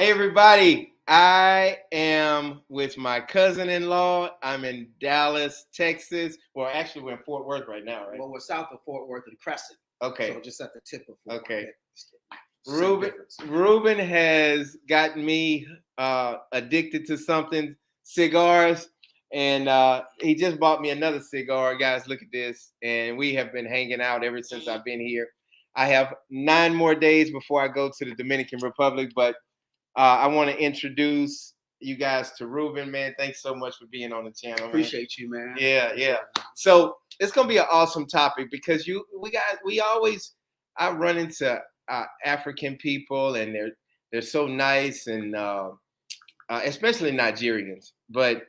Hey everybody, I am with my cousin-in-law. I'm in Dallas, Texas. Well, actually, we're in Fort Worth right now, right? Well, we're south of Fort Worth and Crescent. Okay. So just at the tip of Fort Okay. Worth. Ruben has gotten me addicted to something, cigars, and he just bought me another cigar. Guys, look at this. And we have been hanging out ever since I've been here. I have 9 more days before I go to the Dominican Republic, but I want to introduce you guys to Ruben, man. Thanks so much for being on the channel, man. Appreciate you, man. Yeah. So it's gonna be an awesome topic because I run into African people and they're so nice and especially Nigerians. But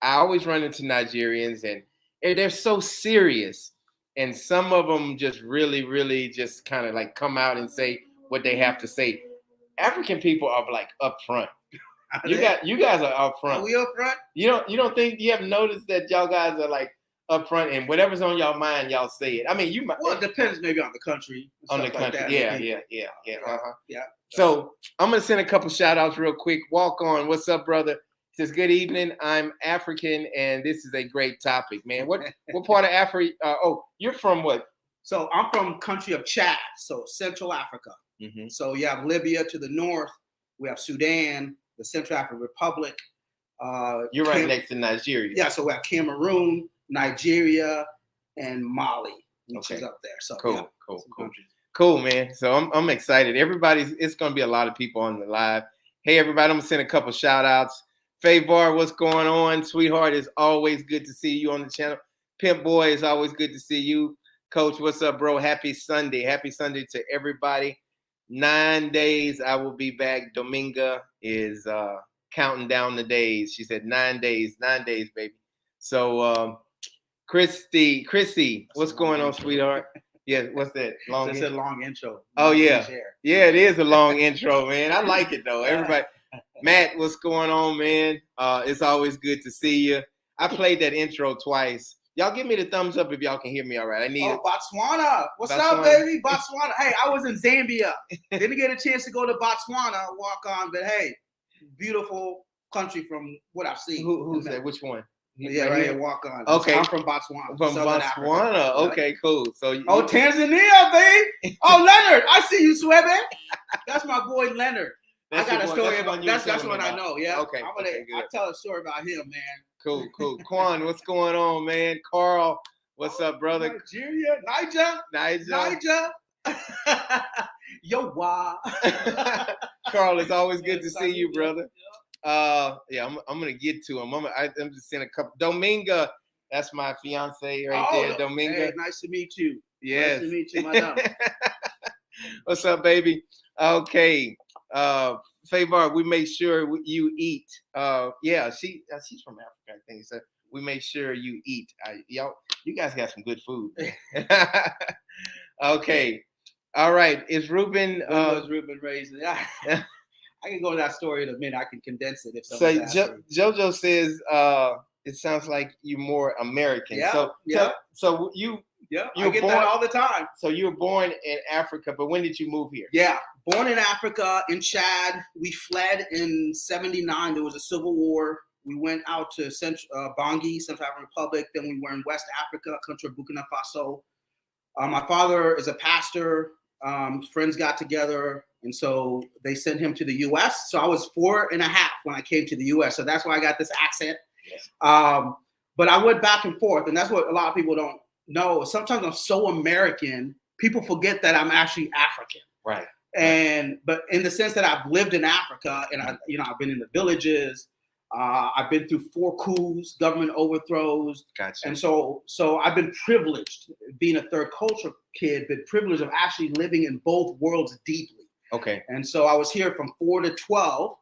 I always run into Nigerians and they're so serious, and some of them just really just kind of like come out and say what they have to say. African people are like upfront. You guys are upfront. Are we upfront? You don't think you have noticed that y'all guys are like upfront and whatever's on y'all mind, y'all say it. I mean, you might. Well, it depends maybe on the country. On the country, like yeah. Yeah. So I'm gonna send a couple shout outs real quick. Walk on. What's up, brother? Says good evening. I'm African, and this is a great topic, man. What part of Africa? You're from what? So I'm from country of Chad, so Central Africa. Mm-hmm. So you have Libya to the north. We have Sudan, the Central African Republic. You're right next to Nigeria. Yeah, so we have Cameroon, Nigeria, and Mali, which is up there. So Cool, man. So I'm excited. It's gonna be a lot of people on the live. Hey, everybody, I'm gonna send a couple shout outs. Favar, what's going on? Sweetheart, it's always good to see you on the channel. Pimp Boy, it's always good to see you. Coach, what's up, bro? Happy Sunday. Happy Sunday to everybody. 9 days, I will be back. Dominga is counting down the days. She said 9 days, baby. So, Christy, what's going on, sweetheart? Yeah, what's that? It's a long intro. Oh, yeah. Yeah, it is a long intro, man. I like it, though. Everybody. Matt, what's going on, man? It's always good to see you. I played that intro twice. Y'all give me the thumbs up if y'all can hear me all right. I need Botswana. What's up, baby? Botswana. Hey, I was in Zambia. Didn't get a chance to go to Botswana, walk on, but hey, beautiful country from what I've seen. Who's that? Which one? Yeah, right here, walk on. Okay. I'm from Botswana. From Botswana. Africa. Okay, cool. So Tanzania, baby. Oh, Leonard. I see you, Swebe. That's my boy Leonard. I got a story about that's what I know. Yeah. Okay. I'll tell a story about him, man. Cool. Quan, what's going on, man? Carl, what's up, brother? Nigeria, Niger. Yo, wow. Carl, it's always good to see you, brother. I'm gonna get to him. I'm just saying a couple. Dominga, that's my fiance right there. Dominga. Hey, nice to meet you. Yes. Nice to meet you, madam. What's up, baby? Okay. Favar, we make sure you eat. She's from Africa, I think. So we make sure you eat. You guys got some good food. Okay. All right. Is Ruben? Was Ruben raised? Yeah. I can go to that story in a minute. I can condense it if so. JoJo says it sounds like you're more American. Yeah. So you. Yeah, I get that all the time. So you were born in Africa, but when did you move here? Yeah, born in Africa, in Chad. We fled in '79. There was a civil war. We went out to Bangui, Central African Republic. Then we were in West Africa, country of Burkina Faso. My father is a pastor. Friends got together, and so they sent him to the U.S. So I was 4.5 when I came to the U.S. So that's why I got this accent. Yes. But I went back and forth, and that's what a lot of people don't. No, sometimes I'm so American, people forget that I'm actually African. Right. But in the sense that I've lived in Africa and I've been in the villages, I've been through 4 coups, government overthrows. Gotcha. And so I've been privileged, being a third culture kid, been privileged of actually living in both worlds deeply. Okay. And so I was here from 4 to 12.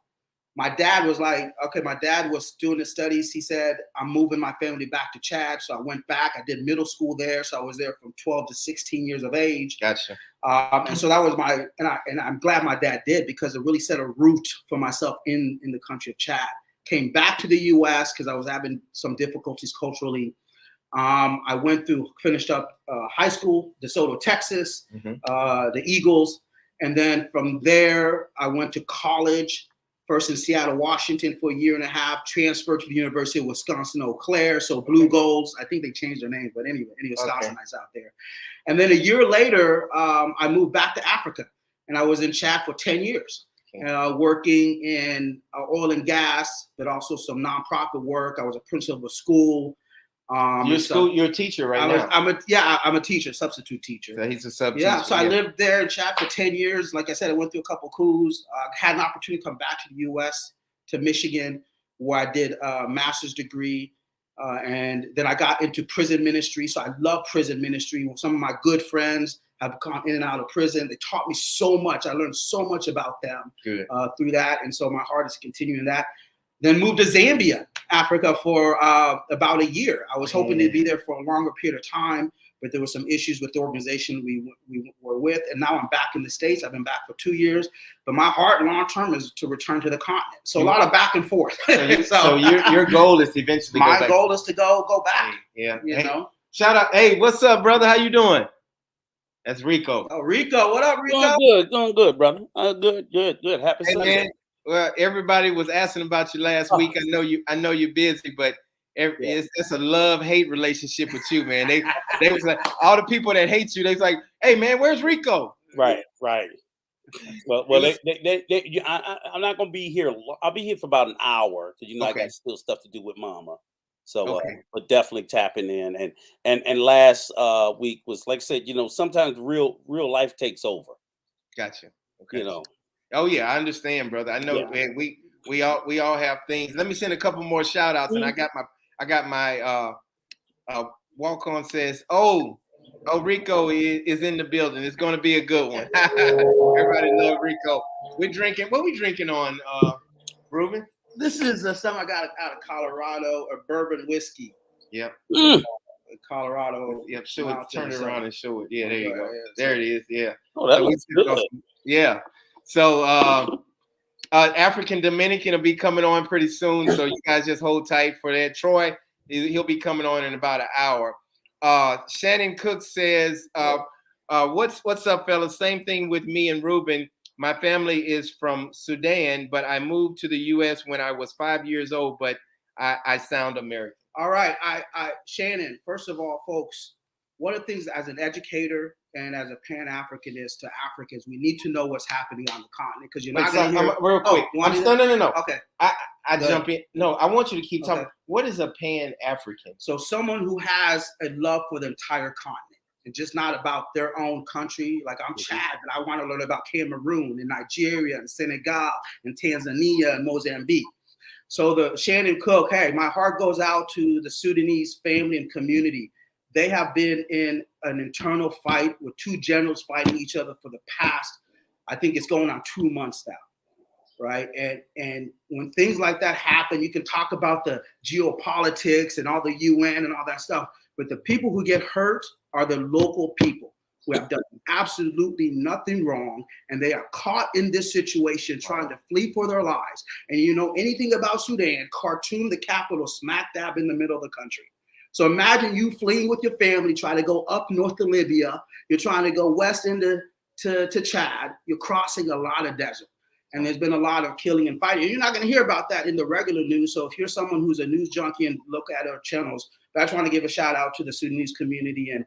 My dad was like, okay, my dad was doing his studies. He said, I'm moving my family back to Chad. So I went back. I did middle school there. So I was there from 12 to 16 years of age. Gotcha. And so that was and I'm glad my dad did, because it really set a root for myself in the country of Chad. Came back to the U.S. because I was having some difficulties culturally. I finished up high school, DeSoto, Texas, the Eagles. And then from there, I went to college first in Seattle, Washington for a year and a half, transferred to the University of Wisconsin-Eau Claire, so Blue Goals. I think they changed their name, but anyway, any Wisconsinites out there. And then a year later, I moved back to Africa, and I was in Chad for 10 years, working in oil and gas, but also some nonprofit work. I was a principal of a school. You're a teacher now. I'm a teacher, substitute teacher. So he's a sub teacher. Yeah, so I lived there in Chad for 10 years. Like I said, I went through a couple coups. Had an opportunity to come back to the U.S., to Michigan, where I did a master's degree. And then I got into prison ministry. So I love prison ministry. Some of my good friends have gone in and out of prison. They taught me so much. I learned so much about them through that. And so my heart is continuing that. Then moved to Zambia, Africa for about a year. I was hoping to be there for a longer period of time, but there were some issues with the organization we were with. And now I'm back in the States. I've been back for 2 years. But my heart long term is to return to the continent. So a lot of back and forth. So your goal is to eventually go back. My goal is to go back. Yeah. You know? Shout out. Hey, what's up, brother? How you doing? That's Rico. Oh, Rico. What up, Rico? Doing good, brother. Good. Happy Sunday. Man, well, everybody was asking about you last week. I know you're busy, but it's a love-hate relationship with you, man. They was like, all the people that hate you, they was like, hey man, where's Rico? Right. Well, I'm not gonna be here. I'll be here for about an hour because I got still stuff to do with Mama. So, but definitely tapping in. And last week was, like I said, sometimes real life takes over. Gotcha. Okay. Oh yeah, I understand, brother. I know, man. We all have things. Let me send a couple more shout outs, and I got my walk on says, Rico is in the building. It's going to be a good one. Everybody love Rico. We're drinking. What we drinking on, Ruben? This is some I got out of Colorado, a bourbon whiskey. Yep. Colorado. Yep. Show it. Turn it around and show it. Yeah, there you go. There it is. Yeah. Oh, that looks good. Yeah. So African Dominican will be coming on pretty soon. So you guys just hold tight for that. Troy, he'll be coming on in about an hour. Shannon Cook says, what's up, fellas? Same thing with me and Ruben. My family is from Sudan, but I moved to the U.S. when I was 5 years old, but I sound American. All right. Shannon, first of all, folks, one of the things as an educator and as a Pan-Africanist to Africans, we need to know what's happening on the continent because you're not going to hear. Real quick. No. Okay. I jump in. No, I want you to keep talking. What is a Pan-African? So someone who has a love for the entire continent. And just not about their own country. Like I'm Chad, but I want to learn about Cameroon and Nigeria and Senegal and Tanzania and Mozambique. So the Shannon Cook, hey, my heart goes out to the Sudanese family and community. They have been in an internal fight with two generals fighting each other for the past, I think it's going on 2 months now, right? And when things like that happen, you can talk about the geopolitics and all the UN and all that stuff, but the people who get hurt are the local people who have done absolutely nothing wrong, and they are caught in this situation trying to flee for their lives. And you know anything about Sudan, Khartoum, the capital, smack dab in the middle of the country. So imagine you fleeing with your family, trying to go up north to Libya. You're trying to go west into to Chad. You're crossing a lot of desert. And there's been a lot of killing and fighting. And you're not going to hear about that in the regular news. So if you're someone who's a news junkie and look at our channels, but I just want to give a shout out to the Sudanese community and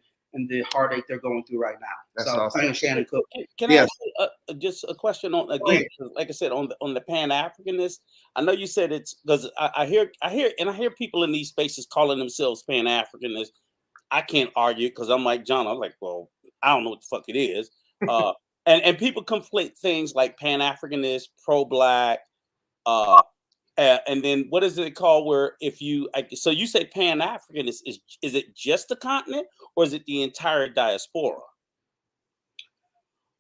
the heartache they're going through right now. That's so awesome. Shannon Cook. Can I ask you, just a question on again? Like I said, on the Pan-Africanist, I know you said it's because I hear people in these spaces calling themselves Pan-Africanists. I can't argue because I'm like John. I'm like, well, I don't know what the fuck it is. And people conflate things like Pan-Africanist, pro-black, and then what is it called? Where if you so you say Pan-Africanist is it just the continent or is it the entire diaspora?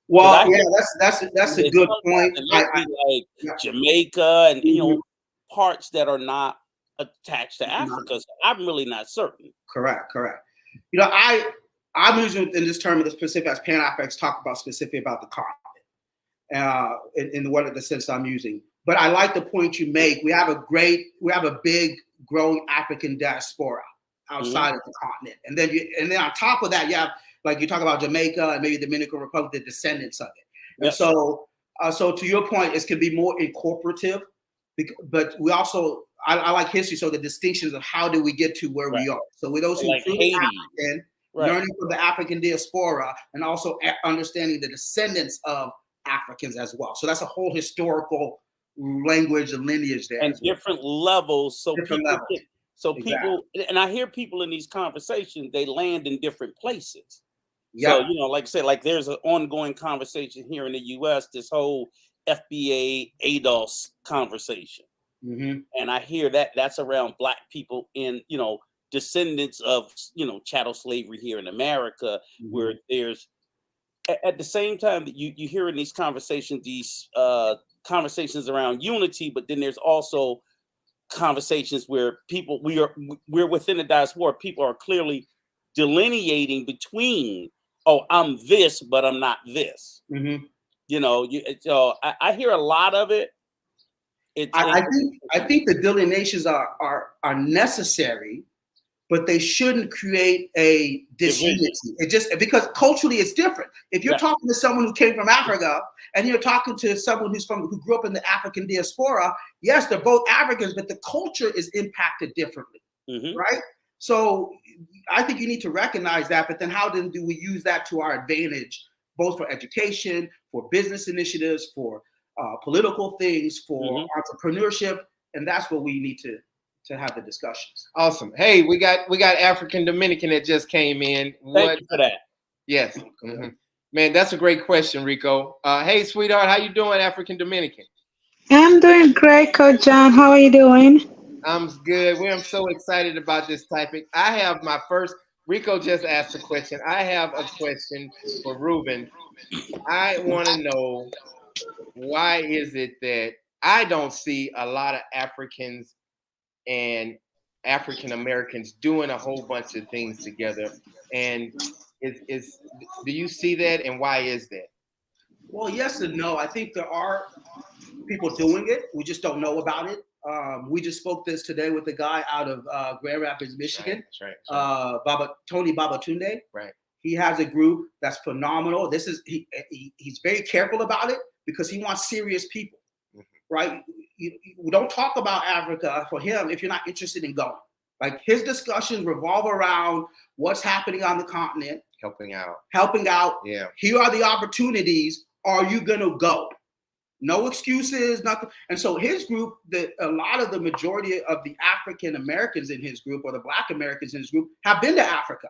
Well, yeah, that's a good point. Like Jamaica and parts that are not attached to Africa. So I'm really not certain. Correct. I'm using in this term, the specific as Pan-Africans talk about specifically about the continent, in what the sense I'm using. But I like the point you make. We have a big growing African diaspora outside of the continent, and then on top of that, you have like you talk about Jamaica and maybe the Dominican Republic, the descendants of it. And so So to your point, it can be more incorporative, but we also I like history. So the distinctions of how did we get to where we are. So with those who like truly Haiti, African, right. learning from the African diaspora, and also understanding the descendants of Africans as well. So that's a whole historical language and lineage there, and different levels. So different people, levels. so Exactly. people, and I hear people in these conversations, they land in different places. Yep. So, you know, like I said, like there's an ongoing conversation here in the US, this whole FBA ADOS conversation. Mm-hmm. And I hear that that's around Black people in, you know, descendants of, you know, chattel slavery here in America, Mm-hmm. where there's at the same time that you hear in these conversations, conversations around unity, but then there's also conversations where people we're within the diaspora, people are clearly delineating between, oh, I'm this, but I'm not this. Mm-hmm. You know, so I hear a lot of it. I think the delineations are necessary, but they shouldn't create a disunity. It just because culturally it's different. If you're talking to someone who came from Africa and you're talking to someone who grew up in the African diaspora, yes, they're both Africans, but the culture is impacted differently, right? So I think you need to recognize that. But then how then do we use that to our advantage, both for education, for business initiatives, for political things, for entrepreneurship, and that's what we need to have the discussions. Awesome. Hey, we got African Dominican that just came in. Thank you for that. Yes. Mm-hmm. Man, that's a great question, Rico. Hey, sweetheart, how you doing, African Dominican? I'm doing great, Coach John. How are you doing? I'm good. I'm so excited about this topic. I have my first. Rico just asked a question. I have a question for Ruben. I want to know, why is it that I don't see a lot of Africans and African Americans doing a whole bunch of things together? And do you see that, and why is that? Well, yes and no. I think there are people doing it. We just don't know about it. We just spoke this today with a guy out of Grand Rapids, Michigan. That's right. Tony Babatunde. Right. He has a group that's phenomenal. He's very careful about it because he wants serious people, right? You don't talk about Africa for him if you're not interested in going. Like his discussions revolve around what's happening on the continent. Helping out. Yeah. Here are the opportunities. Are you going to go? No excuses, nothing. And so his group, a lot of the majority of the African Americans in his group, or the Black Americans in his group, have been to Africa.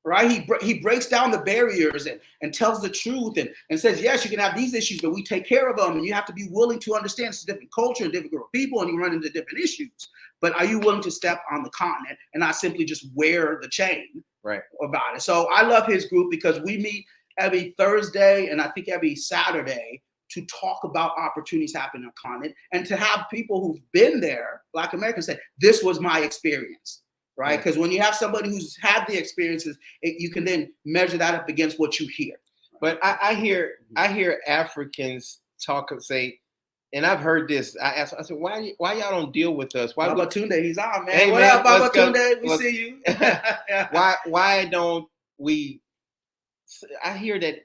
Right? He breaks down the barriers and tells the truth and says, yes, you can have these issues, but we take care of them. And you have to be willing to understand it's a different culture and different group of people, and you run into different issues. But are you willing to step on the continent and not simply just wear the chain about it? So I love his group because we meet every Thursday and I think every Saturday to talk about opportunities happening on the continent, and to have people who've been there, Black Americans, say, this was my experience. Right, because when you have somebody who's had the experiences, you can then measure that up against what you hear. But I hear Africans say, and I've heard this. I said, why y'all don't deal with us? Why Babatunde, he's on, man. Hey, what man, up, Babatunde? We see you. Why don't we? I hear that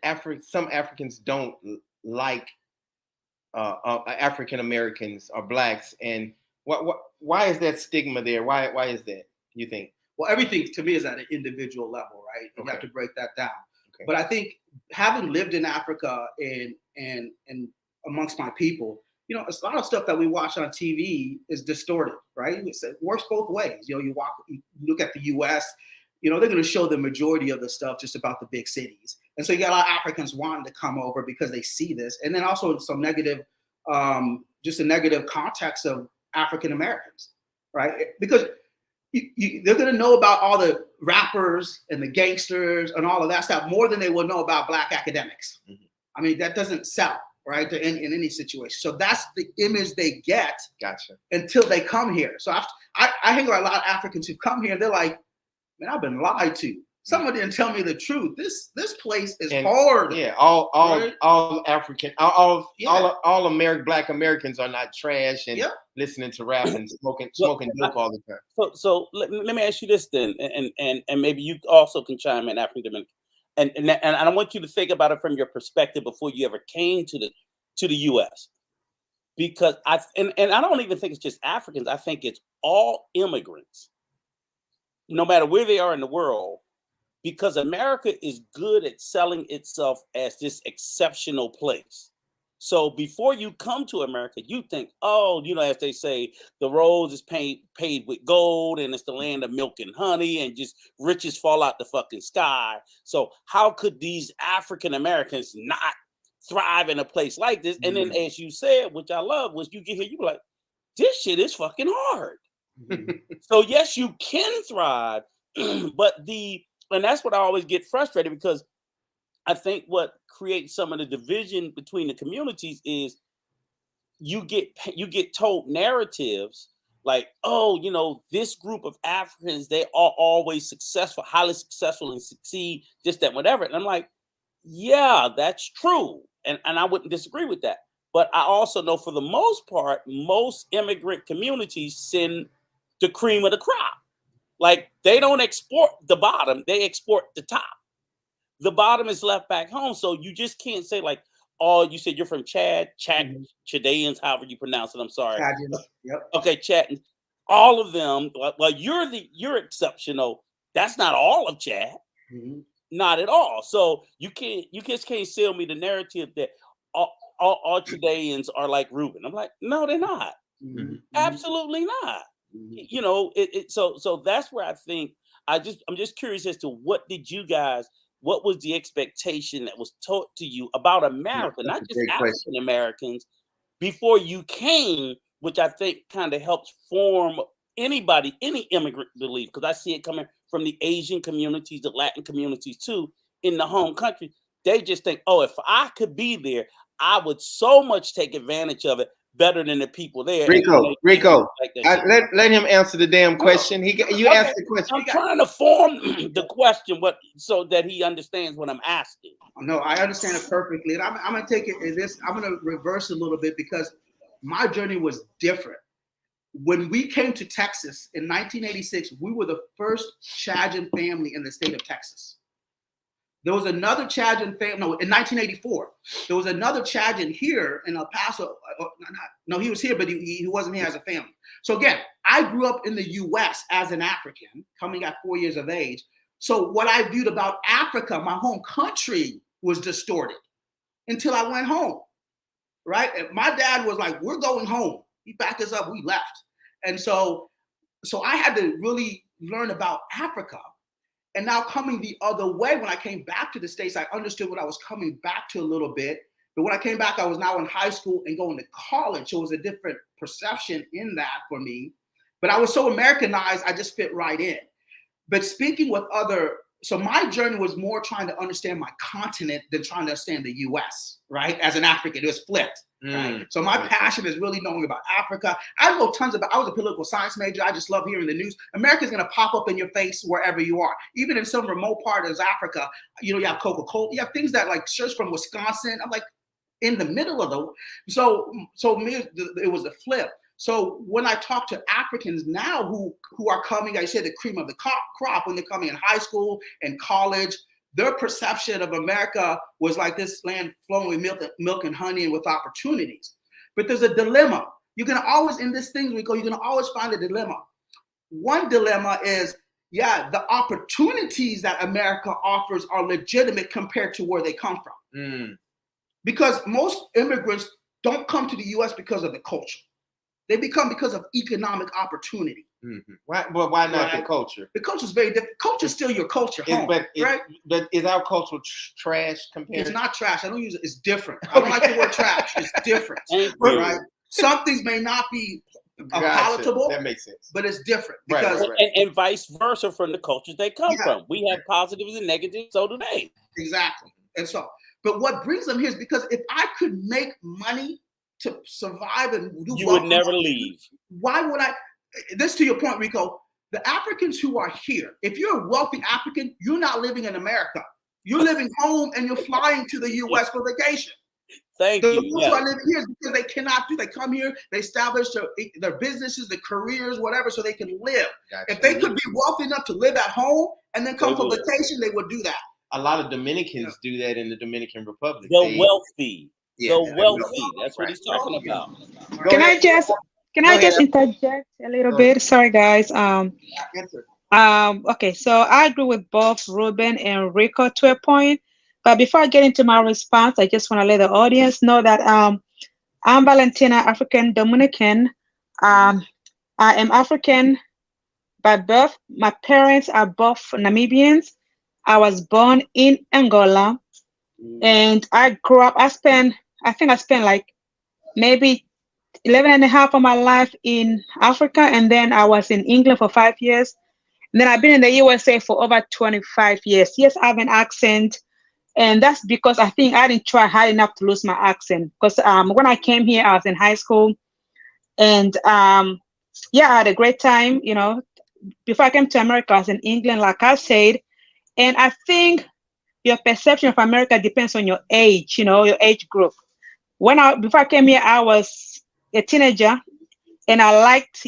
some Africans don't like African Americans or Blacks, and why is that stigma there? Why is that, you think? Well, everything to me is at an individual level, right? You have to break that down. Okay. But I think having lived in Africa and amongst my people, you know, a lot of stuff that we watch on TV is distorted, right? It works both ways. You know, you look at the U.S., you know, they're going to show the majority of the stuff just about the big cities. And so you got a lot of Africans wanting to come over because they see this. And then also some negative, just a negative context of African Americans, right? Because they're going to know about all the rappers and the gangsters and all of that stuff more than they will know about Black academics. I mean, that doesn't sell, right, in any situation. So that's the image they get until they come here. So I hang around a lot of Africans who come here, they're like, man, I've been lied to. Someone didn't tell me the truth. This place is hard. Yeah, all African, all Black Americans are not trash and listening to rap and smoking dope all the time. So let me ask you this then, and maybe you also can chime in, African Dominican, and I want you to think about it from your perspective before you ever came to to the U.S. because and I don't even think it's just Africans. I think it's all immigrants, no matter where they are in the world, because America is good at selling itself as this exceptional place. So before you come to America, you think, oh, as they say, the rose is paid with gold, and it's the land of milk and honey, and just riches fall out the fucking sky. So how could these African Americans not thrive in a place like this? And then, as you said, which I love, was you get here, you be like, this shit is fucking hard. So yes, you can thrive, but and that's what I always get frustrated, because I think what creates some of the division between the communities is you get told narratives like, oh, this group of Africans, they are always successful, highly successful, and succeed, just that, whatever. And I'm like, yeah, that's true. And I wouldn't disagree with that. But I also know, for the most part, most immigrant communities send the cream of the crop. Like, they don't export the bottom, they export the top. The bottom is left back home. So you just can't say, like, oh, you said you're from Chad, Chadians, however you pronounce it. I'm sorry. Chadians. Yep. Okay, Chad. All of them. Well, you're exceptional. That's not all of Chad. Mm-hmm. Not at all. So you just can't sell me the narrative that all Chadians are like Ruben. I'm like, no, they're not. Mm-hmm. Absolutely not. Mm-hmm. So that's where I think I'm just curious as to what was the expectation that was taught to you about America, not just African Americans, before you came, which I think kind of helps form any immigrant belief, because I see it coming from the Asian communities, the Latin communities too, in the home country. They just think, oh, if I could be there, I would so much take advantage of it better than the people there. Rico, let him answer the damn question. You asked the question. I'm trying to form the question, so that he understands what I'm asking. No, I understand it perfectly, and I'm gonna take it in this. I'm gonna reverse a little bit, because my journey was different. When we came to Texas in 1986, we were the first Chadian family in the state of Texas. There was another Chadian family. No, in 1984, there was another Chadian here in El Paso. No, he was here, but he wasn't here as a family. So again, I grew up in the U.S. as an African, coming at 4 years of age. So what I viewed about Africa, my home country, was distorted until I went home, right? And my dad was like, we're going home. He backed us up, we left. And so I had to really learn about Africa. And now coming the other way, when I came back to the States, I understood what I was coming back to a little bit. But when I came back, I was now in high school and going to college. So it was a different perception in that for me. But I was so Americanized, I just fit right in. But speaking with so my journey was more trying to understand my continent than trying to understand the U.S., right? As an African, it was flipped. Right? So my passion is really knowing about Africa. I know tons about. I was a political science major. I just love hearing the news. America's going to pop up in your face wherever you are, even in some remote part of Africa. You have Coca-Cola. You have things that, like, shirts from Wisconsin. I'm like in the middle of so it was a flip. So when I talk to Africans now who are coming, I say the cream of the crop, when they're coming in high school and college, their perception of America was like this land flowing with milk and honey and with opportunities. But there's a dilemma. You're going to always, in this thing, Rico, you're going to always find a dilemma. One dilemma is, the opportunities that America offers are legitimate compared to where they come from. Because most immigrants don't come to the U.S. because of the culture. They become because of economic opportunity. Mm-hmm. Why not the culture? The culture is very different. Culture is still your culture, right? But is our culture trash compared? It's not trash. I don't use it. It's different. I don't like the word trash. It's different, right? Some things may not be palatable. That makes sense. But it's different because and vice versa from the cultures they come from. We have positives and negatives, so do they. Exactly. And so, but what brings them here is because if I could make money to survive and do, you would never leave. Why would I? This to your point, Rico. The Africans who are here, if you're a wealthy African, you're not living in America. You're living home and you're flying to the U.S. for vacation. Thank you. The ones who are living here is because they cannot They come here, they establish their businesses, their careers, whatever, so they can live. Gotcha. If they could be wealthy enough to live at home and then come for vacation, they would do that. A lot of Dominicans do that in the Dominican Republic. They're wealthy. Yeah. So wealthy. That's what Right. he's talking about. Go Can ahead. I just can Go I ahead. just interject a little Go ahead. bit? Sorry, guys. Answer. Okay, so I agree with both Ruben and Rico to a point. But before I get into my response, I just want to let the audience know that I'm Valentina, African Dominican. Um, I am African by birth. My parents are both Namibians. I was born in Angola, and I grew up. I think I spent like maybe 11 and a half of my life in Africa, and then I was in England for 5 years. And then I've been in the USA for over 25 years. Yes, I have an accent, and that's because I think I didn't try hard enough to lose my accent. Because when I came here, I was in high school, and yeah, I had a great time. Before I came to America, I was in England, like I said, and I think your perception of America depends on your age, your age group. Before I came here, I was a teenager, and I liked,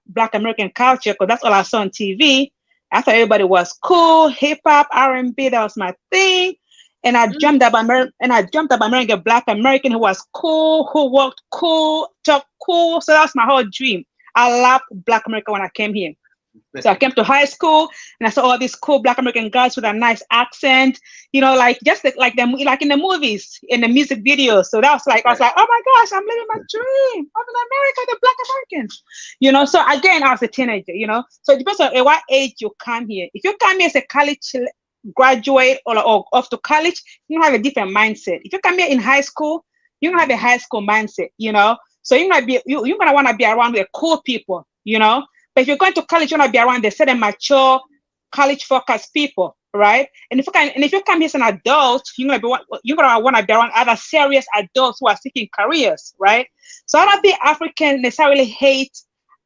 Black American culture because that's all I saw on TV. I thought everybody was cool, hip hop, R&B. That was my thing. And I jumped up American Black American who was cool, who walked cool, talked cool. So that's my whole dream. I loved Black America when I came here. So I came to high school and I saw all these cool Black American guys with a nice accent, like just like them, like in the movies, in the music videos. So that was like, I was like, oh my gosh, I'm living my dream. I'm in America, the Black Americans, So again, I was a teenager, So it depends on at what age you come here. If you come here as a college graduate or off to college, you have a different mindset. If you come here in high school, you have a high school mindset, So you're gonna want to be around the cool people. But if you're going to college, you want to be around the certain mature, college-focused people, right? And if you come here as an adult, you're gonna want to be around other serious adults who are seeking careers, right? So I don't think Africans necessarily hate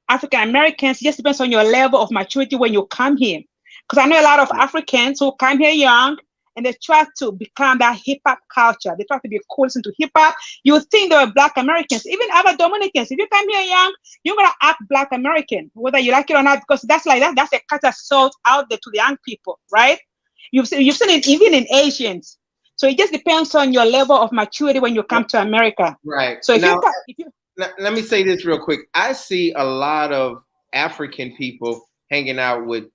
African Americans. It just depends on your level of maturity when you come here. Because I know a lot of Africans who come here young and they try to become that hip hop culture. They try to be cool, listen to hip hop. You think they were Black Americans, even other Dominicans. If you come here young, you're gonna act Black American, whether you like it or not, because that's like that. That's a culture sold out there to the young people, right? You've seen it even in Asians. So it just depends on your level of maturity when you come to America. Right. So if Now, you let me say this real quick. I see a lot of African people hanging out with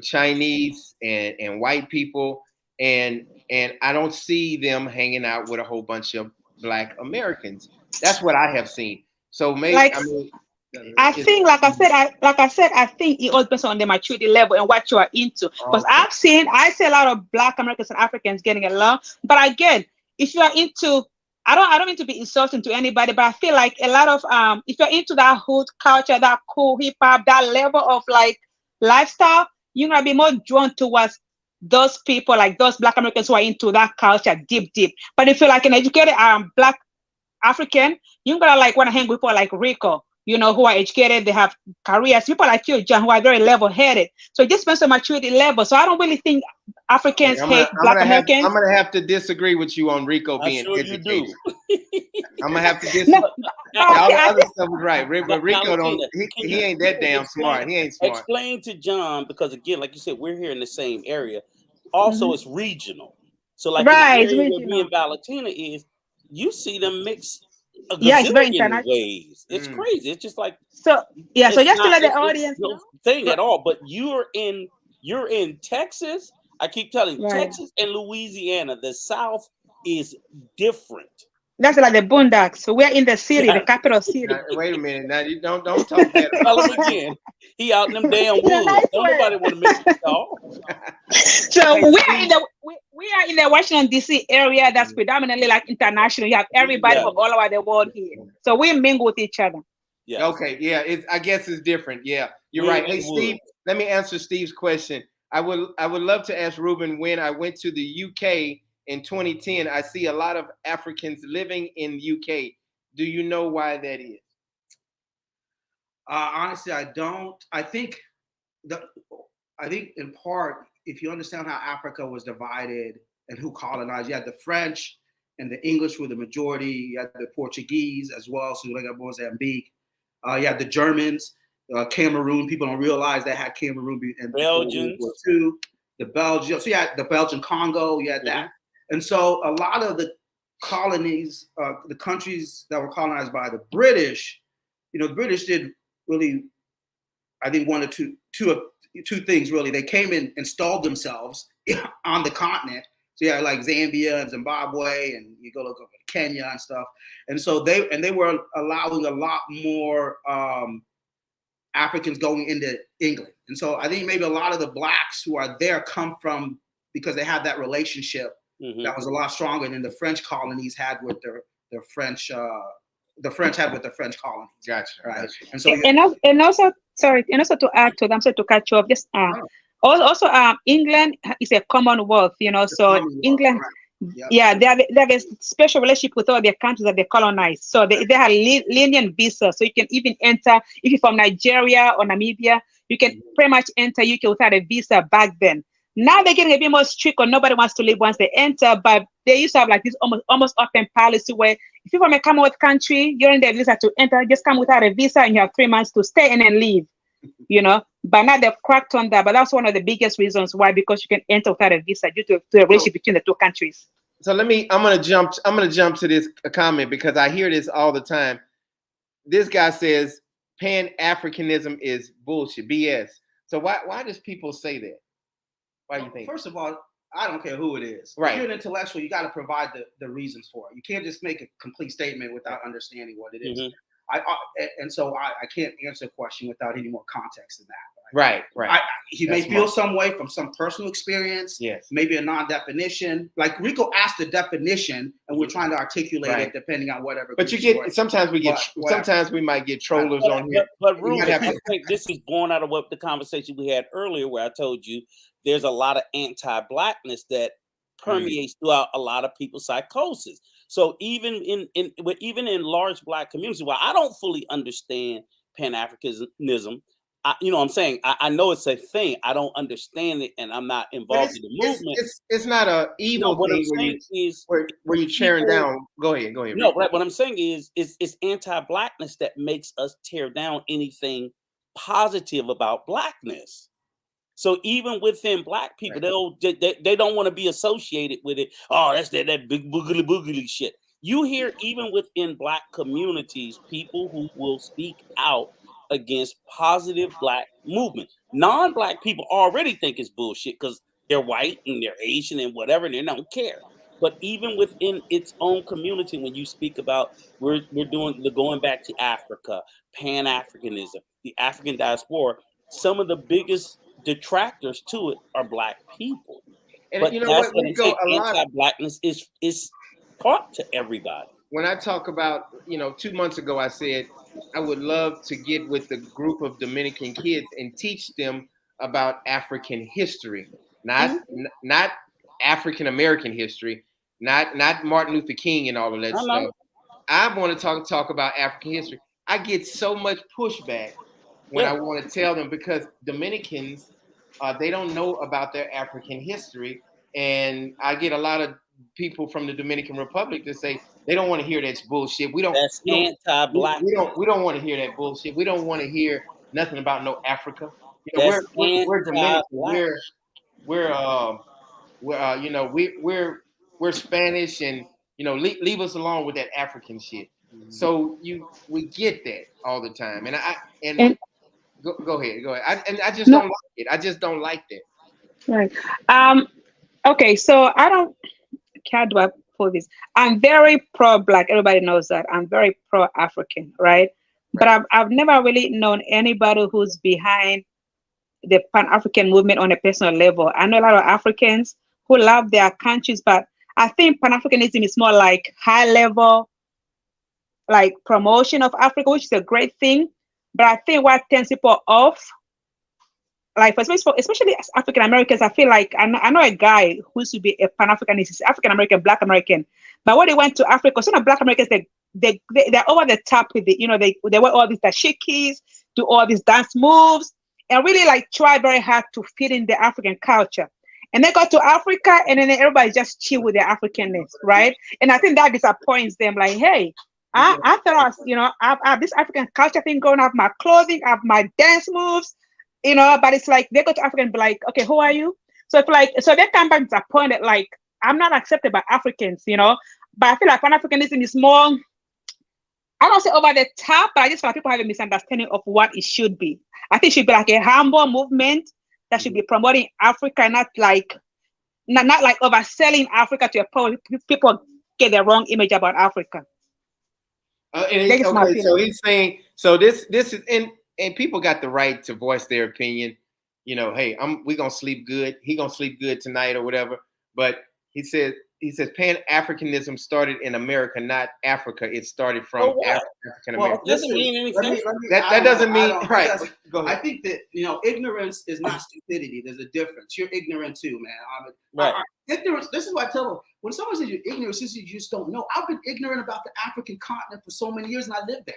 Chinese and white people, and I don't see them hanging out with a whole bunch of Black Americans. That's what I have seen. So maybe like I mean, I think, I think it all depends on the maturity level and what you are into. Because okay. I see a lot of Black Americans and Africans getting along. But again, if you are into, I don't mean to be insulting to anybody, but I feel like a lot of if you're into that hood culture, that cool hip hop, that level of like lifestyle, you're gonna be more drawn towards those people, like those Black Americans who are into that culture deep, deep. But if you're like an educated Black African, you're gonna like want to hang with people like Rico, who are educated, they have careers, people like you, John, who are very level-headed. So it just depends on maturity level. So I don't really think Africans hate Black Americans. I'm gonna have to disagree with you on Rico I'm being sure educated. you do. I'm gonna have to disagree. No, All the I other think, stuff is right. But Rico don't. He ain't that damn smart. He ain't smart. Explain to John, because again, like you said, we're here in the same area. Also, it's regional. So, like in the right, area where me regional. and Valentina is, you see them mix a Yeah, it's very gazillion international. ways. It's crazy. It's just like So yeah, so just to let the it's audience no know. thing at all. But you're in Texas. I keep telling you, Right. Texas and Louisiana, the South is different. That's like the boondocks. So we're in the city, the Yeah. capital city. Now, wait a minute. Now you don't talk bad about Tell him my again. He out in them damn In a woods. nice Don't way. nobody want to mix with y'all. So Hey, Steve. we are in the Washington D.C. area that's predominantly like international. You have everybody Yeah. from all over the world here. So we mingle with each other. Yeah. Okay, yeah. I guess it's different. Yeah, you're We're right. Hey, in Steve. woods. Let me answer Steve's question. I would love to ask Ruben, when I went to the UK in 2010, I see a lot of Africans living in UK. Do you know why that is? Honestly, I don't. I think in part, if you understand how Africa was divided and who colonized, you had the French and the English were the majority. You had the Portuguese as well, so like Mozambique. You had the Germans, Cameroon. People don't realize they had Cameroon before World War II. The Belgium. So you had the Belgian Congo. You had that, and so a lot of the colonies, the countries that were colonized by the British, the British did really, I think, one or two things really. They came and installed themselves on the continent. So yeah, like Zambia and Zimbabwe, and you go look over Kenya and stuff. And so they were allowing a lot more Africans going into England. And so I think maybe a lot of the blacks who are there come from, because they had that relationship that was a lot stronger than the French colonies had with their French. The French had with the French colonies. Gotcha. Right. And so and also to add to them, so to catch you up, just also England is a commonwealth, so England. Right. Yep. Yeah, they have a special relationship with all their countries that they colonized. So they have lenient visa, so you can even enter if you're from Nigeria or Namibia. You can pretty much enter UK without a visa back then. Now they're getting a bit more strict, or nobody wants to leave once they enter. But they used to have like this almost open policy where if you're from a Commonwealth country, you're in their visa to enter. Just come without a visa, and you have 3 months to stay and then leave. But now they've cracked on that. But that's one of the biggest reasons why, because you can enter without a visa due to the relationship between the two countries. So I'm gonna jump to this comment because I hear this all the time. This guy says Pan-Africanism is bullshit, BS. So why does people say that? Why do you think? First of all, I don't care who it is. Right. If you're an intellectual, you got to provide the reasons for it. You can't just make a complete statement without understanding what it is. So I can't answer a question without any more context than that. Right. He may feel some way from some personal experience. Yes. Maybe a non-definition. Like Rico asked a definition, and we're trying to articulate it depending on whatever. But sometimes we might get trollers on here. But Ruben, I think this is born out of what the conversation we had earlier, where I told you there's a lot of anti-blackness that permeates throughout a lot of people's psychosis. So even in large black communities, while I don't fully understand Pan-Africanism, I'm saying I know it's a thing. I don't understand it, and I'm not involved in the movement. It's not a evil thing where you're tearing down. Go ahead. No, right. What I'm saying is it's anti-blackness that makes us tear down anything positive about blackness. So even within black people, they don't want to be associated with it. Oh, that's that big boogly shit. You hear even within black communities, people who will speak out against positive black movement. Non-black people already think it's bullshit because they're white and they're Asian and whatever, and they don't care. But even within its own community, when you speak about we're doing the going back to Africa, Pan-Africanism, the African diaspora, some of the biggest detractors to it are black people. And but you know what? We go a lot. Anti-blackness is taught to everybody. When I talk about, 2 months ago, I said I would love to get with a group of Dominican kids and teach them about African history, not African American history, not Martin Luther King and all of that stuff. I want to talk about African history. I get so much pushback when I want to tell them because Dominicans, they don't know about their African history, and I get a lot of people from the Dominican Republic to say they don't want to hear that bullshit. That's anti-black. We don't want to hear that bullshit. We don't want to hear nothing about no Africa. We're Dominican. We're Spanish, and leave us alone with that African shit. So we get that all the time, and go ahead. I just don't like it. I just don't like that. Right. Okay. So how do I put this? I'm very pro-black. Everybody knows that. I'm very pro-African, right? But I've never really known anybody who's behind the Pan-African movement on a personal level. I know a lot of Africans who love their countries, but I think Pan-Africanism is more like high-level, like promotion of Africa, which is a great thing. But I think what turns people off, like especially as African Americans, I feel like I know a guy who used to be a Pan-Africanist, he's African American, Black American. But when they went to Africa, some of Black Americans they're over the top with it. They wear all these dashikis, do all these dance moves, and really like try very hard to fit in the African culture. And they got to Africa, and then everybody just chill with their Africanness, right? And I think that disappoints them. Like, hey, I thought I have this African culture thing going. I have my clothing, I have my dance moves, but it's like they go to Africa and be like, okay, who are you? So they come back disappointed, like, I'm not accepted by Africans, But I feel like Pan Africanism is more, I don't say over the top, but I just feel like people have a misunderstanding of what it should be. I think it should be like a humble movement that should be promoting Africa, not like not like overselling Africa to a point people get the wrong image about Africa. Okay, so he's saying, so this is, and people got the right to voice their opinion. You know, hey, we gonna sleep good. He gonna sleep good tonight or whatever. But he says Pan Africanism started in America, not Africa. It started from African American. Well, doesn't mean anything. That doesn't mean right. Go ahead. I think that ignorance is not stupidity. There's a difference. You're ignorant too, man. Right. Ignorance. This is what I tell them. When someone says you're ignorant, it's just you just don't know. I've been ignorant about the African continent for so many years, and I lived there.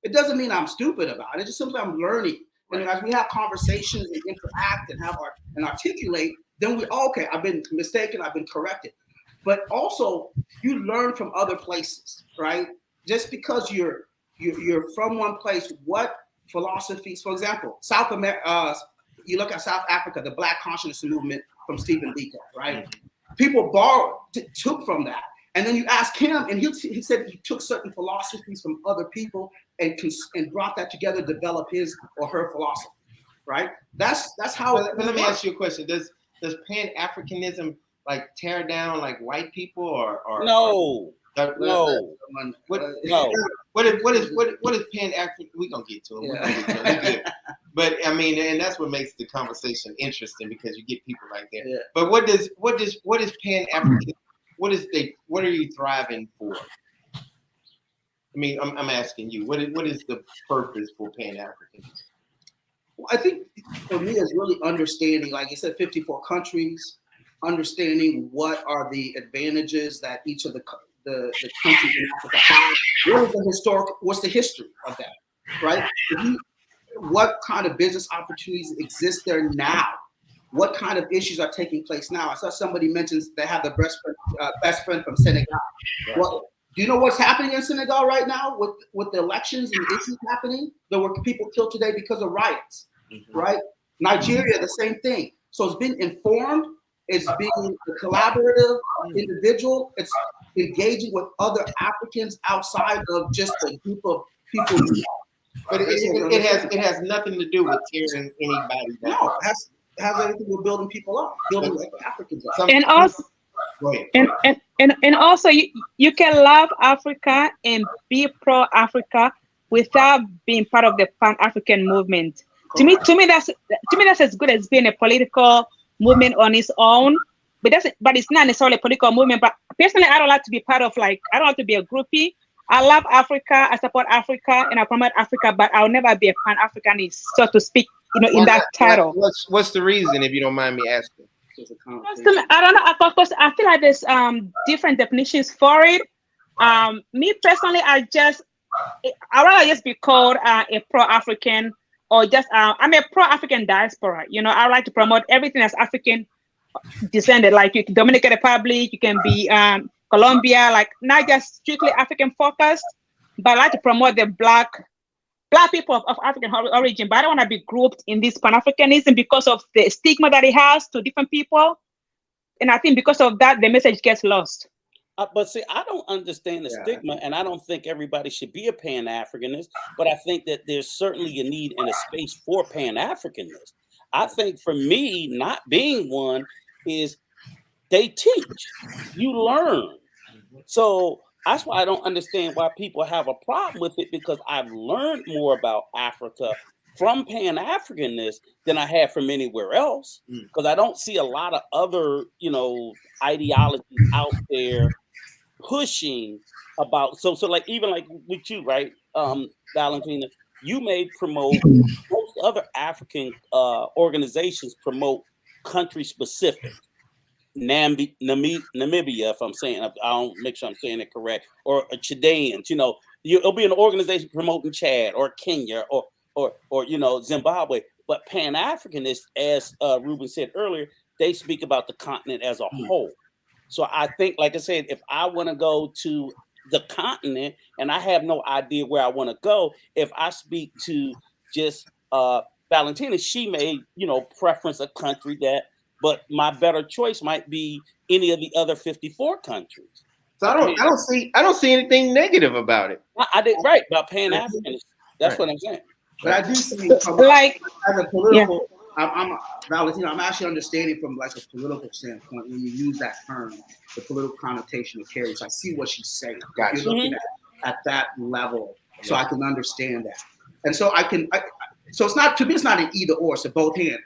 It doesn't mean I'm stupid about it. It's just simply I'm learning. And as we have conversations and interact and articulate, then okay, I've been mistaken, I've been corrected. But also, you learn from other places, right? Just because you're from one place, what philosophies, for example, South America, you look at South Africa, the Black Consciousness movement from Stephen Biko, right? Mm-hmm. People took from that. And then you ask him, and he said he took certain philosophies from other people and brought that together, develop his or her philosophy, right? That's how. But let me ask you a question: Does Pan-Africanism like tear down like white people or no? No. What is Pan-African? We're gonna get to it. We're good. But I mean, and that's what makes the conversation interesting because you get people like that. Yeah. But what is Pan-African? What are you thriving for? I mean, I'm asking you, what is the purpose for Pan-Africanism? Well, I think for me it's really understanding, like you said, 54 countries, understanding what are the advantages that each of the countries in Africa have. What's the history of that, right? What kind of business opportunities exist there now? What kind of issues are taking place now? I saw somebody mentions they have the best friend from Senegal. Right. Well, do you know what's happening in Senegal right now with the elections and issues happening? There were people killed today because of riots, right? Nigeria, the same thing. So it's being informed. It's being a collaborative individual. It's engaging with other Africans outside of just a group of people. But it has nothing to do with tearing anybody down. No, it has anything with building people up, building Africans up. And also, and also you can love Africa and be pro-Africa without being part of the Pan-African movement. To me that's as good as being a political movement on its own. But it's not necessarily a political movement. But personally, I don't like to be part of I don't like to be a groupie. I love Africa, I support Africa, and I promote Africa, but I'll never be a Pan-Africanist, so to speak, in that title. What's the reason, if you don't mind me asking? I don't know, because I feel like there's different definitions for it. Me personally, I'd rather just be called a pro-African, or just I'm a pro-African diaspora. I like to promote everything that's African descended, like Dominican Republic, you can be Colombia, like not just strictly African focused, but I like to promote the black people of African origin. But I don't want to be grouped in this Pan-Africanism because of the stigma that it has to different people. And I think because of that, the message gets lost. But see, I don't understand the stigma, and I don't think everybody should be a Pan-Africanist, but I think that there's certainly a need and a space for Pan-Africanists. I think for me, not being one is they teach, you learn. So that's why I don't understand why people have a problem with it, because I've learned more about Africa from Pan-Africanists than I have from anywhere else. Because I don't see a lot of other, ideologies out there pushing about. So like even like with you, right, Valentina, you may promote, most other African organizations promote country specific. Namibia, if I'm saying, I don't make sure I'm saying it correct, or Chileans, it'll be an organization promoting Chad or Kenya or Zimbabwe. But Pan-Africanists, as Ruben said earlier, they speak about the continent as a whole. So I think, like I said, if I want to go to the continent and I have no idea where I want to go, if I speak to just Valentina, she may, preference a country but my better choice might be any of the other 54 countries. So I don't see anything negative about it. I did right about Pan African. That's Right. what I'm saying. But I do see Like, as a political, I'm Valentino. I'm actually understanding from like a political standpoint when you use that term, the political connotation it carries. I see what she's saying. Gotcha. If you're looking at that level, so I can understand that, and so so it's not, to me, it's not an either or. It's a both hand.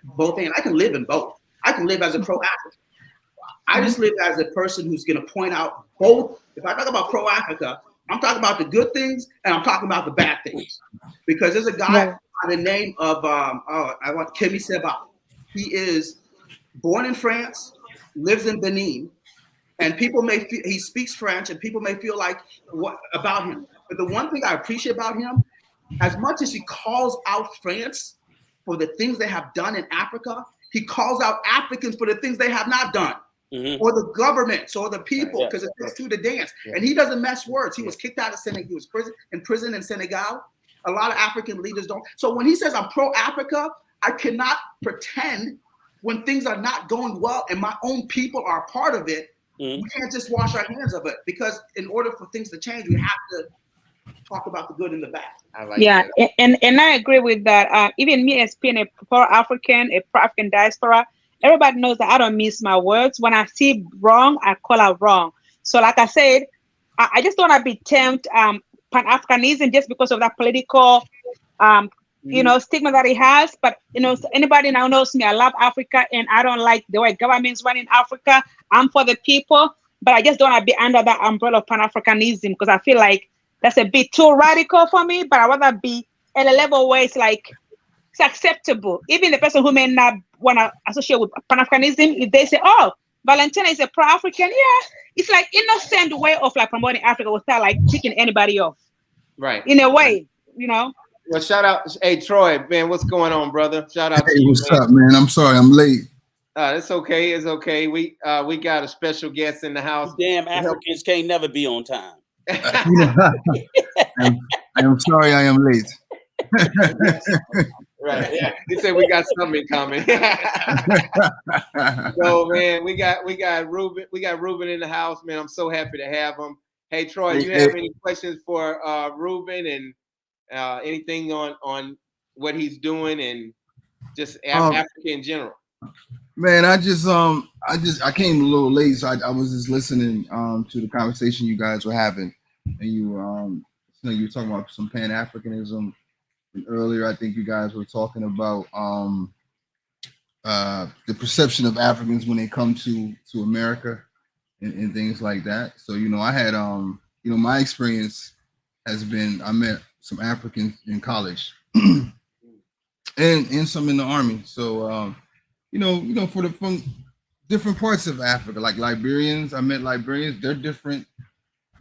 I can live in both. I can live as a pro-African. I just live as a person who's going to point out both. If I talk about pro-Africa, I'm talking about the good things and I'm talking about the bad things. Because there's a guy by the name of Kemi Seba. He is born in France, lives in Benin, and people may feel, he speaks French, and people may feel like what about him. But the one thing I appreciate about him, as much as he calls out France for the things they have done in Africa, he calls out Africans for the things they have not done. Or the governments or the people, because it takes two to dance. And he doesn't mess words. He was kicked out of Senegal. He was in prison in Senegal. A lot of African leaders don't. So when he says I'm pro-Africa, I cannot pretend when things are not going well and my own people are a part of it. We can't just wash our hands of it, because in order for things to change, we have to talk about the good and the bad. I like that. and I agree with that. Even me as being a pro-African, a pro-African diaspora, everybody knows that I don't miss my words. When I see wrong, I call out wrong. So like I said, I just don't want to be termed Pan-Africanism just because of that political stigma that it has. But anybody now knows me, I love Africa and I don't like the way governments run in Africa. I'm for the people, but I just don't want to be under that umbrella of Pan-Africanism, because I feel like that's a bit too radical for me. But I rather be at a level where it's like it's acceptable. Even the person who may not want to associate with Pan-Africanism, if they say, "Oh, Valentina is a pro-African," it's like innocent way of like promoting Africa without like kicking anybody off. Right. In a way, Well, shout out, hey Troy, man, what's going on, brother? Shout out Hey, to you. what's up, man? I'm sorry, I'm late. It's okay. It's okay. We got a special guest in the house. Damn Africans can't never be on time. I'm sorry, I am late. Right. Yeah. He said we got something coming. So man, we got Ruben. We got Ruben in the house, man. I'm so happy to have him. Hey Troy, you have any questions for Ruben and anything on what he's doing and just Africa in general? Man, I came a little late, so I was just listening to the conversation you guys were having, and you were talking about some Pan-Africanism. And earlier, I think you guys were talking about the perception of Africans when they come to America and things like that. So I had my experience has been, I met some Africans in college and some in the army. So from different parts of Africa, like Liberians, I met Liberians. They're different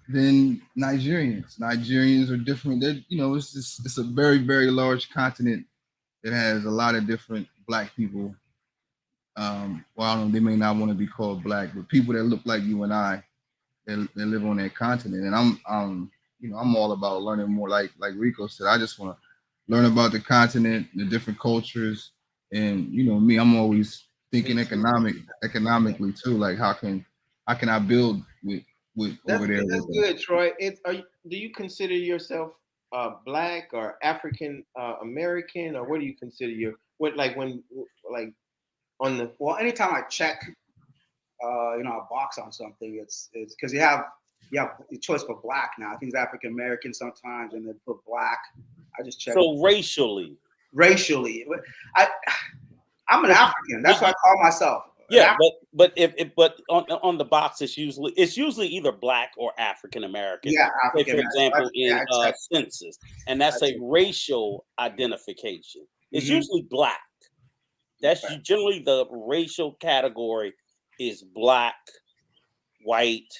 than Nigerians. Nigerians are different. It's a very, very large continent that has a lot of different Black people. Well, I don't know, they may not want to be called Black, but people that look like you and I, that live on that continent. And I'm all about learning more. Like Rico said, I just want to learn about the continent, the different cultures, and me, I'm always thinking economically too. Like how can I build with over there? That's good, Troy. Do you consider yourself Black or African American, or what do you consider anytime I check a box on something, it's because you have the choice for Black now. I think it's African American sometimes, and then put Black. I just check. So racially, I'm an African. That's what I call myself. Yeah, but on the box, it's usually either Black or African American. Yeah, African. For example, in census, and that's a racial identification. It's usually Black. That's generally the racial category is Black, white,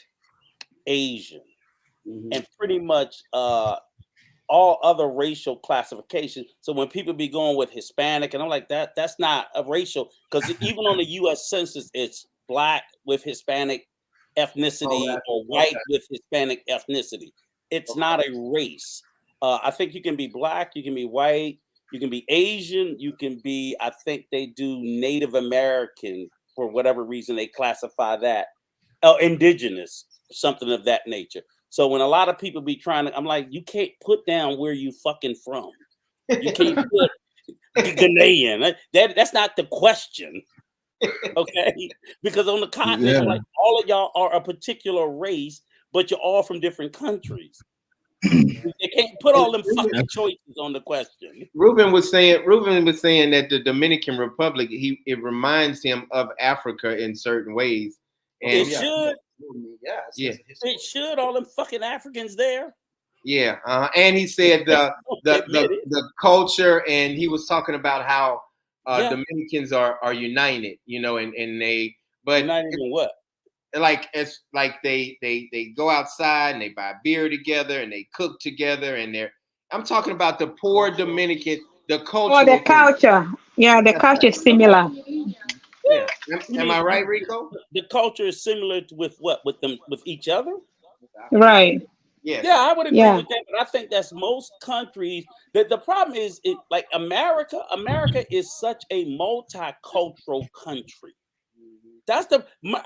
Asian, and pretty much all other racial classifications. So when people be going with Hispanic, and I'm like, that's not a racial, because even on the U.S. Census, it's Black with Hispanic ethnicity or white with Hispanic ethnicity. It's not a race. I think you can be Black, you can be white, you can be Asian, you can be, I think they do Native American for whatever reason they classify that. Indigenous. something of that nature. So when a lot of people be trying to, I'm like, you can't put down where you fucking from. You can't put Ghanaian. That's not the question. Okay, because on the continent, I'm like, all of y'all are a particular race, but you're all from different countries. They can't put all them fucking choices on the question. Ruben was saying that the Dominican Republic, it reminds him of Africa in certain ways. And it should. Yeah. It should. All them fucking Africans there. Yeah. And he said the culture, and he was talking about how Dominicans are united, you know, and they united in what? Like it's like they go outside and they buy beer together and they cook together and I'm talking about the poor Dominican, the culture. Oh, the culture. Yeah, the culture is similar. Yeah. Am I right, Rico? The culture is similar with each other? Right. Yes. Yeah, I would agree with that, but I think that's most countries. The problem is, like America is such a multicultural country.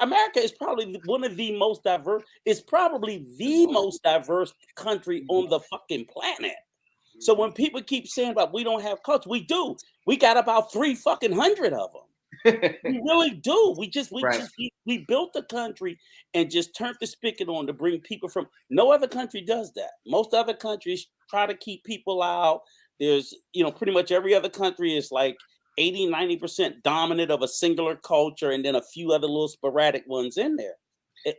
America is probably one of the most diverse. It's probably the most diverse country on the fucking planet. So when people keep saying about we don't have culture, we do. We got about 300 of them. We really do. We built the country and just turned the spigot on to bring people from. No other country does that. Most other countries try to keep people out. There's, pretty much every other country is like 80-90% dominant of a singular culture, and then a few other little sporadic ones in there.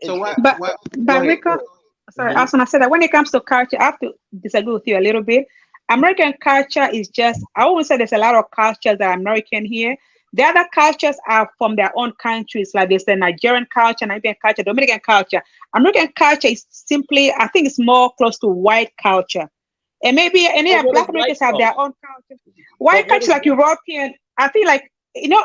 But Rico, sorry, I was gonna say that when it comes to culture, I have to disagree with you a little bit. American culture is just, I always say there's a lot of cultures that are American here. The other cultures are from their own countries, like there's the Nigerian culture, Nigerian culture, Dominican culture. American culture is simply, I think it's more close to white culture. And maybe any Black Americans have their own culture. White culture, like European, I feel like,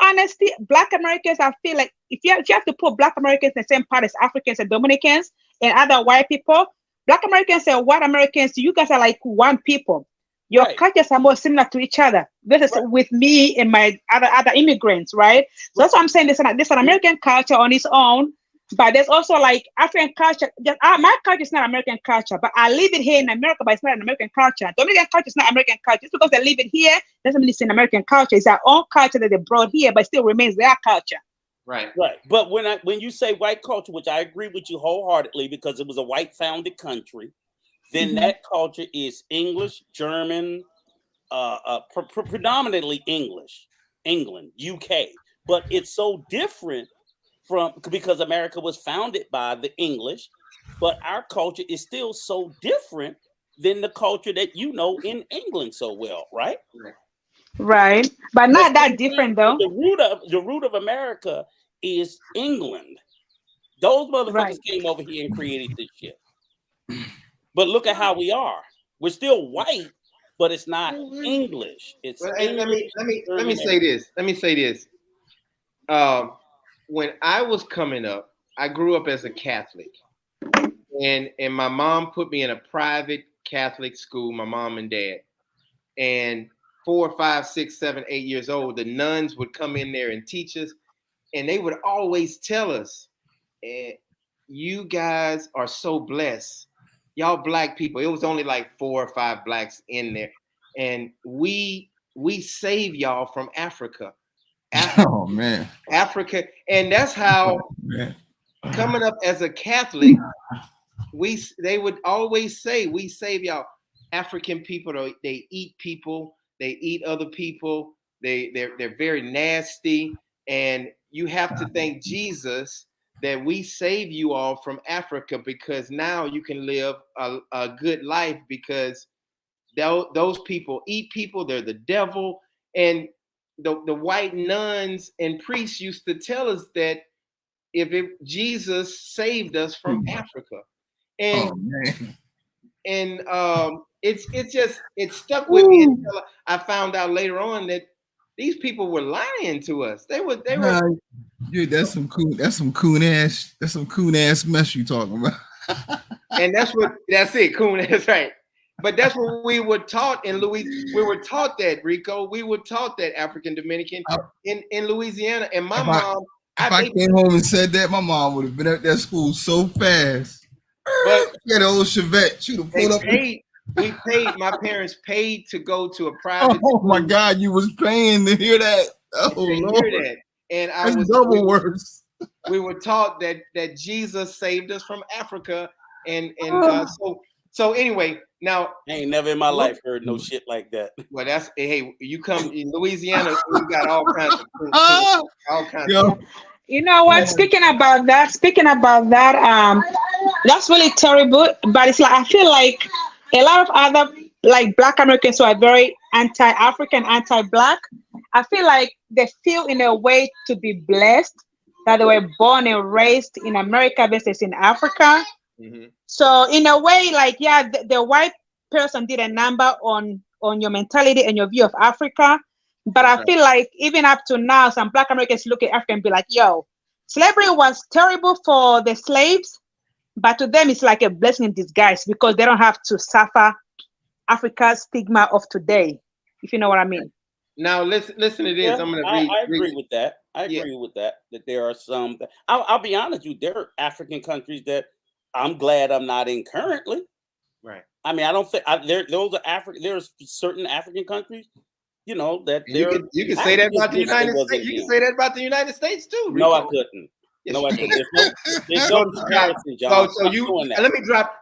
honestly, Black Americans, I feel like if you have to put Black Americans in the same part as Africans and Dominicans and other white people, Black Americans and white Americans, you guys are like one people. Your cultures are more similar to each other. This is with me and my other immigrants, right? So that's what I'm saying. There's an American culture on its own, but there's also like African culture. My culture is not American culture, but I live it here in America, but it's not an American culture. Dominican culture is not American culture. Just because they live it here doesn't mean it's an American culture. It's our own culture that they brought here, but it still remains their culture. Right. But when you say white culture, which I agree with you wholeheartedly, because it was a white-founded country, then that culture is English, German, predominantly English, England, UK. But it's so different because America was founded by the English, but our culture is still so different than the culture that in England so well, right? Right, but not that different though. The root of America is England. Those motherfuckers came over here and created this shit. But look at how we are. We're still white, but it's not English. It's English. Let me say this. When I was coming up, I grew up as a Catholic, and my mom put me in a private Catholic school. My mom and dad, and 4, 5, 6, 7, 8 years old, the nuns would come in there and teach us, and they would always tell us, "You guys are so blessed." Y'all Black people, it was only like 4 or 5 Blacks in there, and we save y'all from Africa. Oh man, Africa, and that's how. Coming up as a Catholic, they would always say, "We save y'all." African people, they eat people, they eat other people, they're very nasty, and you have to thank Jesus that we save you all from Africa, because now you can live a good life, because those people eat people, they're the devil. And the white nuns and priests used to tell us that Jesus saved us from Africa. And it stuck with me until I found out later on that these people were lying to us. They were Dude, that's some coon ass mess you talking about. And that's it, coon. That's right. But that's what we were taught in Louisiana. We were taught that, Rico. We were taught that African Dominican in Louisiana. And my mom, if I came home and said that, my mom would have been at that school so fast. But yeah, the old Chevette. Shoot, they pulled up. paid. We paid. My parents paid to go to a private. Oh my school. God, you was paying to hear that. Oh They Lord, hear that, and I that's was double worse. we were taught that Jesus saved us from Africa, and so anyway. Now, I ain't never in my life heard no shit like that. well, that's hey, you come in Louisiana, you got all kinds of all kinds. Yo, You know what? Speaking about that, that's really terrible. But it's like I feel like a lot of other like Black Americans who are very anti-African, anti-Black. I feel like they feel in a way to be blessed that they were born and raised in America versus in Africa. Mm-hmm. So in a way, like yeah, the white person did a number on your mentality and your view of Africa. But I feel like even up to now, some Black Americans look at Africa and be like, yo, slavery was terrible for the slaves, but to them it's like a blessing in disguise because they don't have to suffer Africa's stigma of today, if you know what I mean. Now listen to this. Yeah, I'm going to I read. agree with that. I agree with that. That there are some. I'll be honest with you. There are African countries that I'm glad I'm not in currently. Right. I mean, I don't think those are African. There's certain African countries, you know, that you can say that about the United States. You can say that about the United States too. No, I couldn't. Yes, no, I couldn't. There's Go no to comparison, John. So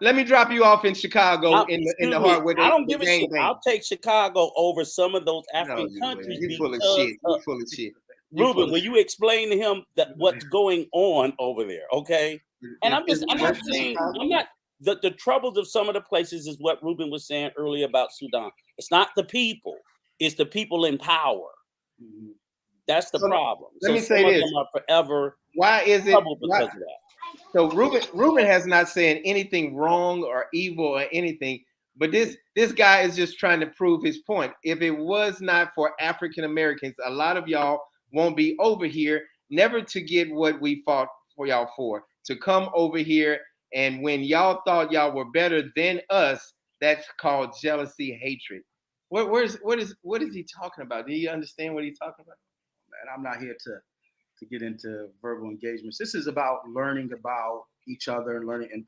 let me drop you off in Chicago in the heart with I don't give a shit. I'll take Chicago over some of those African countries. You full of shit. You full of shit. Ruben, will you explain to him that what's going on over there? Okay. And I'm not saying the troubles of some of the places is what Ruben was saying earlier about Sudan. It's not the people, it's the people in power. Mm-hmm. That's the problem. Let me say this. Them are forever. Why is it because of that? So Ruben has not said anything wrong or evil or anything, but this guy is just trying to prove his point. If it was not for African Americans, a lot of y'all won't be over here, never to get what we fought for y'all for, to come over here. And when y'all thought y'all were better than us, that's called jealousy, hatred. What is he talking about? Do you understand what he's talking about? Man, I'm not here to get into verbal engagements. This is about learning about each other and learning and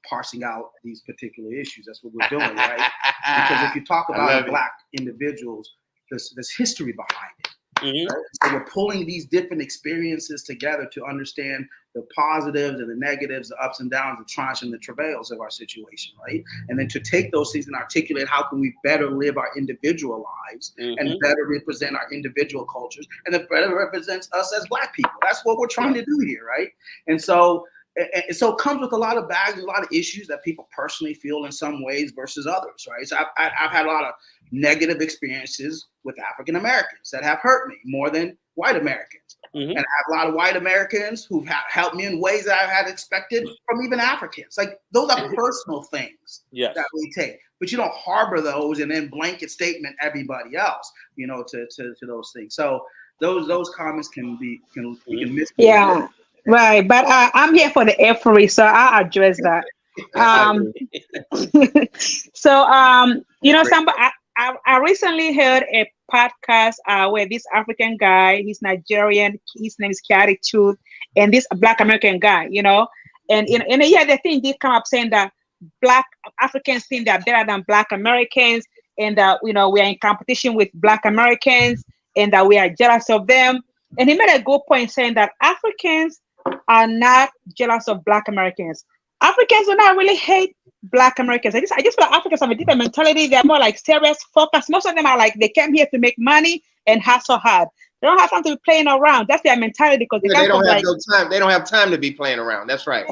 parsing out these particular issues. That's what we're doing, right? Because if you talk about Black individuals, there's history behind it. Mm-hmm. Right? So we're pulling these different experiences together to understand the positives and the negatives, the ups and downs, the triumphs and the travails of our situation, right? And then to take those things and articulate how can we better live our individual lives and better represent our individual cultures and that better represents us as Black people. That's what we're trying to do here, right? And so it comes with a lot of baggage, a lot of issues that people personally feel in some ways versus others, right? So I've had a lot of negative experiences with African Americans that have hurt me more than white Americans. Mm-hmm. And I have a lot of white Americans who've helped me in ways that I had expected from even Africans. Like those are personal things that we take, but you don't harbor those and then blanket statement everybody else, you know, to those things. So those comments can miss. Yeah. Right, but I'm here for the effery, so I'll address that. You know, I recently heard a podcast where this African guy, he's Nigerian, his name is Kiari Truth, and this Black American guy, you know, and the thing did come up saying that Black Africans think they're better than Black Americans, and that we are in competition with Black Americans, and that we are jealous of them. And he made a good point saying that Africans are not jealous of Black Americans. Africans do not really hate Black Americans. I just feel like Africans have a different mentality. They're more like serious, focused. Most of them are like they came here to make money and hustle hard. They don't have time to be playing around. That's their mentality because they don't have no time. They don't have time to be playing around. That's right.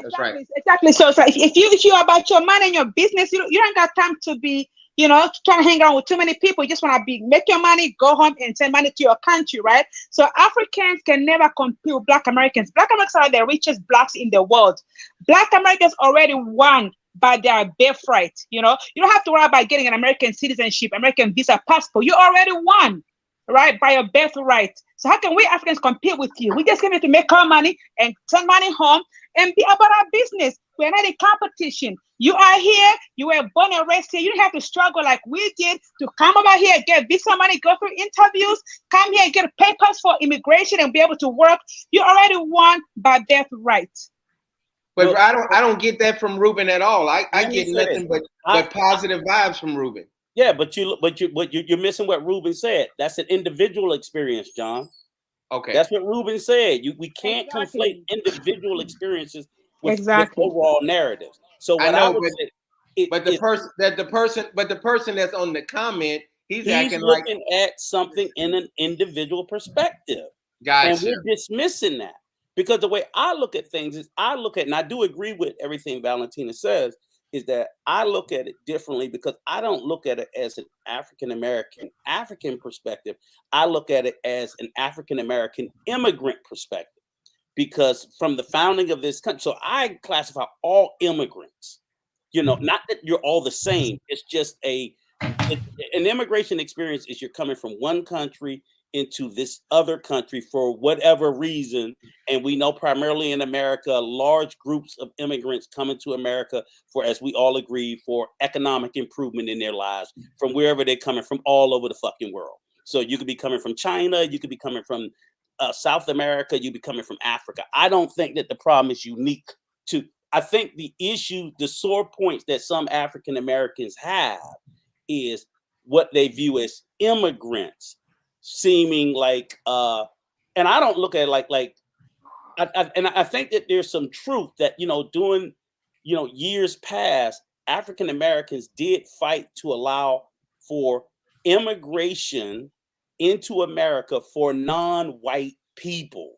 Exactly. So if you're about your money and your business, you don't got time to be trying to hang around with too many people. You just want to make your money, go home and send money to your country, right? So Africans can never compete with Black Americans. Black Americans are the richest Blacks in the world. Black Americans already won by their birthright. You don't have to worry about getting an American citizenship, American visa, passport. You already won, right, by your birthright. So how can we Africans compete with you? We just came here to make our money and send money home and be about our business. We're not in competition. You are here. You were born and raised here. You don't have to struggle like we did to come over here, get visa money, go through interviews, come here and get papers for immigration and be able to work. You already won by birthright. But I don't get that from Ruben at all. I get nothing but positive vibes from Ruben. Yeah, but you're missing what Ruben said. That's an individual experience, John. Okay. That's what Ruben said. We can't conflate individual experiences with overall narratives. So what I would say, the person that's on the comment, he's acting looking at something in an individual perspective. Gotcha. And we're dismissing that. Because the way I look at things is and I do agree with everything Valentina says, is that I look at it differently because I don't look at it as an African perspective. I look at it as an African-American immigrant perspective. Because from the founding of this country, so I classify all immigrants, not that you're all the same. It's just an immigration experience is you're coming from one country into this other country for whatever reason. And we know primarily in America, large groups of immigrants coming to America for, as we all agree, for economic improvement in their lives from wherever they're coming from all over the fucking world. So you could be coming from China, you could be coming from South America, you'd be coming from Africa. I don't think that the problem is unique to, I think the issue, the sore points that some African Americans have is what they view as immigrants seeming like and I don't look at it I think that there's some truth that during years past, African Americans did fight to allow for immigration into America for non-white people.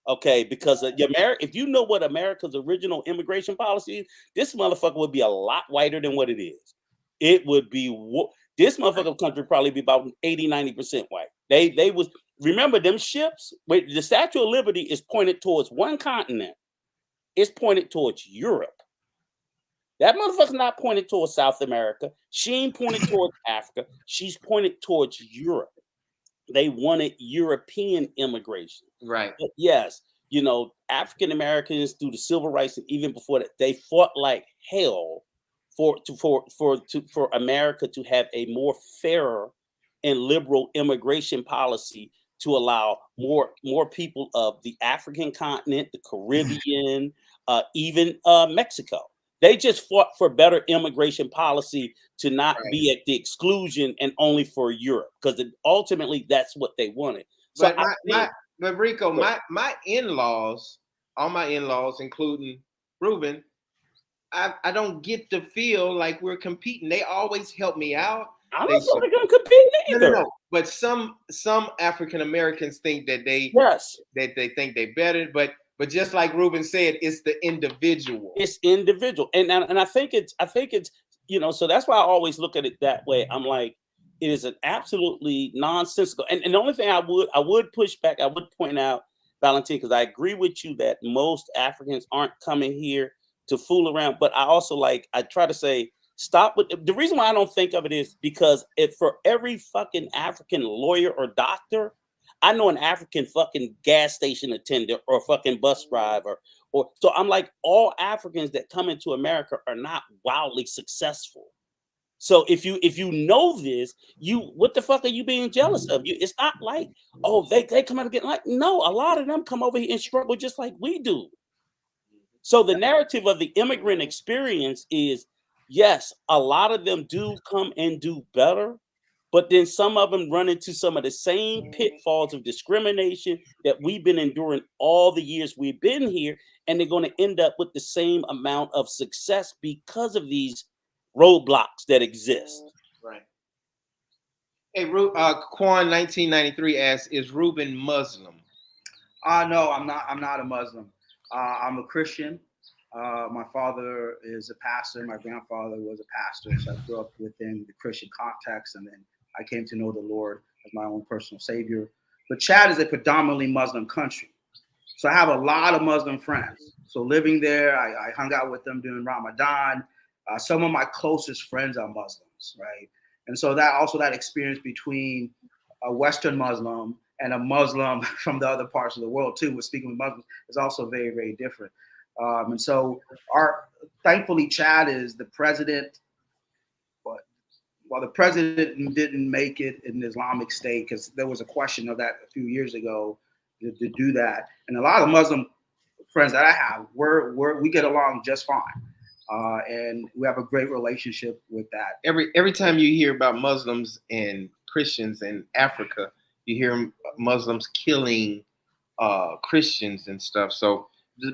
Okay, because if you know what America's original immigration policy is, this motherfucker would be a lot whiter than what it is. It would be this motherfucker country probably be about 80-90% white. They was, remember them ships. The Statue of Liberty is pointed towards one continent. It's pointed towards Europe. That motherfucker's not pointed towards South America. She ain't pointed towards Africa. She's pointed towards Europe. They wanted European immigration. Right. But yes, African Americans through the civil rights and even before that, they fought like hell for America to have a more fairer and liberal immigration policy to allow more people of the African continent, the Caribbean, even Mexico. They just fought for better immigration policy to not be at the exclusion and only for Europe, because ultimately that's what they wanted. So but Rico, my in-laws, all my in-laws, including Ruben, I don't get to feel like we're competing. They always help me out. I don't feel like I'm competing either. No. But some African Americans think that they think they're better, but just like Ruben said, it's the individual. It's individual, and I think it's so that's why I always look at it that way. I'm like, it is an absolutely nonsensical. And the only thing I would push back, I would point out, Valentin, because I agree with you that most Africans aren't coming here to fool around. But I also I try to say, stop with the reason why I don't think of it is because for every fucking African lawyer or doctor, I know an African fucking gas station attendant or fucking bus driver. So I'm like, all Africans that come into America are not wildly successful. So if you know this, what the fuck are you being jealous of? It's not like, oh, they come out again. Like, no, a lot of them come over here and struggle just like we do. So the narrative of the immigrant experience is, yes, a lot of them do come and do better, but then some of them run into some of the same pitfalls of discrimination that we've been enduring all the years we've been here, and they're going to end up with the same amount of success because of these roadblocks that exist. Right. Hey, Quan 1993 asks, is Ruben Muslim? No, I'm not a Muslim. I'm a Christian. My father is a pastor. My grandfather was a pastor. So I grew up within the Christian context, and then I came to know the Lord as my own personal savior. But Chad is a predominantly Muslim country. So I have a lot of Muslim friends. So living there, I hung out with them during Ramadan. Some of my closest friends are Muslims, right? And so that experience between a Western Muslim and a Muslim from the other parts of the world too, with speaking with Muslims, is also very, very different. And so thankfully, Chad is the president, but while the president didn't make it in the Islamic State, because there was a question of that a few years ago to do that. And a lot of Muslim friends that I have, we get along just fine, and we have a great relationship with that. Every time you hear about Muslims and Christians in Africa, you hear Muslims killing Christians and stuff. So,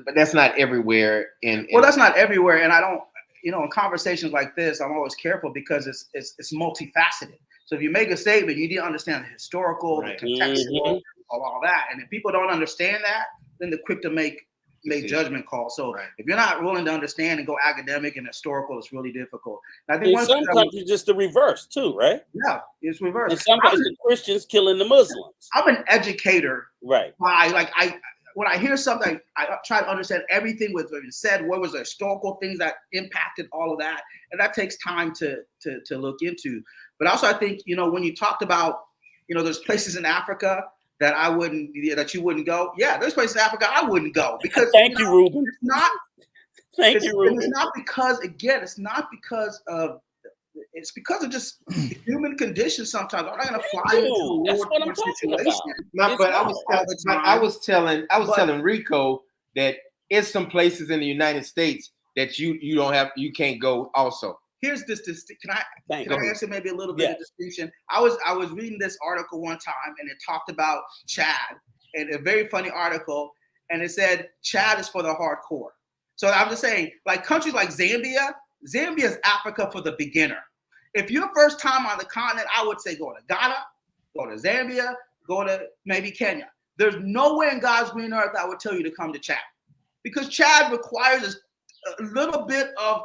but that's not everywhere. Well, that's not everywhere, and I don't. In conversations like this, I'm always careful because it's multifaceted. So if you make a statement, you need to understand the historical, the contextual, all that. And if people don't understand that, then they're quick to make judgment calls. So if you're not willing to understand and go academic and historical, it's really difficult. And I think in some countries, just the reverse too, right? Yeah, it's reverse. In some countries, the Christians killing the Muslims. I'm an educator, right? When I hear something, I try to understand everything what was said, what was the historical things that impacted all of that, and that takes time to look into. But also, I think when you talked about there's places in Africa that you wouldn't go. Yeah, there's places in Africa I wouldn't go because thank you, Ruben. It's not. Thank you, Ruben. It's not because it's not because of. It's because of just human conditions. Sometimes I'm not going to fly into a war situation. But I was telling Rico that it's some places in the United States that you can't go. Also, here's this. Can I answer maybe a little bit of distinction? I was reading this article one time, and it talked about Chad, and a very funny article, and it said Chad is for the hardcore. So I'm just saying, like countries like Zambia is Africa for the beginner. If you're first time on the continent, I would say go to Ghana, go to Zambia, go to maybe Kenya. There's nowhere in God's green earth I would tell you to come to Chad, because Chad requires a little bit of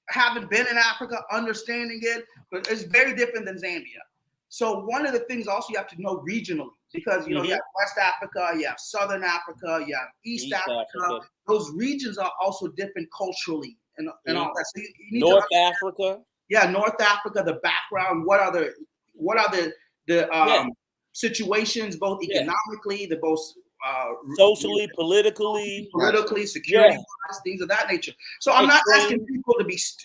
having been in Africa, understanding it, but it's very different than Zambia. So one of the things also you have to know regionally, because you have West Africa, you have Southern Africa, you have East Africa. Those regions are also different culturally and all that. So you need North Africa. Yeah, North Africa, the background. What are the situations, both economically, the both socially, politically, security wise, things of that nature. So I'm not asking people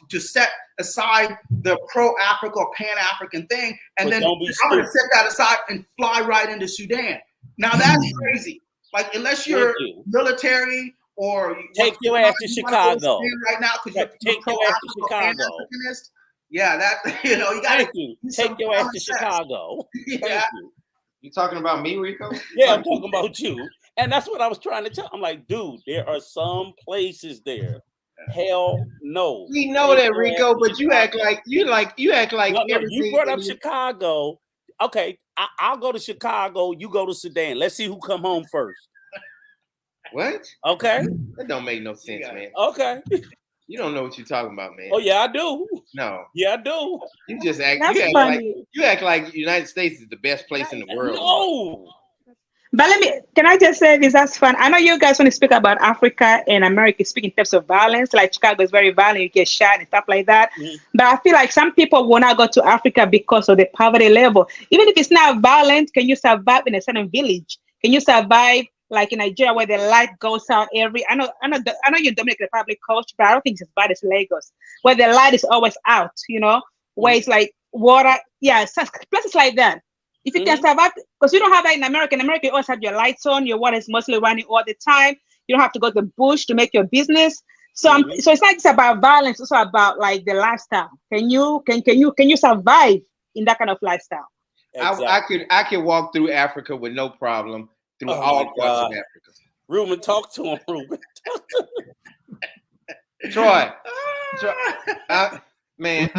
to set aside the pro-Africa or pan-African thing, and then I'm going to set that aside and fly right into Sudan. Now that's crazy. Like unless you're military or take your ass to Chicago right now because you're take your ass to Chicago. Yeah, that you got to take your ass to Chicago. Yeah. You talking about me, Rico? Yeah, I'm talking about you. And that's what I was trying to tell. I'm like, dude, there are some places there. Hell no. We know that, Rico, but you act like no, everything. You brought up Chicago. Okay, I'll go to Chicago. You go to Sudan. Let's see who come home first. What? Okay. That don't make no sense, man. Okay. You don't know what you're talking about, man. Oh yeah, I do. No. Yeah, I do. You just act. You act like the United States is the best place in the world. No. But can I just say this? That's fun. I know you guys want to speak about Africa and America, speak in terms of violence. Like Chicago is very violent, you get shot and stuff like that. Mm-hmm. But I feel like some people will not go to Africa because of the poverty level. Even if it's not violent, can you survive in a certain village? Can you survive like in Nigeria where the light goes out I know you're Dominican Republic coach, but I don't think it's as bad as Lagos, where the light is always out, where it's like water. Yeah, places like that. If you can survive, because you don't have that in America. In America, you always have your lights on, your water is mostly running all the time. You don't have to go to the bush to make your business. So so it's not just about violence, it's also about like the lifestyle. Can you survive in that kind of lifestyle? Exactly. I could walk through Africa with no problem. Through all parts of Africa. Ruben, talk to him, Ruben. Troy, man,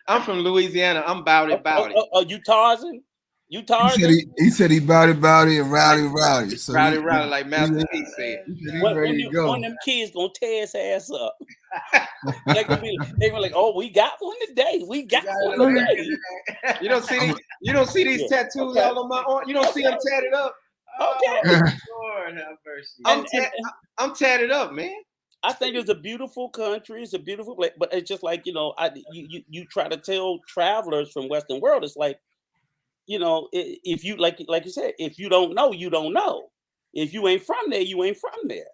I'm from Louisiana. I'm about it. Oh, you Tarzan? You Tarzan? He said he about it, and rowdy. So rowdy, like Master P said. One of them kids gonna tear his ass up. They gonna be like, oh, we got one today. We got one today. You don't see these tattoos all on my arm. You don't see them tatted up. Okay. Lord have mercy. I'm tatted up, man. I think it's a beautiful country. It's a beautiful place, but it's just like you try to tell travelers from Western world, it's like, if you like you said, if you don't know, you don't know. If you ain't from there, you ain't from there.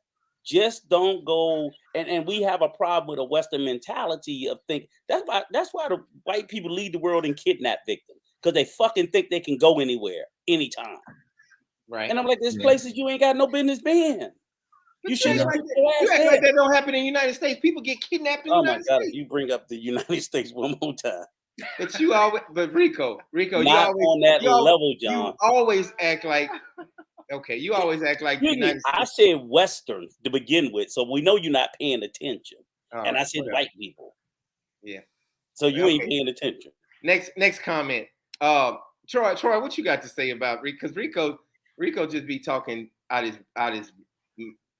Just don't go. And we have a problem with a Western mentality of thinking. That's why the white people lead the world and kidnap victims, because they fucking think they can go anywhere, anytime. Right. And I'm like, there's places you ain't got no business being. You should have like took that. your You ass act there. like that don't happen in the United States. People get kidnapped in the Oh my United God! If States. you bring up the United States one more time, But you always, but Rico, not on that level, you John. always act like, okay, you always act like the Excuse me, United I States. said Western to begin with, so we know you're not paying attention. And I said whatever. white people. Yeah. So you ain't Okay. paying attention. Next comment. Troy, what you got to say about Rico? Because Rico just be talking out his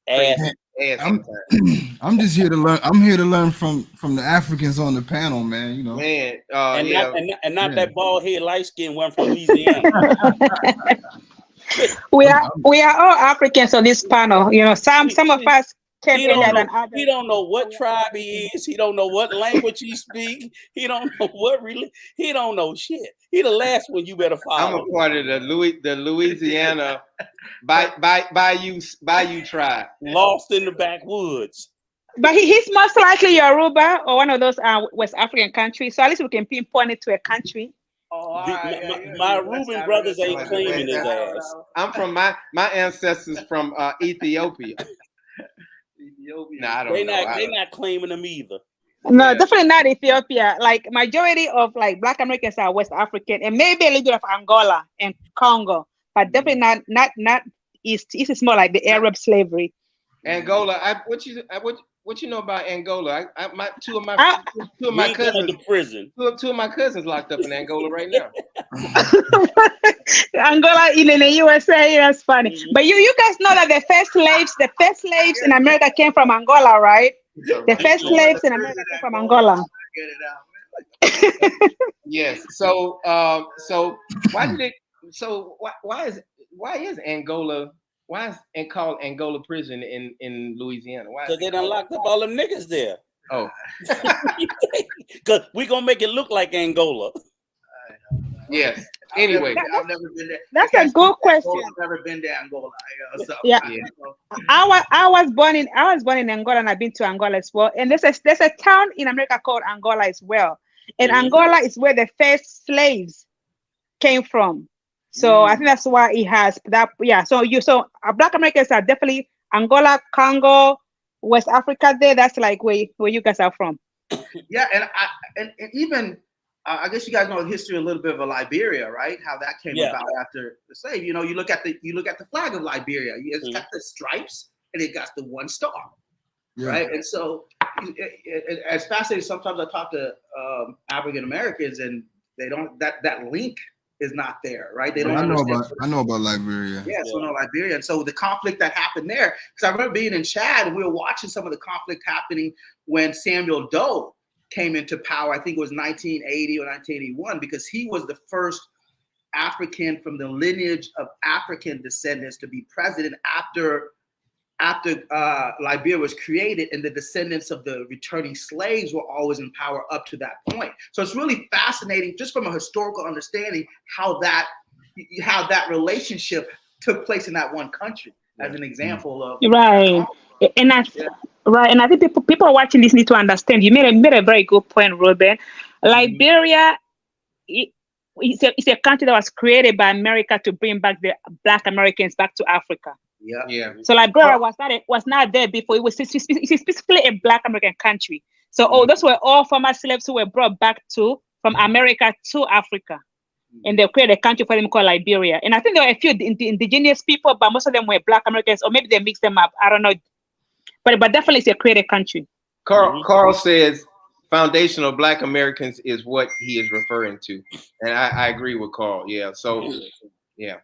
Ass. ass I'm, sometimes. I'm just here to learn. I'm here to learn from the Africans on the panel, man. You know. Man, And yeah. not Yeah. that bald head light skin one from Louisiana. We are all Africans on this panel. You know, some of us came He earlier don't than know. others. He don't know what tribe he is. He don't know what language he speak. He don't know what really. He don't know shit. He the last one you better I'm follow. a part of the Louisiana Bayou tribe. Lost in the backwoods. But he's most likely Yoruba or one of those West African countries. So at least we can pinpoint it to a country. Oh, all The- right, my- yeah, my West Ruben Africa, brothers something ain't like claiming that. his ass. I'm from my ancestors from Ethiopia. Nah, I don't know. They not claiming them either. No, Yeah. definitely not Ethiopia. Like majority of like Black Americans are West African and maybe a little bit of Angola and Congo, but definitely not East. East is more like the Arab slavery. Angola. What you know about Angola? Two of my You ain't going cousins. to prison. Two of my cousins locked up in Angola right now. Angola in the USA, that's funny. But you guys know that the first slaves in America came from Angola, right? The first slaves in America came from Angola. Get it out. Yes. So why did it? So why is Angola? Why is called Angola prison in Louisiana? Why? Because they done locked up all them niggas there. Oh, Because we gonna make it look like Angola. yes. Anyway, I've never been there. That's a good question. I've never been to Angola. So, Yeah. I don't know. I was born in Angola and I've been to Angola as well. And there's a town in America called Angola as well. And Angola is where the first slaves came from. So I think that's why it has that. Yeah. So Black Americans are definitely Angola, Congo, West Africa. That's like where you guys are from. Yeah, and even I guess you guys know the history a little bit of Liberia, right? How that came about after the slave. You know, you look at the flag of Liberia. It's got the stripes and it got the one star, right? And so, as fascinating. Sometimes I talk to African Americans and they don't that link is not there, right? They don't understand. I know about Liberia. Yeah, so no Liberia. And so the conflict that happened there, because I remember being in Chad and we were watching some of the conflict happening when Samuel Doe came into power. I think it was 1980 or 1981, because he was the first African from the lineage of African descendants to be president after Liberia was created, and the descendants of the returning slaves were always in power up to that point. So it's really fascinating, just from a historical understanding, how that relationship took place in that one country, as an example of right. And right, and I think people watching this need to understand. You made a very good point, Ruben. Liberia, it's a country that was created by America to bring back the Black Americans back to Africa. Yeah. So Liberia was not there before. It was specifically a Black American country. So those were all former slaves who were brought back from America to Africa. And they created a country for them called Liberia. And I think there were a few indigenous people, but most of them were Black Americans, or maybe they mixed them up. I don't know. But definitely it's a created country. Carl says foundational Black Americans is what he is referring to. And I agree with Carl. Yeah. So, yeah.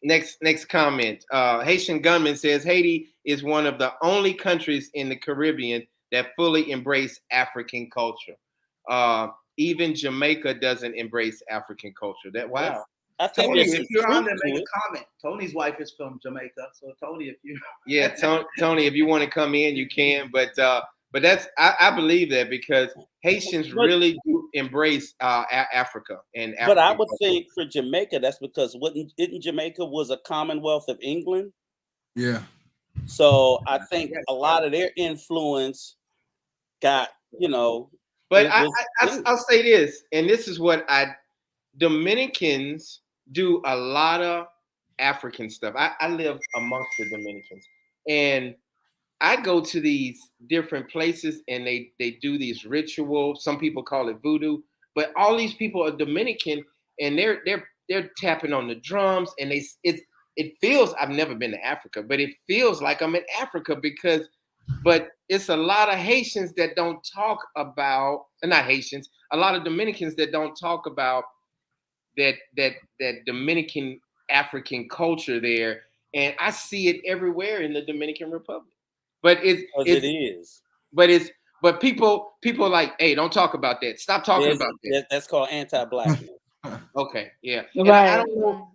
Next comment. Haitian Gunman says Haiti is one of the only countries in the Caribbean that fully embrace African culture. Even Jamaica doesn't embrace African culture. Wow. I think Tony, if you're on there, make a comment. Tony's wife is from Jamaica, so Tony, if you Tony, if you want to come in, you can. But that's I believe that because Haitians really do embrace Africa and African but I would culture. think for Jamaica, that's because isn't Jamaica was a Commonwealth of England? Yeah. So I think a lot of their influence got, But I'll say this, and this is what Dominicans do a lot of African stuff. I live amongst the Dominicans. And I go to these different places and they do these rituals. Some people call it voodoo, but all these people are Dominican and they're tapping on the drums and it feels, I've never been to Africa, but it feels like I'm in Africa but it's a lot of Haitians that don't talk about, not Haitians, a lot of Dominicans that don't talk about that Dominican African culture there, and I see it everywhere in the Dominican Republic. But but people like, hey, don't talk about that. Stop talking about that. That's called anti-blackness. Okay, yeah. And Right. I don't know,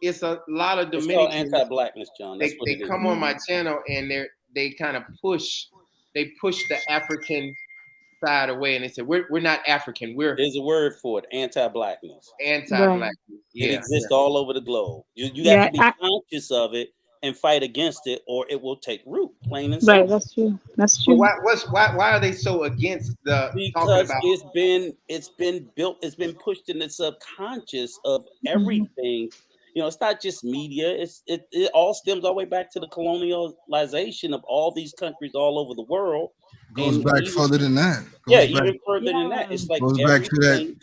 it's a lot of It's Dominicans. called anti-blackness, John. That's They come on my channel and they kind of push the African side away, and they say we're not African. There's a word for it: anti-blackness. Anti-black. Right. Yeah, It exists all over the globe. You Yeah, have to be conscious of it and fight against it, or it will take root. Plain and right. simple. That's true. That's But true. why are they so against the talking Because about? it's been built, it's been pushed in the subconscious of Mhm. everything. You know, it's not just media. It all stems all the way back to the colonialization of all these countries all over the world. Goes And back even, further than that. yeah, Goes back, even further than that. Yeah. It's like goes back to everything.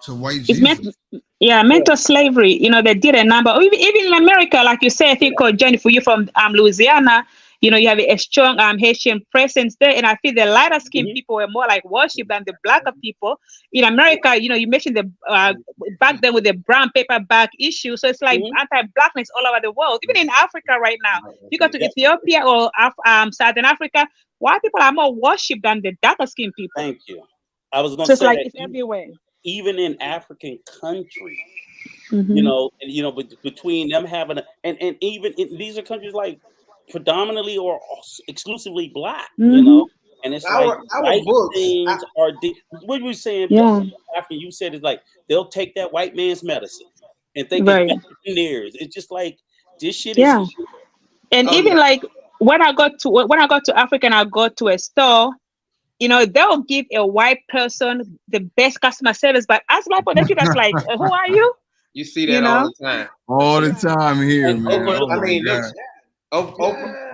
to white It's meant, Jesus. yeah, mental slavery. You know, they did a number. Even in America, like you say, I think, Jennifer, you from Louisiana. You know, you have a strong Haitian presence there, and I feel the lighter skinned Mhm. people were more like worship than the blacker people. In America, you know, you mentioned the back then with the brown paper bag issue, so it's like Mhm. anti-blackness all over the world. Even in Africa right now, you go to Yeah. Ethiopia or Southern Africa, white people are more worship than the darker skinned people. Thank you. I was going So to it's say like that it's everywhere. even in African countries, Hmm. between them having and even these are countries like predominantly or exclusively black, Hmm. and it's like Our white books. things are what you were saying Yeah. after you said it's like they'll take that white man's medicine and think it's Right. better than theirs. It's just like this shit is Yeah. And Oh even yeah. like when I got to Africa and I go to a store, you know, they'll give a white person the best customer service, but as black people, they treat us like, who are you? You see You that all know? the time. All the time here, and man. Oprah, Oh I my mean, look, God.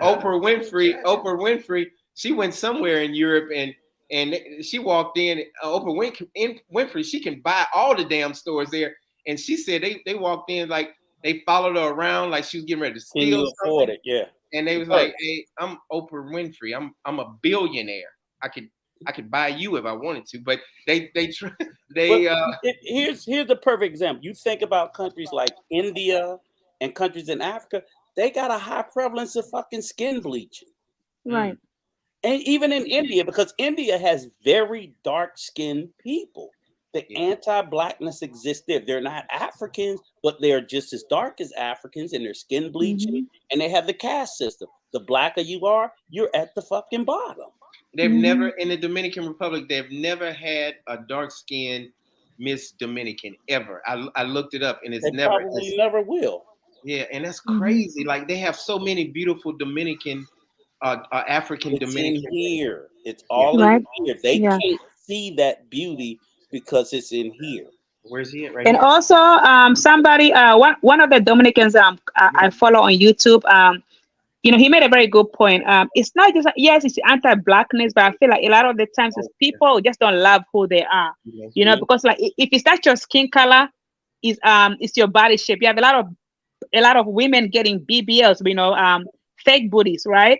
Oprah Winfrey, she went somewhere in Europe and she walked in. Winfrey, she can buy all the damn stores there, and she said they walked in like they followed her around like she was getting ready to can steal you afford something, it? Yeah. and they was like, "Hey, I'm Oprah Winfrey. I'm a billionaire. I could buy you if I wanted to." But But they here's the perfect example. You think about countries like India and countries in Africa, they got a high prevalence of fucking skin bleaching. Right. And even in India, because India has very dark skinned people. The anti-blackness exists there. They're not Africans, but they're just as dark as Africans and they're skin bleaching and they have the caste system. The blacker you are, you're at the fucking bottom. they've never in the Dominican Republic. They've never had a dark skinned Miss Dominican ever. I looked it up, and it's They never. probably never will. Yeah, and that's crazy. Like they have so many beautiful Dominican, African It's in Dominican. here. It's Yeah. all Right. in here. They Yeah. can't see that beauty because it's in here. Where's he at? Right And here. also, somebody, one of the Dominicans I follow on YouTube, you know, he made a very good point. It's not just yes, it's anti-blackness, but I feel like a lot of the times it's people just don't love who they are. You know, because like if it's not your skin color, it's your body shape. You have a lot of women getting BBLs, you know, fake booties, right?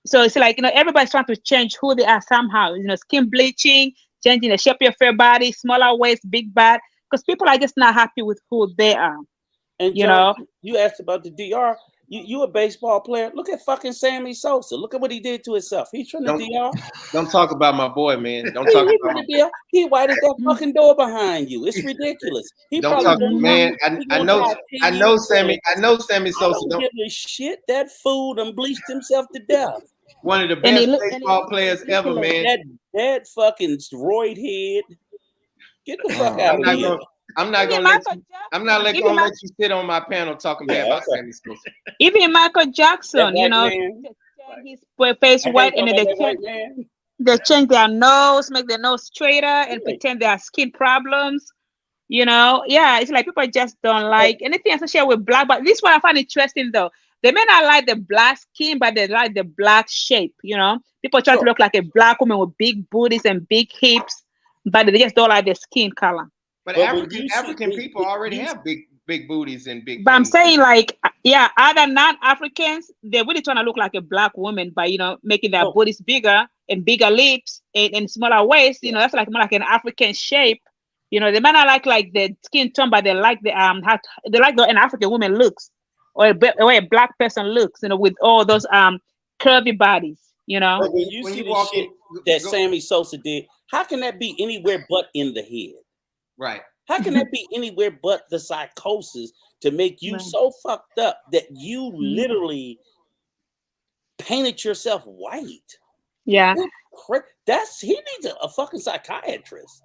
So it's like, you know, everybody's trying to change who they are somehow. You know, skin bleaching, changing the shape of your fair body, smaller waist, big butt, because people are just not happy with who they are. And You John, know, you asked about the DR. You a baseball player. Look at fucking Sammy Sosa. Look at what he did to himself. He's from the DR. Don't talk about my boy, man. Don't talk He about from the DR. He white as that fucking door behind you. It's ridiculous. He Don't probably talk, man. I know Sammy. I know Sammy I Sosa. don't give a shit. That fool done bleached himself to death. One of the and best baseball players ever, man. That fucking roid head. Get the fuck out I'm of not here. gonna. I'm not even gonna let Michael you. Jackson, I'm not even, gonna let you sit on my panel talking bad about okay. Sammy Sosa. even Michael That Jackson, you white know, man. his face I white can't and talk then about that white man. they change their nose, make their nose straighter, and pretend they have skin problems. You know, yeah, it's like people just don't like anything associated with black. But this one I find interesting though. they may not like the black skin, but they like the black shape. People try to Sure. look like a black woman with big booties and big hips, but they just don't like the skin color. But But when African you see African people when already you have big booties and big But I'm and saying, like, yeah, other non-Africans, they're really trying to look like a black woman by, making their no, bodies bigger and bigger lips and smaller waist. That's like more like an African shape. They might not like the skin tone, but they like they like the an African woman looks, or a black person looks. With all those curvy bodies. but when you when see you the walk in, shit that go Sammy Sosa did, how can that be anywhere but in the head? right. How can that be anywhere but the psychosis to make you Right. so fucked up that you Mhm. literally painted yourself white? Yeah. That's he needs a fucking psychiatrist.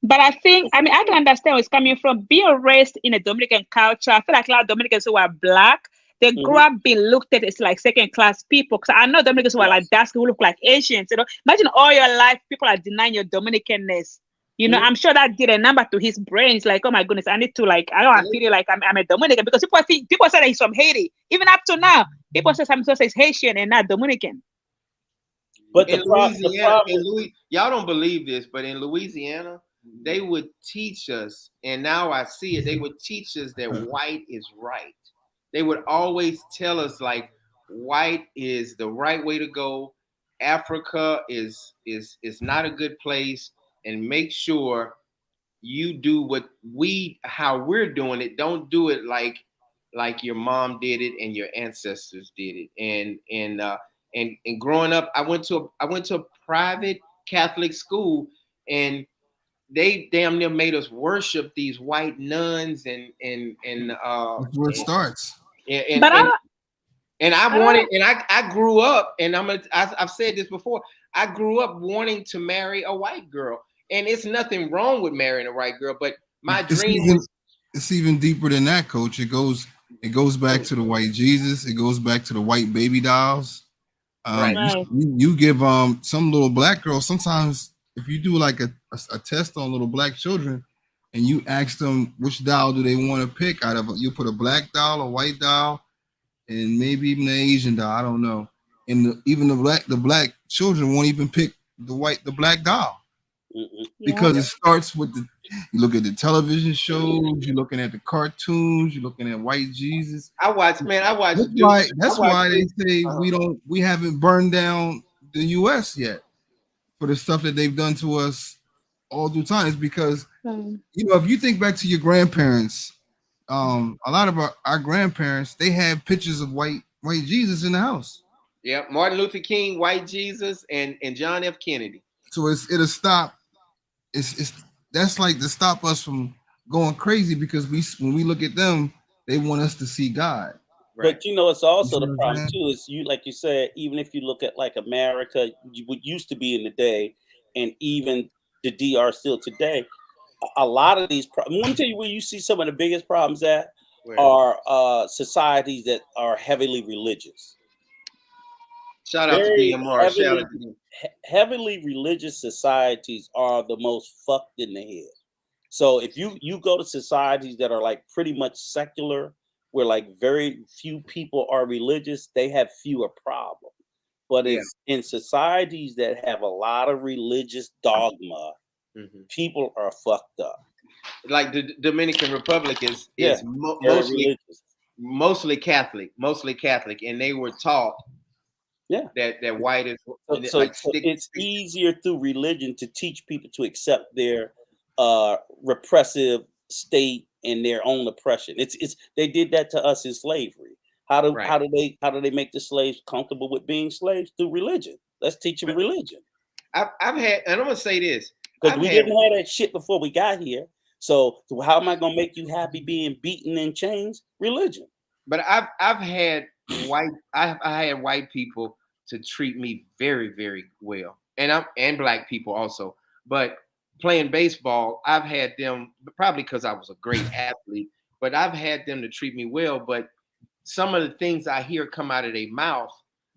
But I can understand where it's coming from. Being raised in a Dominican culture, I feel like a lot of Dominicans who are black, they grew Mhm. up being looked at as like second class people. Because I know Dominicans who are like Yes. dark who look like Asians. Imagine all your life people are denying your Dominicanness. Mhm. I'm sure that did a number to his brain. It's like, oh my goodness, I need to I don't want to feel like I'm a Dominican because people say that he's from Haiti. Even up to now, people say I'm supposed to say he's Haitian and not Dominican. But In the Louisiana, problem y'all don't believe this, but in Louisiana, they would teach us, and now I see it. They would teach us that white is right. They would always tell us like white is the right way to go. Africa is not a good place, and make sure you do how we're doing it. Don't do it like your mom did it and your ancestors did it. And growing up, I went to a private Catholic school, and they damn near made us worship these white nuns That's where it starts. and But and I, and I I don't wanted, and I grew up, and I've said this before. I grew up wanting to marry a white girl, and it's nothing wrong with marrying a white girl, but my It's dream even was it's even deeper than that, Coach. It goes back to the white Jesus. It goes back to the white baby dolls. right. You, right. you give some little black girls sometimes if you do like a test on little black children and you ask them which doll do they want to pick out of you put a black doll, a white doll, and maybe even an Asian doll. I don't know. And even the black children won't even pick the black doll mm-mm. Yeah. because it starts with you look at the television shows, you're looking at the cartoons, you're looking at white Jesus. I watched, man. I watched That's Duke. why I that's watched why they Duke. say Uh, we haven't burned down the US yet for the stuff that they've done to us all through time. Is because Mm. if you think back to your grandparents, a lot of our grandparents, they had pictures of white Jesus in the house. yeah, Martin Luther King, white Jesus, and John F. Kennedy. So it'll stop. It's that's like to stop us from going crazy because when we look at them, they want us to see God. Right. But it's You also see the what I'm problem saying? too is like you said, even if you look at like America, what used to be in the day, and even the DR still today, a lot of these problems. Let me tell you where you see some of the biggest problems at Where? are societies that are heavily religious. Shout out to Very DMR. Shout out to them. heavily religious societies are the most fucked in the head. So if you go to societies that are like pretty much secular, where like very few people are religious, they have fewer problems. But Yeah. it's in societies that have a lot of religious dogma, Hmm. people are fucked up. Like the Dominican Republic is Yeah, is very religious. mostly Catholic, and they were taught Yeah. that white is So, so, like so it's easier through religion to teach people to accept their repressive state and their own oppression. It's they did that to us in slavery. How do right. how do they make the slaves comfortable with being slaves? Through religion. Let's teach them religion. I've had, and I'm gonna say this. Because I've we had, didn't have that shit before we got here. So how am I gonna make you happy being beaten in chains? Religion. but I've had I had white people to treat me very very well, and black people also. But playing baseball, I've had them probably because I was a great athlete, but I've had them to treat me well. But some of the things I hear come out of their mouth,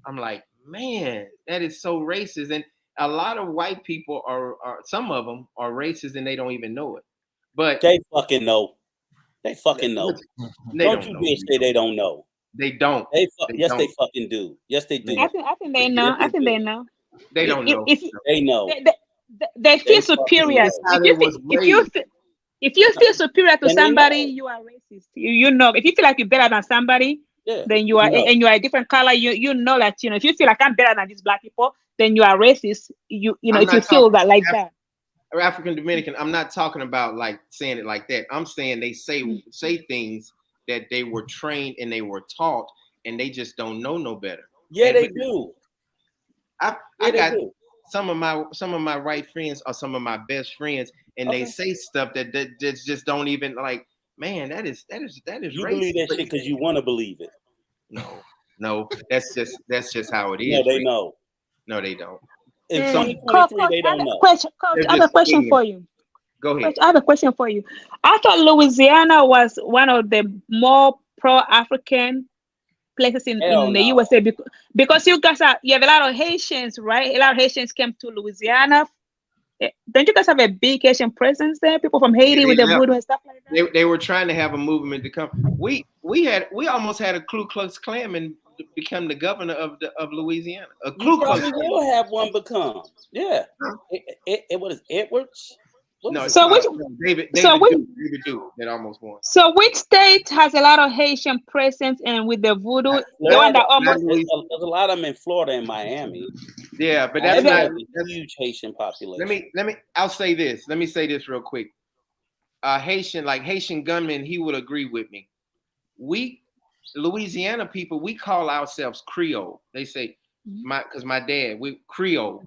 I'm like, man, that is so racist. And a lot of white people are some of them are racist and they don't even know it. But They fucking know. They fucking know. they Don't don't you know. dare say they don't know. They don't. Yes, they fucking do. Yes, they do. I think they know. I think they know. They don't know. They know. They feel They superior. That's how they was raised. If you feel superior to Then they somebody, know. you are racist. You know. If you feel like you're better than somebody, Yeah. then you are, and you are a different color. You know that if you feel like I'm better than these black people, then you are racist. You know I'm if you not feel talking that like that. African Dominican. I'm not talking about like saying it like that. I'm saying they say things that they were trained and they were taught, and they just don't know no better. Yeah, And they do. I Yeah, they got do. some of my right friends are some of my best friends, and they say stuff that just don't even like. Man, that is You racist. believe that shit because you want to believe it. No, that's just how it is. No, they know. No, they don't. In Some- 2023, they don't know. Coach, They're I have a just question ignorant. for you. Go ahead. Coach, I have a question for you. I thought Louisiana was one of the more pro-African places in Hell the no. USA because you have a lot of Haitians, right? A lot of Haitians came to Louisiana. Don't you guys have a big Haitian presence there? People from Haiti with the voodoo and stuff like that. They were trying to have a movement to come. We almost had a Ku Klux Klanman become the governor of Louisiana. A Ku Klux Klan will have one become. Yeah. It what is Edwards? No, So which David so which Duke that almost won. so which state has a lot of Haitian presence and with the voodoo? The one that almost There's a lot of them in Florida and Miami. Yeah, but that's not a huge Haitian population. Let me I'll say this. Let me say this real quick. Haitian gunman, he would agree with me. We Louisiana people, we call ourselves Creole. They say because my dad, we Creole.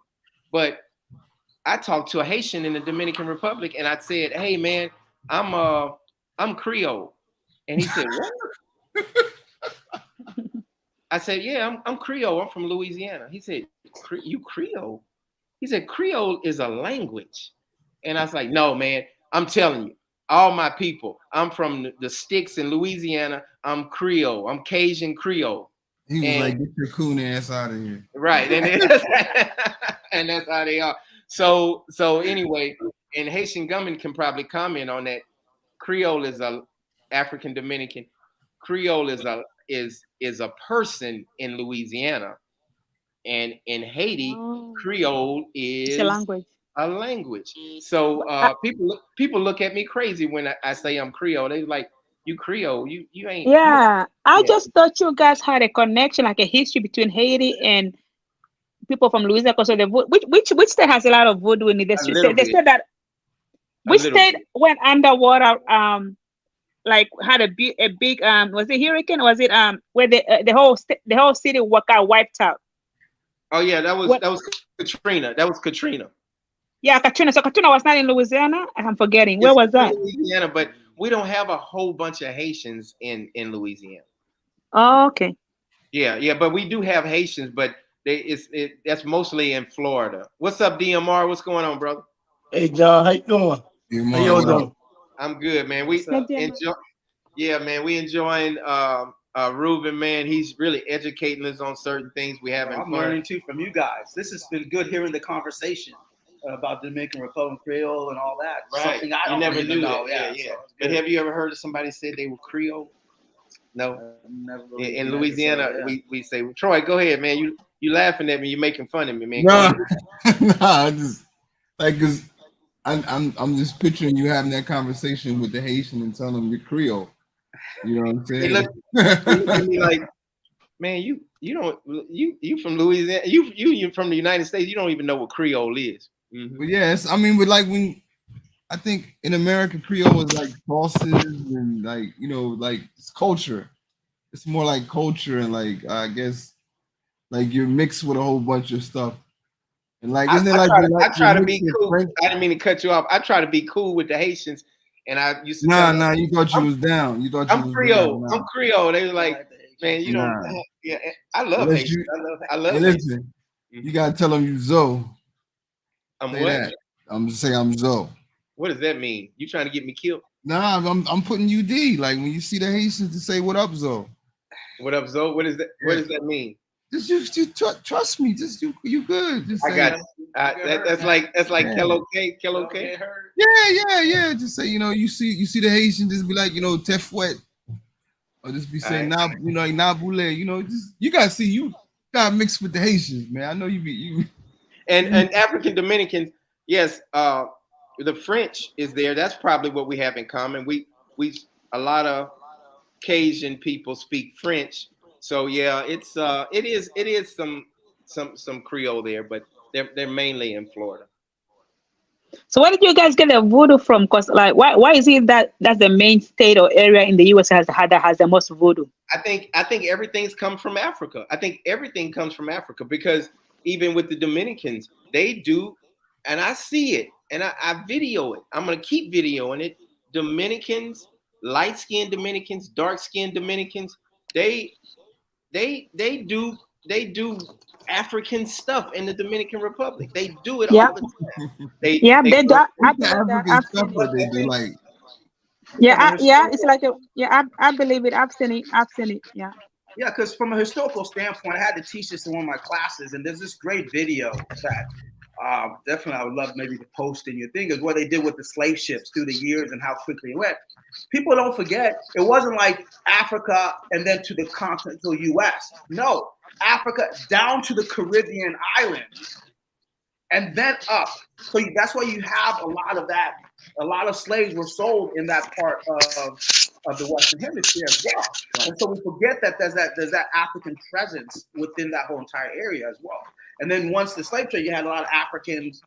But I talked to a Haitian in the Dominican Republic and I said, "Hey man, I'm Creole." And he said, "What?" I said, "Yeah, I'm Creole. I'm from Louisiana." He said, "You Creole?" He said, "Creole is a language." And I was like, "No, man, I'm telling you, all my people, I'm from the sticks in Louisiana. I'm Creole. I'm Cajun Creole." He was like, "Get your coon ass out of here." Right. And that's how they are. So anyway, and Haitian Gumman can probably comment on that. Creole is a African Dominican. Creole is a person in Louisiana, and in Haiti, Creole is a language. So people look at me crazy when I say I'm Creole. They like, "You Creole? You ain't." Yeah, I just thought you guys had a connection, like a history between Haiti and people from Louisiana. Because of the which state has a lot of voodoo in it? They said that which state went underwater. Like had a big was it hurricane? Or was it where the whole city got wiped out? Oh yeah, that was Katrina. That was Katrina. Yeah, Katrina. So Katrina was not in Louisiana. I'm forgetting. Where was that? Louisiana, but we don't have a whole bunch of Haitians in Louisiana. Oh, okay. Yeah, but we do have Haitians, but that's mostly in Florida. What's up, DMR? What's going on, brother? Hey, John, how you doing? DMR, How y'all doing? I'm good, man. We enjoy. Yeah, man, we enjoying Ruben, man. He's really educating us on certain things we haven't. I'm learning too from you guys. This has been good hearing the conversation about Dominican Republic Creole and all that. Right. Something I never knew that. Yeah. So but have you ever heard of somebody said they were Creole? No. Never really in Louisiana, we say, Troy, go ahead, man. You laughing at me? You making fun of me, man? No, I just like because I'm just picturing you having that conversation with the Haitian and telling them you're Creole. You know what I'm saying? They look at me like, man, you from Louisiana? You from the United States? You don't even know what Creole is. Mm-hmm. But yes, I mean, but like when I think in America, Creole is like sauces and like like it's culture. It's more like culture and like I guess like you're mixed with a whole bunch of stuff. And like isn't it I try to be cool. French? I didn't mean to cut you off. I try to be cool with the Haitians, and I used to. Nah, you thought you was down. You thought I'm Creole. I'm Creole. They were like, man, you don't. Yeah, I love Haitians. I love. Listen, you gotta tell them you Zoe. I'm what? That. I'm just saying I'm Zoe. What does that mean? You trying to get me killed? Nah, I'm putting you D. Like when you see the Haitians to say what up, Zoe. What up, Zoe? What is that? What does that mean? Just trust me. Just you good. Just I got it. That's like Kello K. Yeah. Just say you see the Haitian. Just be like Tefouet. or just be All saying right. nah, like nah boule. Just you gotta see you gotta mix with the Haitians, man. I know you. And African Dominicans, yes, the French is there. That's probably what we have in common. We a lot of Cajun people speak French, so yeah, it is some Creole there, but they're mainly in Florida. So where did you guys get the voodoo from? Because like, why is it that that's the main state or area in the U.S. that has the most voodoo? I think everything's come from Africa. I think everything comes from Africa because even with the Dominicans, they do, and I see it and I video it. I'm gonna keep videoing it. Dominicans, light skinned Dominicans, dark skinned Dominicans, they they do African stuff in the Dominican Republic. They do it Yeah, all the time. They yeah, they they do. go I What's the believe that. African I've stuff seen it. that they do? Like Yeah, From a yeah, it's historical like a yeah. I believe it. I've seen it. I've seen it. Yeah. Yeah, because from a historical standpoint, I had to teach this in one of my classes, and there's this great video that definitely I would love maybe to post in your thing is what they did with the slave ships through the years and how quickly it went. People don't forget it wasn't like Africa and then to the continental U.S. No, Africa down to the Caribbean islands and then up. So that's why you have a lot of that. A lot of slaves were sold in that part of the Western Hemisphere as well. And so we forget that there's that African presence within that whole entire area as well. And then once the slave trade, you had a lot of Africans.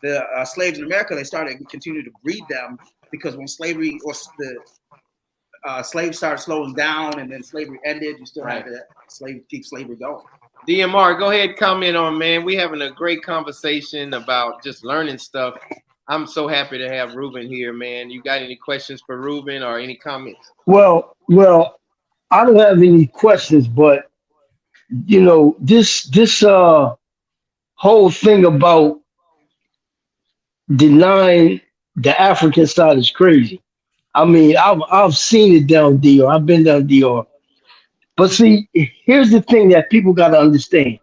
The slaves in America, they started to continue to breed them because when slavery or the slaves started slowing down and then slavery ended, you still had to keep slavery going. DMR, go ahead, comment on, man. We having a great conversation about just learning stuff. I'm so happy to have Ruben here, man. You got any questions for Ruben or any comments? Well, I don't have any questions, but this whole thing about denying the African side is crazy. I mean, I've seen it down DR. I've been down DR. But see, here's the thing that people got to understand.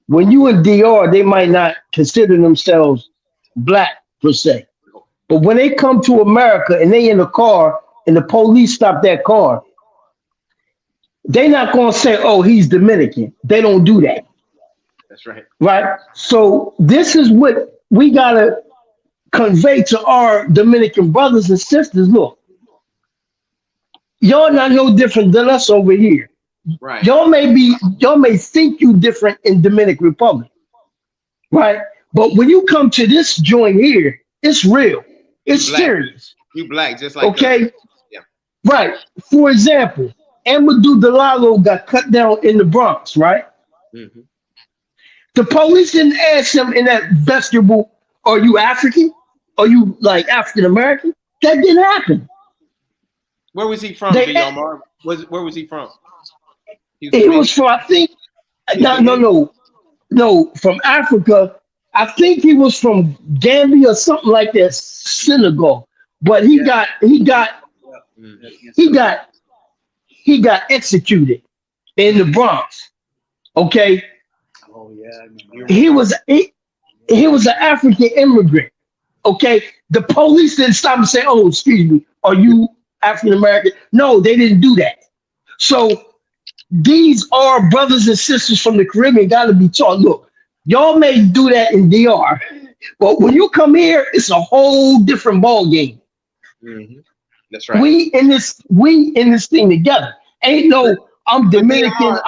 When you in DR, they might not consider themselves black per se. But when they come to America and they in a car and the police stop that car, they not gonna say, "Oh, he's Dominican." They don't do that, That's right. right? So this is what we gotta convey to our Dominican brothers and sisters. Look, y'all not no different than us over here. Right. Y'all may think you different in Dominican Republic, right? But when you come to this joint here, it's real. It's Black. serious. You black, just like us. Okay? Yeah. Right. For example, Amadou Delalo got cut down in the Bronx, right? Mm-hmm. The police didn't ask him in that vestibule, are you African? Are you like African American? That didn't happen. Where was he from, They, DMR? Where was he from? it was from, I think, no, from Africa. I think he was from Gambia or something like that, Senegal. But he got executed in the Bronx. Okay, Oh yeah, he was an African immigrant. Okay, the police didn't stop and say, "Oh, excuse me, are you African American?" No, they didn't do that. So these are brothers and sisters from the Caribbean got to be taught. Look, y'all may do that in DR, but when you come here, it's a whole different ball game. Mm-hmm. That's right. We in this thing together. Ain't no I'm Dominican.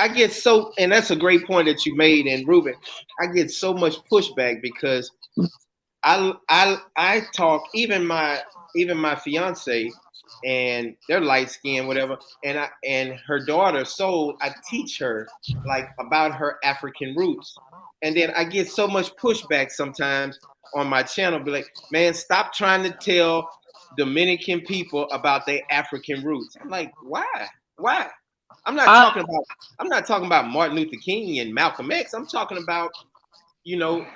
I get so, and that's a great point that you made. And Ruben, I get so much pushback because I talk, even my fiance, and they're light skinned, whatever, and her daughter Soul, I teach her like about her African roots, and then I get so much pushback sometimes on my channel, be like, man, stop trying to tell Dominican people about their African roots. I'm like, why? I'm not talking about Martin Luther King and Malcolm X. I'm talking about,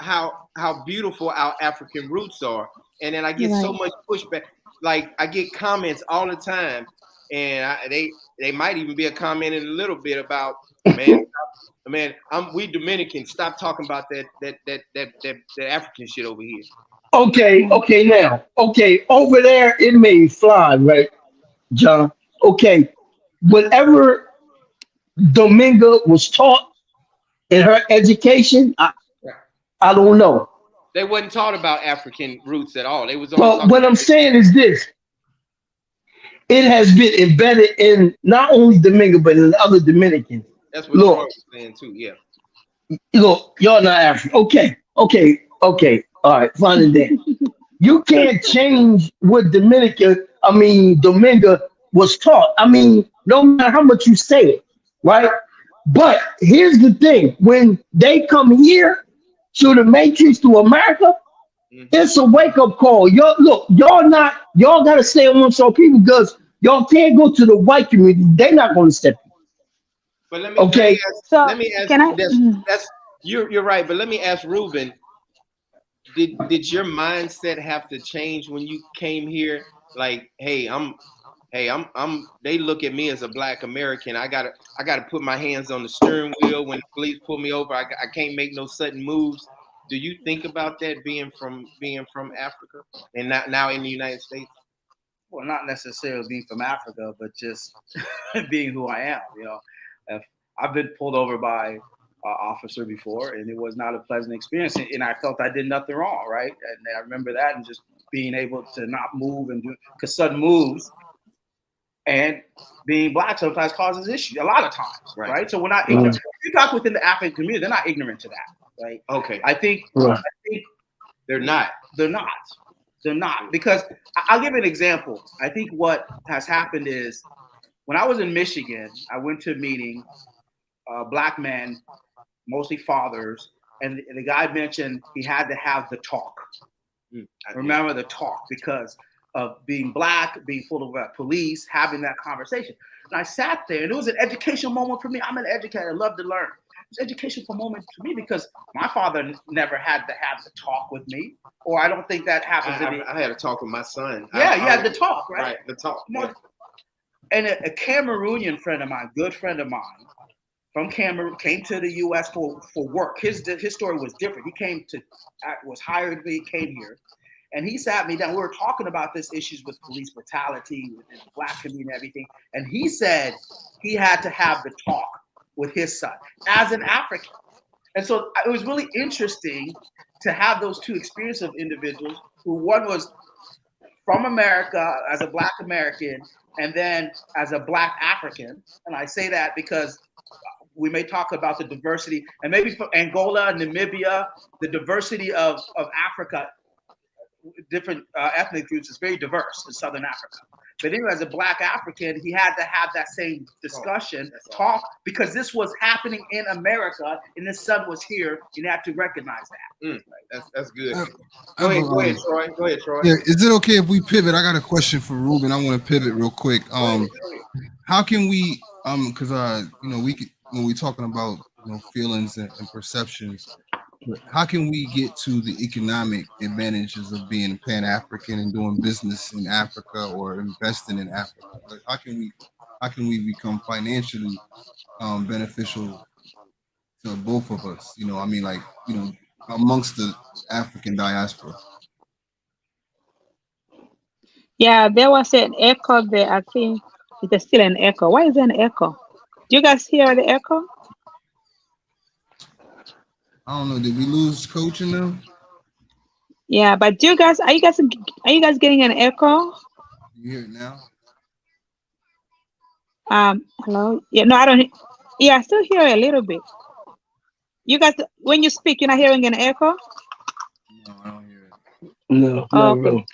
how beautiful our African roots are. And then I get so much pushback. Like I get comments all the time, and they might even be a comment in a little bit about, man, we Dominicans, stop talking about that African shit over here. Okay, now. Okay, over there it may fly, right? John. Okay, whatever Dominga was taught in her education, I don't know. They wasn't taught about African roots at all. They was only But talking what about I'm the saying is this: it has been embedded in not only Dominga but in other Dominicans. That's what Troy Look, was saying too. Yeah. look, y'all not African. Okay, okay, okay. All right, fine and then. You can't change what Dominga was taught. I mean, no matter how much you say it, right? But here's the thing: when they come here to the Matrix to America, Hmm. it's a wake up call. Y'all look, y'all gotta stay amongst your people because y'all can't go to the white community. They're not gonna step But let in. me let me Okay. ask So let me ask can I? that's you're right. But let me ask Ruben. Did your mindset have to change when you came here? Like, hey, I'm they look at me as a black American. I gotta put my hands on the steering wheel when the police pull me over. I can't make no sudden moves. Do you think about that being from Africa and now in the United States? Well, not necessarily being from Africa, but just being who I am. If I've been pulled over by an officer before, and it was not a pleasant experience, and I felt I did nothing wrong, right? And I remember that, and just being able to not move and do because sudden moves and being black sometimes causes issues a lot of times, Right. right? So we're not ignorant. Mm, If you talk within the African community, they're not ignorant to that, right? Okay. I think right. They're not. they're not. They're not because I'll give you an example. I think what has happened is when I was in Michigan, I went to a meeting, black men, mostly fathers, and the guy mentioned he had to have the talk. Remember the talk because of being black, being full of police, having that conversation. And I sat there, and it was an educational moment for me. I'm an educator, I love to learn. It's an educational moment for me because my father never had to have the talk with me, or I don't think that happens in the. I had a talk with my son. Yeah, you had the talk, right? Right, the talk. Yeah. And a Cameroonian friend of mine, good friend of mine from Cameroon, came to the U.S. for work. His story was different. He was hired, he came here, and he sat me down. We were talking about this issues with police brutality within the black community and everything. And he said he had to have the talk with his son as an African. And so it was really interesting to have those two experiences of individuals who one was from America as a black American and then as a black African. And I say that because we may talk about the diversity and maybe for Angola, Namibia, the diversity of Africa, different ethnic groups is very diverse in Southern Africa. But anyway, as a black African, he had to have that same discussion, talk, because this was happening in America and his son was here. You have to recognize that. That's good. I Go have ahead, Troy. Go ahead, Troy. Yeah, is it okay if we pivot? I got a question for Ruben. I want to pivot real quick. How can we because we could, when we're talking about feelings and perceptions, how can we get to the economic advantages of being Pan-African and doing business in Africa or investing in Africa? Like how can we become financially beneficial to both of us? Amongst the African diaspora. Yeah, there was an echo there. I think it's still an echo. Why is there an echo? Do you guys hear the echo? I don't know. Did we lose coaching now? Yeah, but do you guys are you guys getting an echo? You hear it now? Hello. Yeah, no, I don't. Yeah, I still hear a little bit. You guys, when you speak, you're not hearing an echo. No, I don't hear it. No, not Okay, really.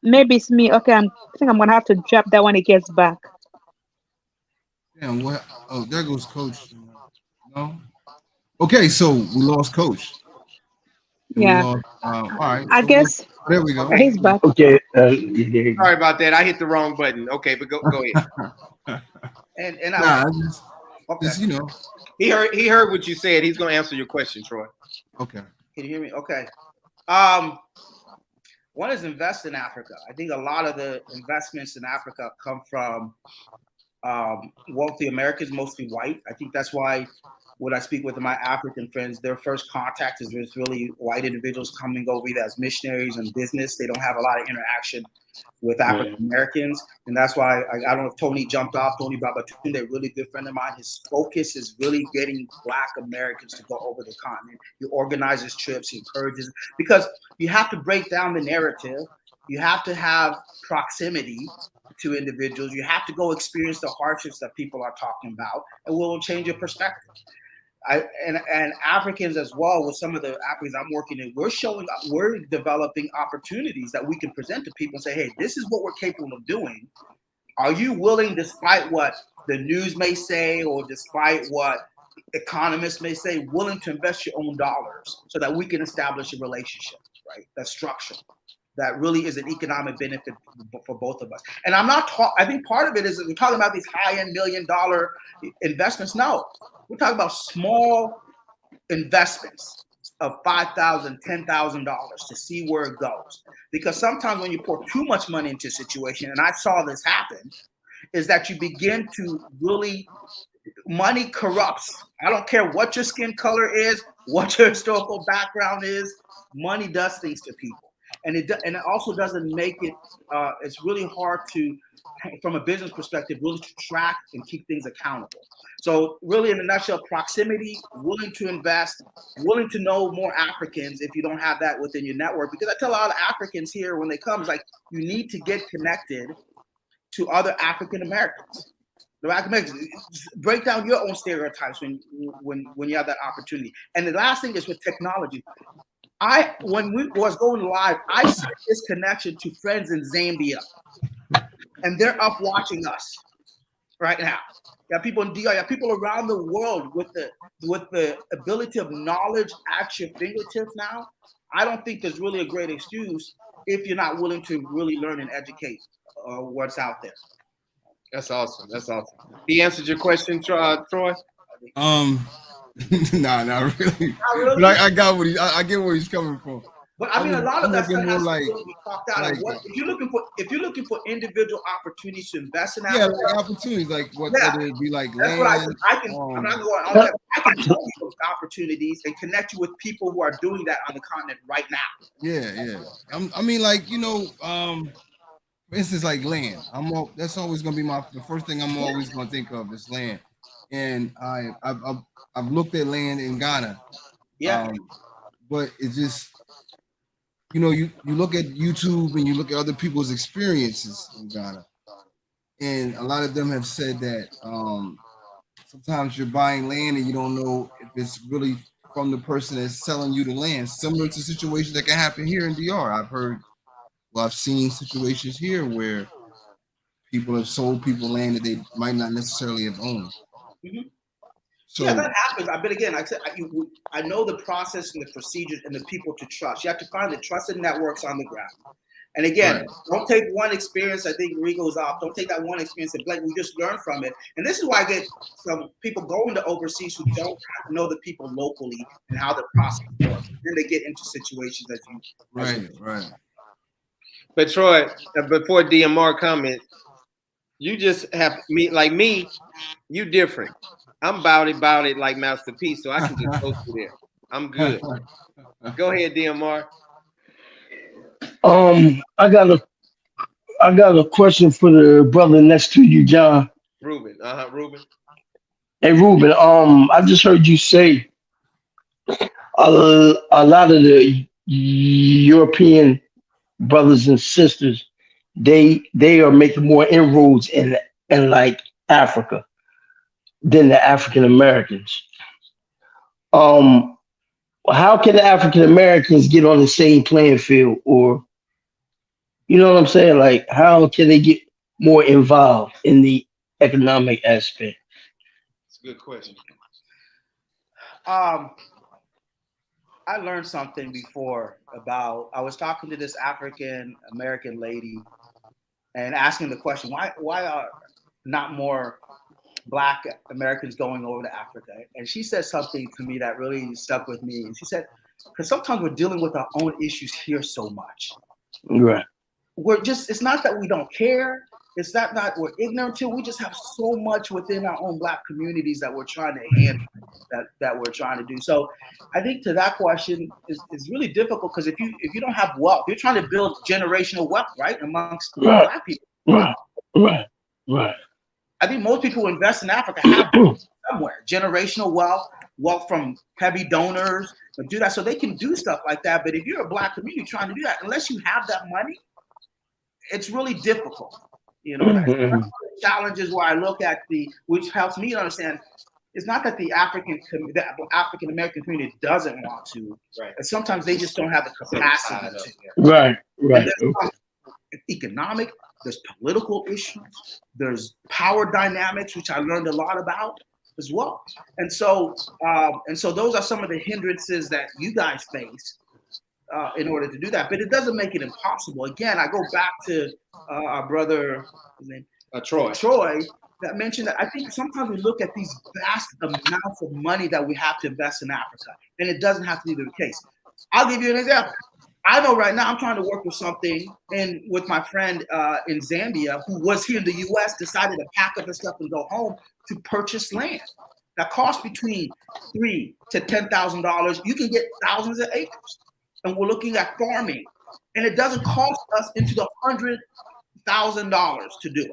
maybe it's me. Okay, I think I'm gonna have to drop that when it gets back. Damn, what? Oh, there goes coach. No. Okay, so we lost coach. And we Yeah, lost. All right. I So guess there we go. he's back. Okay. There you go. Sorry about that. I hit the wrong button. Okay, but go ahead. And I Nah, was okay. just He heard what you said. He's gonna answer your question, Troy. Okay. Can you hear me? Okay. One is invest in Africa. I think a lot of the investments in Africa come from wealthy Americans, mostly white. I think that's why when I speak with my African friends, their first contact is with really white individuals coming over either as missionaries and business. They don't have a lot of interaction with African Americans, and that's why I don't know if Tony jumped off. Tony Babatunde, a really good friend of mine. His focus is really getting Black Americans to go over the continent. He organizes trips, he encourages, because you have to break down the narrative. You have to have proximity to individuals. You have to go experience the hardships that people are talking about, and will change your perspective. And Africans as well, with some of the Africans I'm working in, we're developing opportunities that we can present to people and say, hey, this is what we're capable of doing. Are you willing, despite what the news may say or despite what economists may say, willing to invest your own dollars so that we can establish a relationship, right? That's structural. That really is an economic benefit for both of us. And I'm not I think part of it is that we're talking about these high-end $1 million investments. No, we're talking about small investments of $5,000, $10,000 to see where it goes. Because sometimes when you pour too much money into a situation, and I saw this happen, is that you begin to really, money corrupts. I don't care what your skin color is, what your historical background is, money does things to people. And it also doesn't make it, it's really hard to, from a business perspective, really to track and keep things accountable. So really in a nutshell, proximity, willing to invest, willing to know more Africans if you don't have that within your network. Because I tell a lot of Africans here when they come, it's like, you need to get connected to other African Americans. Break down your own stereotypes when you have that opportunity. And the last thing is with technology. When we was going live, I sent this connection to friends in Zambia, and they're up watching us right now. You have people in DR, you have people around the world with the ability of knowledge at your fingertips now. I don't think there's really a great excuse if you're not willing to really learn and educate what's out there. That's awesome. That's awesome. He answered your question, Troy? Nah, not really. Not really? But I got what I get where he's coming from. But I mean, a lot of that stuff has like, to be talked out. like, If you're looking for individual opportunities to invest in, yeah, like opportunities, like what yeah, would be like that's land. what I can. I'm not going on that. I can tell you those opportunities and connect you with people who are doing that on the continent right now. Yeah. I mean, like, you know, for instance, like land. That's always gonna be the first thing I'm always gonna think of is land. And I've looked at land in Ghana. Yeah. But it's just, you know, you look at YouTube and you look at other people's experiences in Ghana, and a lot of them have said that sometimes you're buying land and you don't know if it's really from the person that's selling you the land. Similar to situations that can happen here in DR. I've seen situations here where people have sold people land that they might not necessarily have owned. Mm-hmm. So, yeah, that happens. But again, I know the process and the procedures and the people to trust. You have to find the trusted networks on the ground. And again, right. Don't take one experience. I think Rigo's off. Don't take that one experience and we just learn from it. And this is why I get some people going to overseas who don't know the people locally and how the process works. Then they get into situations that you. Right. But Troy, before DMR comments, you just have me. You different. I'm about it like Master P, so I can just go through there. I'm good. Go ahead, DMR. I got a question for the brother next to you, John. Ruben. Ruben. Hey, Ruben. I just heard you say a lot of the European brothers and sisters, they are making more inroads in like Africa than the African Americans. How can the African Americans get on the same playing field, or you know what I'm saying? Like, how can they get more involved in the economic aspect? It's a good question. I learned something before about. I was talking to this African American lady and asking the question, why are not more Black Americans going over to Africa? And she said something to me that really stuck with me. And she said, because sometimes we're dealing with our own issues here so much. Right. It's not that we don't care. It's not we're ignorant to. We just have so much within our own Black communities that we're trying to handle. that we're trying to do. So I think to that question is really difficult because if you don't have wealth, you're trying to build generational wealth, right, amongst Right, Black people. right, right, right. I think most people who invest in Africa have somewhere generational wealth from heavy donors, but do that so they can do stuff like that. But if you're a Black community trying to do that, unless you have that money, it's really difficult. You know, that's one of the challenges where I look at which helps me to understand. It's not that the African American community doesn't want to, Right. but sometimes they just don't have the capacity to. Right, right. And there's economic, there's political issues, there's power dynamics, which I learned a lot about as well. And so those are some of the hindrances that you guys face in order to do that. But it doesn't make it impossible. Again, I go back to our brother, his name, Troy, that mentioned that I think sometimes we look at these vast amounts of money that we have to invest in Africa, and it doesn't have to be the case. I'll give you an example. I know right now I'm trying to work with something, and with my friend in Zambia who was here in the U.S. decided to pack up his stuff and go home to purchase land that costs between $3,000 to $10,000. You can get thousands of acres, and we're looking at farming, and it doesn't cost us into the $100,000 to do it.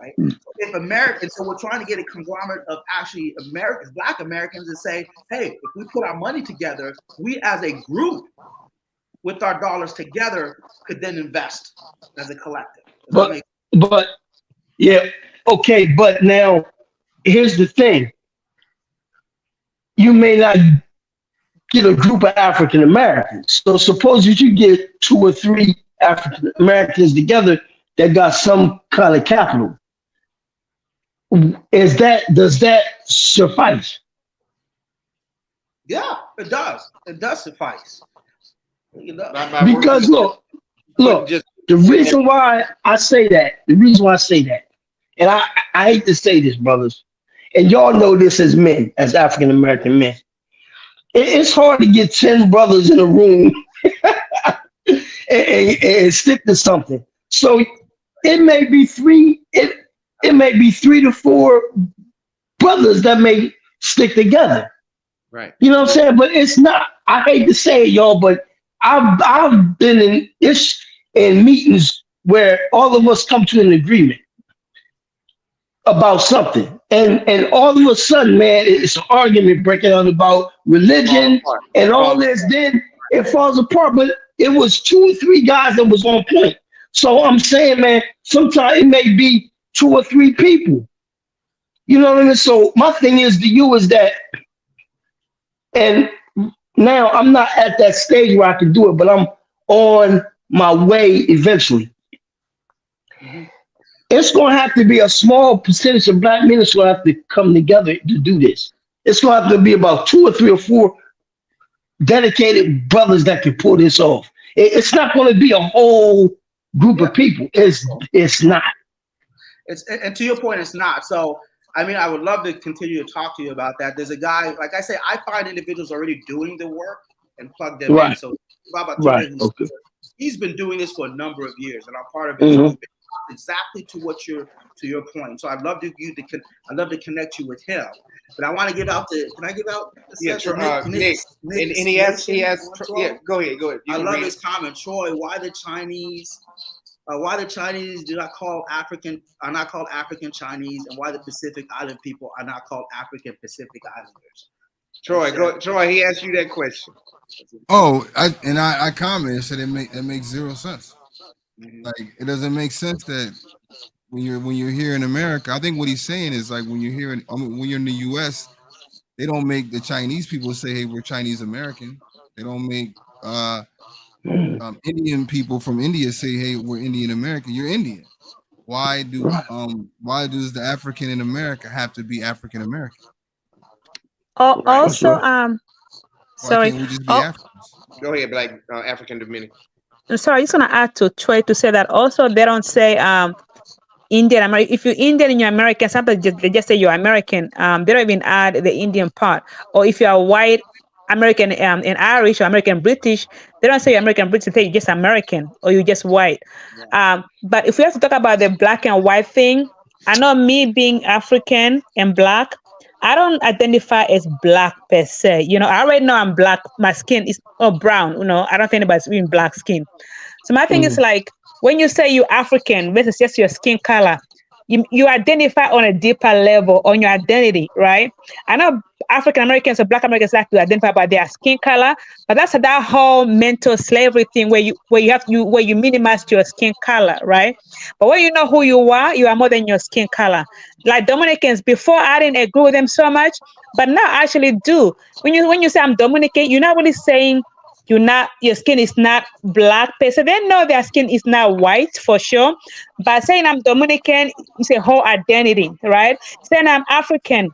Right? If Americans, so we're trying to get a conglomerate of actually Americans, Black Americans, and say, hey, if we put our money together, we as a group with our dollars together could then invest as a collective. But yeah, okay, but now here's the thing. You may not get a group of African Americans. So suppose you get 2 or 3 African Americans together that got some kind of capital. Does that suffice? Yeah, it does. It does suffice. Because look, the reason why I say that, and I hate to say this, brothers, and y'all know this as men, as African American men. It's hard to get 10 brothers in a room and stick to something. So it may be 3 to 4 brothers that may stick together. Right. You know what I'm saying? But it's not. I hate to say it, y'all, but I've been in meetings where all of us come to an agreement about something, and all of a sudden, man, it's an argument breaking out about religion and all this. Then it falls apart. But it was 2 or 3 guys that was on point. So I'm saying, man, sometimes it may be 2 or 3 people. You know what I mean? So my thing is to you is that, and now I'm not at that stage where I can do it, but I'm on my way eventually. Mm-hmm. It's going to have to be a small percentage of Black men that's going to have to come together to do this. It's going to have to be about 2 or 3 or 4 dedicated brothers that can pull this off. It's not going to be a whole group of people. It's not. And to your point, it's not. So, I mean, I would love to continue to talk to you about that. There's a guy, like I say, I find individuals already doing the work and plug them in. So, he's been doing this for a number of years, and I'm part of it. Mm-hmm. Exactly to your point. So I'd love to connect you with him. But I want to give out Nick. And he has yeah, go ahead. I love his comment. Troy, why the Chinese are not called African Chinese, and why the Pacific Island people are not called African Pacific Islanders? Troy, he asked you that question. Oh, I commented, said it makes 0 sense. Like, it doesn't make sense that when you're here in America, I think what he's saying is like when you're in the U.S., they don't make the Chinese people say, "Hey, we're Chinese American." They don't make Indian people from India say, "Hey, we're Indian American." You're Indian. Why does the African in America have to be African American? Oh, also, sorry. Why can't we just be Africans? Go ahead, like African Dominican. Sorry, I just want to add to Troy to say that also they don't say Indian American. If you're Indian and you're American, sometimes they just say you're American. They don't even add the Indian part. Or if you're white American and Irish or American British, they don't say you're American British. They say you're just American or you're just white. But if we have to talk about the Black and white thing, I know me being African and Black, I don't identify as black per se. I already know I'm black. My skin is brown. I don't think anybody's even black skin. So my thing is Mhm. like when you say you African versus just your skin color, you identify on a deeper level on your identity, right? I know African Americans or Black Americans like to identify by their skin color, but that's that whole mental slavery thing where you minimize your skin color, right? But when you know who you are more than your skin color. Like Dominicans, before I didn't agree with them so much, but now I actually do. When you say I'm Dominican, you're not really saying your skin is not black person. They know their skin is not white for sure. But saying I'm Dominican is a whole identity, right? Saying I'm African,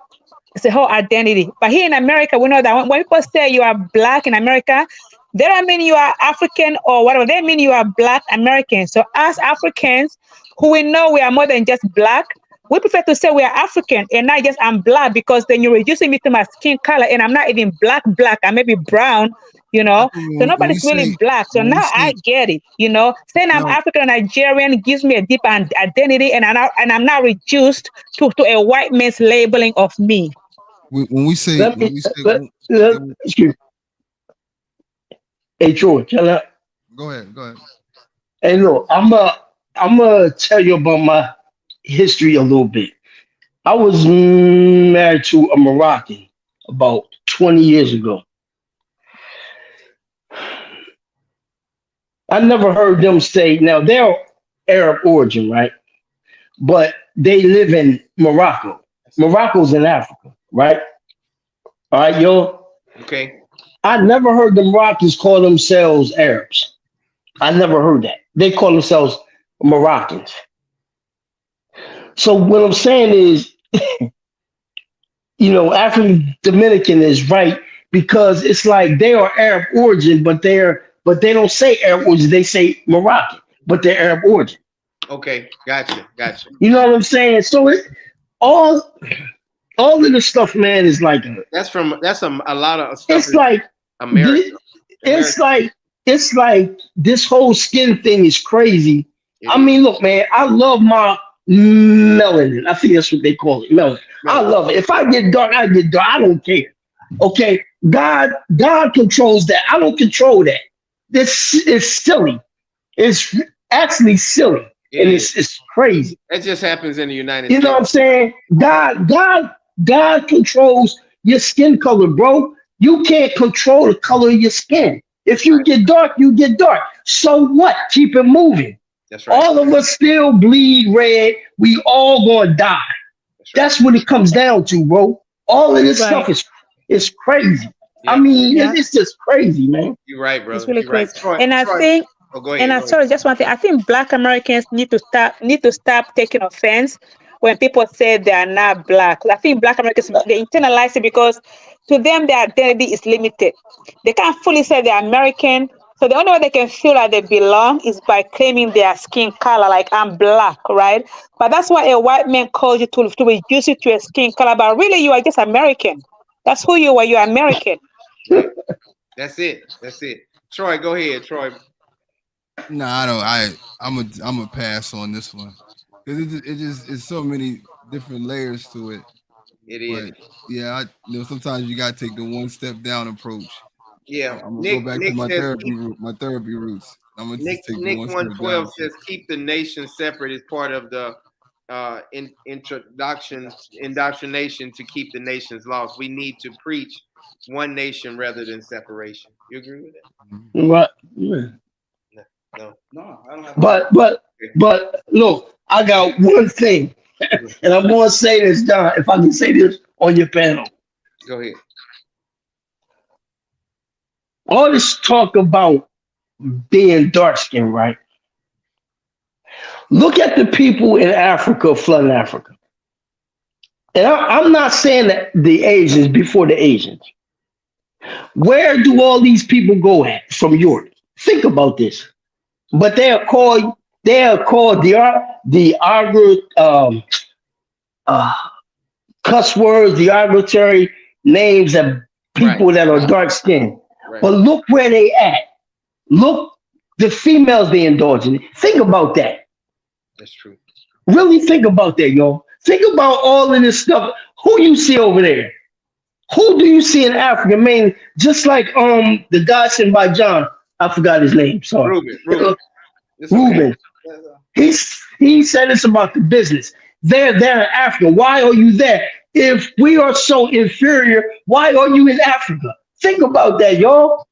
it's a whole identity. But here in America, we know that when people say you are black in America, they don't mean you are African or whatever. They mean you are black American. So as Africans, who we know we are more than just black, we prefer to say we are African and not just I'm black because then you're reducing me to my skin color and I'm not even black. I may be brown. I think So when we nobody's really say black. So when we now I say get it. Saying I'm no, African or Nigerian gives me a deep identity and I'm not reduced to a white man's labeling of me. when we say Let when me we say excuse me. Hey Troy, can I? go ahead, go ahead. Hey, look, I'm gonna tell you about my history a little bit. I was married to a Moroccan about 20 years ago. I never heard them say, now they're Arab origin, right? But they live in Morocco. Morocco's in Africa, right? All right, yo. Okay. I never heard the Moroccans call themselves Arabs. I never heard that. They call themselves Moroccans. So what I'm saying is, African Dominican is right because it's like they are Arab origin, but they don't say Arab origin. They say Moroccan, but they're Arab origin. Okay. Gotcha. Gotcha. You know what I'm saying? So all all of the stuff, man, is like That's a lot of stuff it's is like American. thi- it's American. like it's like this whole skin thing is crazy. It I is. mean, look, man, I love my melanin. I think that's what they call it, melanin. I No. love it. If I get dark, I get dark. I don't care. Okay, God controls that. I don't control that. This is silly. It's actually silly, It and is. it's crazy. That just happens in the United You know what States. I'm saying? God controls your skin color, bro. You can't control the color of your skin. If That's right. you get dark, you get dark. So what? Keep it moving. That's right. All of us still bleed red. We all gonna die. That's right. That's what it comes down to, bro. All of this stuff Right. is crazy. I Yeah. mean, Yeah. it's just crazy, man. You're right, It's brother. really You're right. crazy. Troy. And I Troy. think Oh, go And ahead. I Go ahead. sorry, just one thing. I think Black Americans need to stop taking offense when people say they are not black. I think Black Americans they internalize it because to them their identity is limited. They can't fully say they're American. So the only way they can feel like they belong is by claiming their skin color, like I'm black, right? But that's why a white man calls you to reduce it to a skin color. But really, you are just American. That's who you are. You're American. That's it. That's it. Troy, go ahead. Troy. No, I don't. I'm a pass on this one because it just it's so many different layers to it. It is. But yeah, sometimes you gotta take the one step down approach. Yeah. I'm gonna go Nick back to Nick my says therapy my therapy roots. I'm gonna Nick just take the Nick one step down 112 approach. says keep the nation separate as part of the indoctrination to keep the nations lost. We need to preach one nation rather than separation. You agree with that? Mhm. Right. No. No. No, I don't have any. But look, I got one thing, Okay. and I'm gonna say this, John. If I can say this on your panel, Go ahead. all this talk about being dark skinned, right? Look at the people in Africa flooding Africa. And I'm not saying that the Asians before the Asians. Where do all these people go at from Europe? Think about this. But they are called the uh, cuss words, the arbitrary names of Right. people that are dark skinned. Right. But look where they at. Look, the females they indulge in. Think about that. That's true. Really think about that, yo. Think about all of this stuff. Who you see over there? Who do you see in Africa? Man, just like the guy sent by John. I forgot his name. Sorry, Ruben. It's okay. Ruben. He said it's about the business. They're there in Africa. Why are you there? If we are so inferior, why are you in Africa? Think about that, y'all.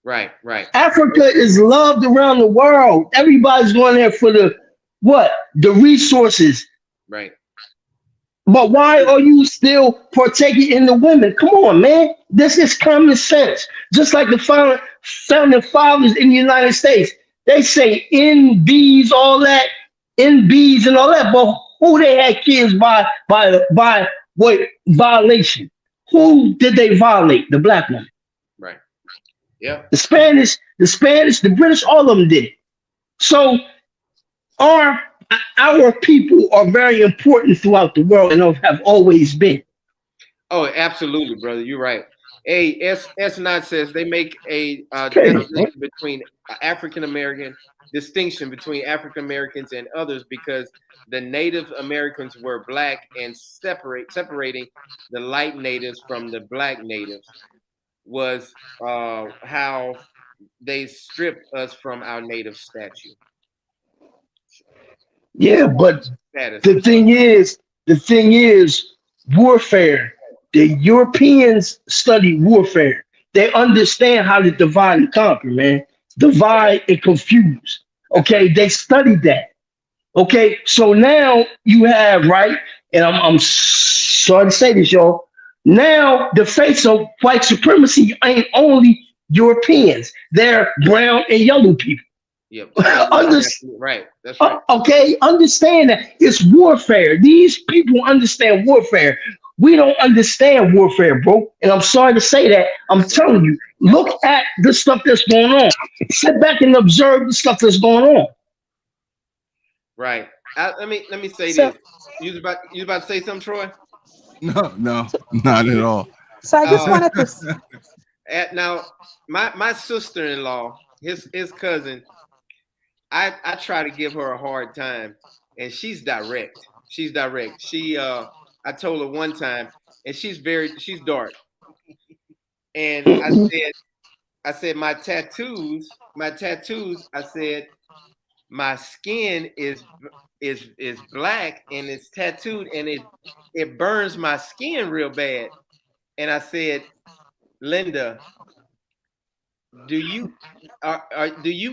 Right. Africa is loved around the world. Everybody's going there for the what? The resources. Right. But why are you still partaking in the women? Come on, man. This is common sense. Just like the founding fathers in the United States. They say NBs, all that, NBs and all that. But who they had kids by what violation? Who did they violate? The black woman. Right. Yeah. The British, all of them did. So our our people are very important throughout the world and have always been. Oh, absolutely, brother. You're right. Hey, S9 says they make a Okay. distinction between African Americans and others because the Native Americans were black and separating the light natives from the black natives was how they stripped us from our native Yeah, but status. the thing is, warfare. The Europeans study warfare. They understand how to divide and conquer, man. Divide and confuse. Okay, they studied that. Okay, so now you have right, and I'm sorry to say this, y'all. Now the face of white supremacy ain't only Europeans; they're brown and yellow people. Yep. Under, Right. That's right. okay, understand that it's warfare. These people understand warfare. We don't understand warfare, bro. And I'm sorry to say that. I'm telling you, look at the stuff that's going on. Sit back and observe the stuff that's going on. Right. Let me say So, this. You about to say something, Troy? No, not at all. so I just wanted to. Now, my sister-in-law, his cousin, I try to give her a hard time, and she's direct. She's direct. I told her one time, and she's dark, and I said my tattoos. I said my skin is black and it's tattooed, and it burns my skin real bad. And I said, Linda, do you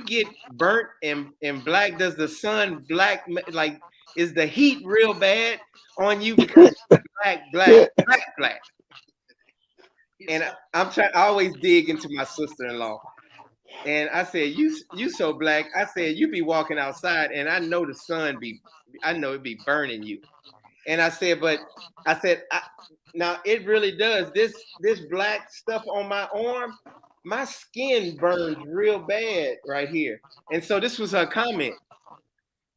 get burnt and black? Does the sun black, like, is the heat real bad on you because black? And I always dig into my sister-in-law, and I said, you so black. I said, you be walking outside and I know the sun it be burning you. And I said, now it really does. This black stuff on my arm, my skin burns real bad right here. And so this was her comment.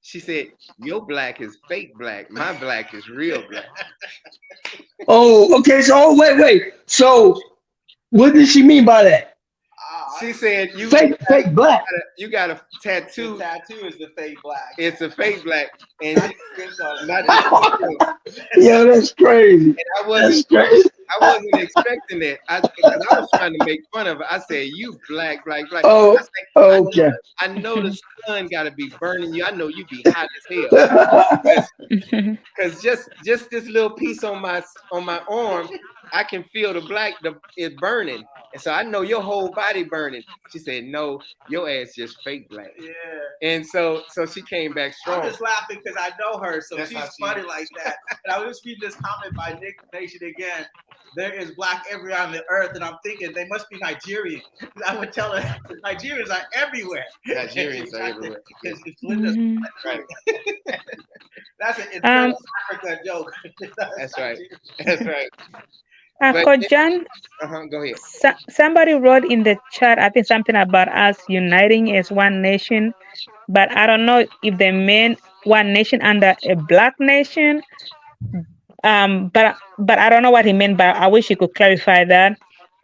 She said, your black is fake black. My black is real black. Oh, okay. So, wait. So, what did she mean by that? She said, fake black. You got a tattoo. The tattoo is the fake black. It's a fake black. And Yeah, that's crazy. And I wasn't expecting that. Because I was trying to make fun of it. I said, you black. Oh, okay. I know the sun got to be burning you. I know you be hot as hell. Because just this little piece on my arm, I can feel the black is burning. And so I know your whole body burning. She said, no, your ass just fake black. Yeah. And so she came back strong. I'm just laughing because I know her, so That's she's how she funny is. like that. And I was just reading this comment by Nick Nation again. There is black everywhere on the earth, and I'm thinking they must be Nigerian. I would tell her Nigerians are everywhere. Nigerians are everywhere. Because Linda's Right. that's an internal Africa joke. That's right. That's right. Coach John, Go ahead. somebody wrote in the chat, I think something about us uniting as one nation, but I don't know if they mean one nation under a black nation. But I don't know what he meant. But I wish you could clarify that.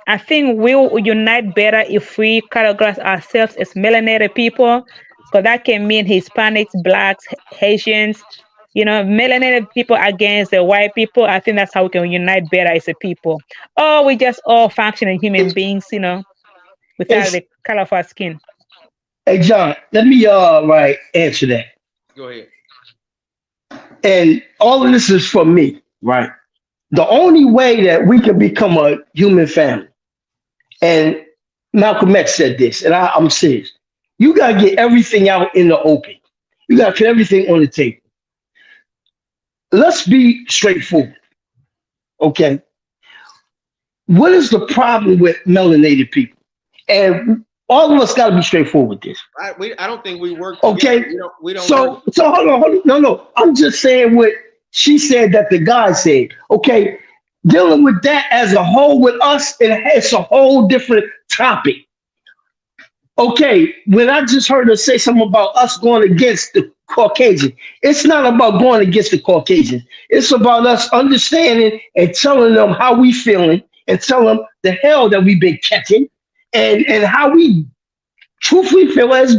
I think we'll unite better if we categorize ourselves as melanated people, because that can mean Hispanics, blacks, Haitians, melanated people against the white people. I think that's how we can unite better as a people. Or we just all functioning human It's beings, without it's the color of our skin. hey John, let me right answer that. Go ahead. And all of this is for me, right? The only way that we can become a human family, and Malcolm X said this, and I'm serious. You gotta get everything out in the open. You gotta put everything on the table. Let's be straightforward, okay? What is the problem with melanated people? And all of us gotta be straightforward with this. I don't think we work together. Okay, We don't work. so hold on. No. I'm just saying what she said that the guy said. Okay, dealing with that as a whole with us, it's a whole different topic. Okay, when I just heard her say something about us going against the Caucasian, it's not about going against the Caucasian. It's about us understanding and telling them how we feeling and tell them the hell that we've been catching and how we truthfully feel as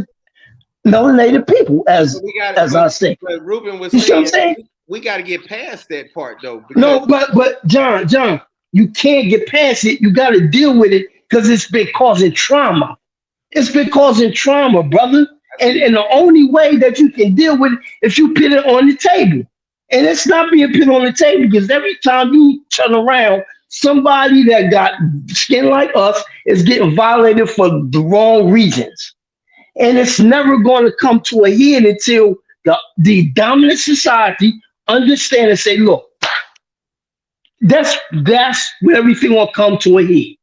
melanated people, But we got, as I say. but Ruben was You see what I'm saying saying? we got to get past that part though, because No, but John, you can't get past it. You got to deal with it because it's been causing trauma. It's been causing trauma, brother. And the only way that you can deal with it is you put it on the table. And it's not being put on the table because every time you turn around, somebody that got skin like us is getting violated for the wrong reasons. And it's never going to come to a head until the dominant society understand and say, look, that's where everything will come to a head.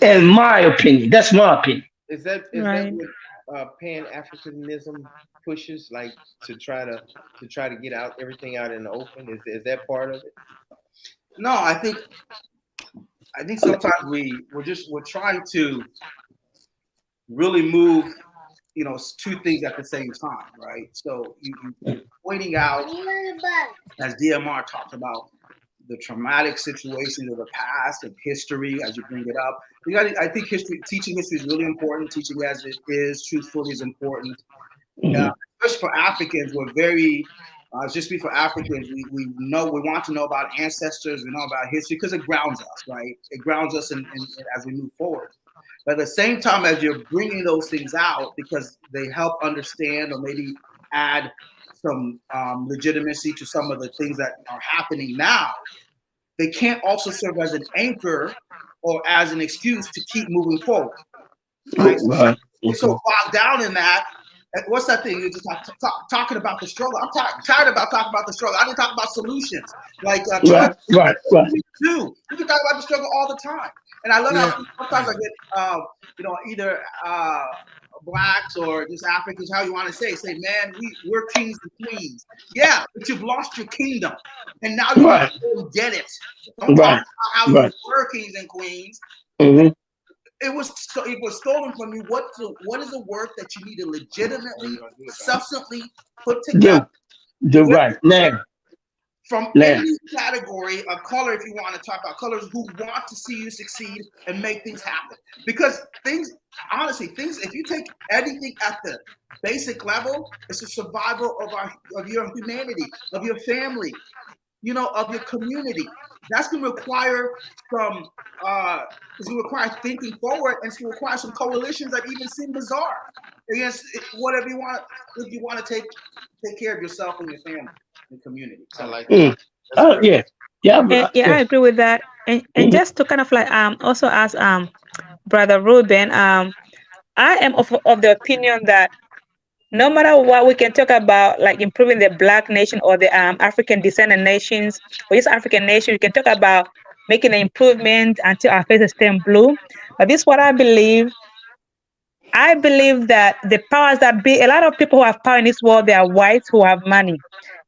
In my opinion, that's my opinion. is that what Pan Africanism pushes, like to try to get out everything out in the open? Is that part of it? No, I think sometimes we're trying to really move, two things at the same time, right? So you're pointing out, as DMR talked about, the traumatic situations of the past and history as you bring it up. I think teaching history is really important. Teaching as it is, truthfully, is important. Mhm. Especially for Africans, we're very, just be for Africans, we want to know about ancestors, we know about history because it grounds us, right? It grounds us as we move forward. But at the same time, as you're bringing those things out, because they help understand or maybe add some legitimacy to some of the things that are happening now, they can't also serve as an anchor or as an excuse to keep moving forward, right? Right. You're so bogged down in that. What's that thing? You're just talking about the struggle. I'm tired about talking about the struggle. I didn't talk about solutions. Like, Right. we do. We can talk about the struggle all the time. And I love Yeah. how sometimes I get, either blacks or just Africans, how you want to say, man, we're kings and queens. Yeah, but you've lost your kingdom. And now you need Right. to go and get it. Don't talk Right. about how Right. you were kings and queens. Mhm. It was stolen from you. What is the work that you need to legitimately, substantially put together Right. Now. from Now. any category of color, if you want to talk about colors who want to see you succeed and make things happen? Because honestly, if you take anything at the basic level, it's the survival of your humanity, of your family, of your community. That's going to require some. It's going to require thinking forward, and it's going to require some coalitions that even seem bizarre against whatever you want. If you want to take care of yourself and your family and community. I So, like that. Mm. That's great. Yeah. Yeah. Yeah, I agree with that. And Mhm. just to kind of like also ask brother Ruben, I am of the opinion that no matter what we can talk about, like improving the Black nation or the African descendant nations or just African nation, we can talk about making an improvement until our faces turn blue. But this is what I believe. I believe that the powers that be, a lot of people who have power in this world, they are whites who have money.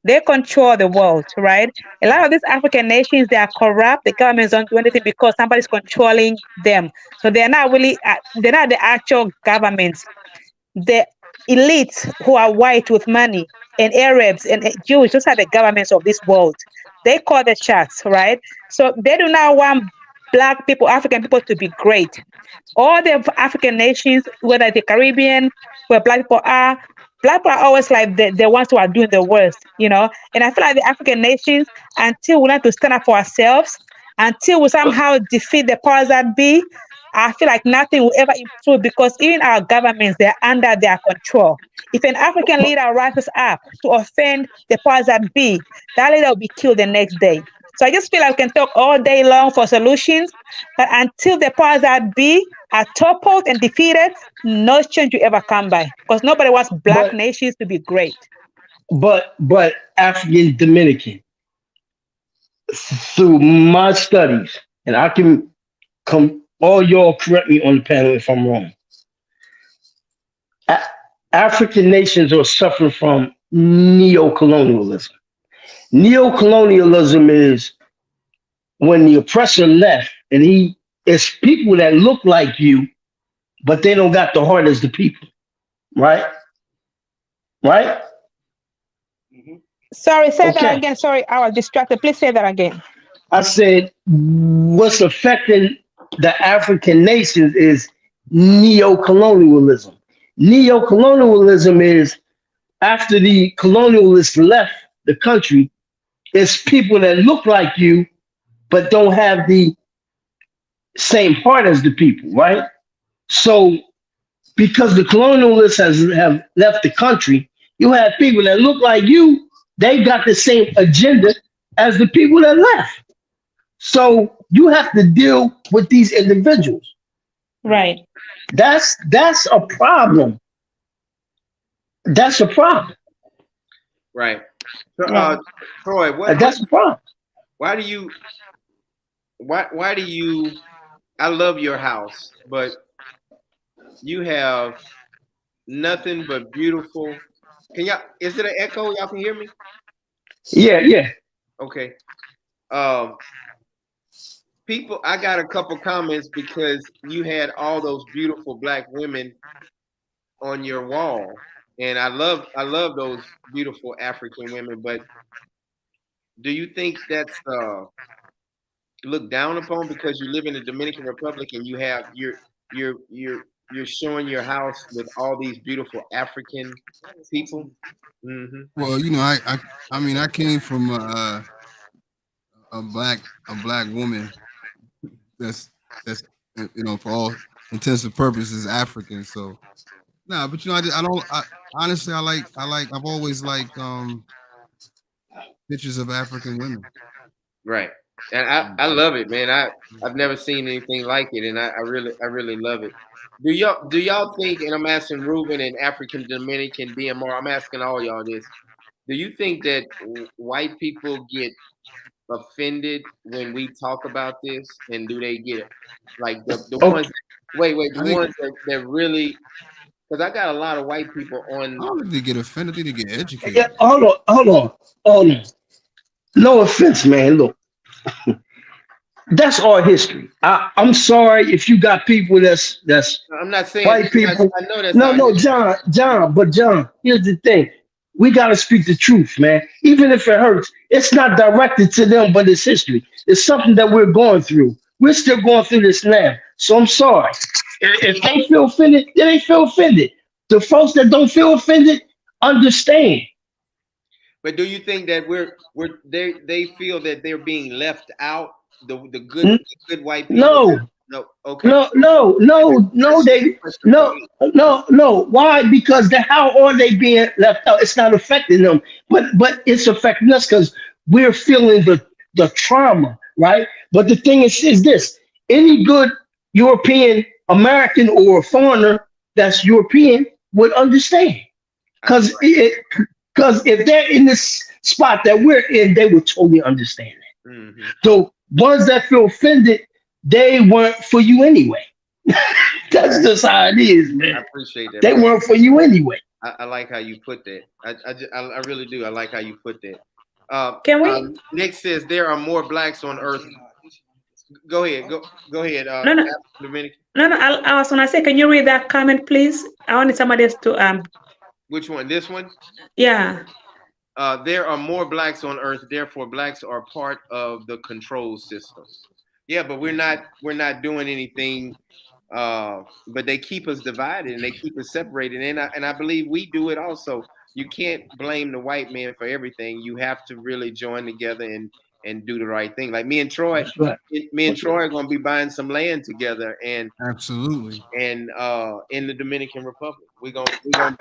They control the world, right? A lot of these African nations, they are corrupt. The governments don't do anything because somebody's controlling them. So they're not really, they're not the actual governments. The elites who are white with money and Arabs and Jews, those are the governments of this world. They call the shots, right? So they do not want Black people, African people to be great. All the African nations, whether the Caribbean, where Black people are, Black people are always like the ones who are doing the worst, you know. And I feel like the African nations, until we learn to stand up for ourselves, until we somehow defeat the powers that be, I feel like nothing will ever improve because even our governments, they're under their control. If an African leader rises up to offend the powers that be, that leader will be killed the next day. So I just feel like we can talk all day long for solutions, but until the powers that be are toppled and defeated, no change will ever come by because nobody wants black But nations to be great. but African Dominican, through my studies, and I can come all y'all correct me on the panel if I'm wrong. A- African nations are suffering from neo-colonialism. Neo-colonialism is when the oppressor left, and it's people that look like you, but they don't got the heart as the people, right? Right? Mhm. Sorry, say that Okay. again. Sorry, I was distracted. Please say that again. I said what's affecting the African nations is neo-colonialism. Neo-colonialism is after the colonialists left the country, it's people that look like you but don't have the same heart as the people, right? So because the colonialists have left the country, you have people that look like you, they got the same agenda as the people that left. So you have to deal with these individuals. Mhm. Right, That's a problem. That's a problem. Right. So, right. Troy, what, That's a problem. why do you, why do you, I love your house, but you have nothing but beautiful. Can y'all, is it an echo? Y'all can hear me? Yeah, yeah. Okay. Um, people, I got a couple comments because you had all those beautiful black women on your wall. And I love those beautiful African women, but do you think that's looked down upon because you live in the Dominican Republic and you have you're showing your house with all these beautiful African people? Hmm. Well, I mean, I came from a black woman that's for all intents and purposes African. So nah, but I don't. Honestly, I've always liked pictures of African women. Right. And I love it, man. I've never seen anything like it, and I really love it. Do y'all think? And I'm asking Ruben and African Dominican DMR. I'm asking all y'all this. Do you think that white people get offended when we talk about this, and do they get like the ones? Okay. Wait, the I think ones that really? Because I got a lot of white people I on. don't think they get offended. I think they get Yeah, educated. hold on. No offense, man. Look, that's our history. I'm sorry if you got people that's I'm not saying white people. I know that's No, our no, history. John, here's the thing. We gotta speak the truth, man. Even if it hurts, it's not directed to them, but it's history. It's something that we're going through. We're still going through this now. So I'm sorry. If they feel offended, then they feel offended. The folks that don't feel offended, understand. But do you think that they feel that they're being left out? The good N- good white people. No, No, okay. no, no, no, no, That's just they a question for no, me. no. Why? Because how are they being left out? It's not affecting them, but it's affecting us because we're feeling the trauma, right? But the thing is this: any good European American or foreigner that's European would understand. I, Because if they're in this spot that we're in, they would totally understand that. hmm So ones that feel offended, they weren't for you anyway. That's just how it is, I man. appreciate that, They bro. weren't for you anyway. I like how you put that. I really do. I like how you put that. Can we? Nick says there are more blacks on Earth. Go ahead. Go ahead. No, no, African Dominican. no, no. I was gonna say, can you read that comment, please? I wanted somebody else to Which one? This one. yeah. There are more blacks on Earth. Therefore, blacks are part of the control system. Yeah, but we're not doing anything But they keep us divided and they keep us separated. And I believe we do it also. You can't blame the white man for everything. You have to really join together and do the right thing. Like That's right. me and Troy are going to be buying some land together, Absolutely. and in the Dominican Republic, we're gonna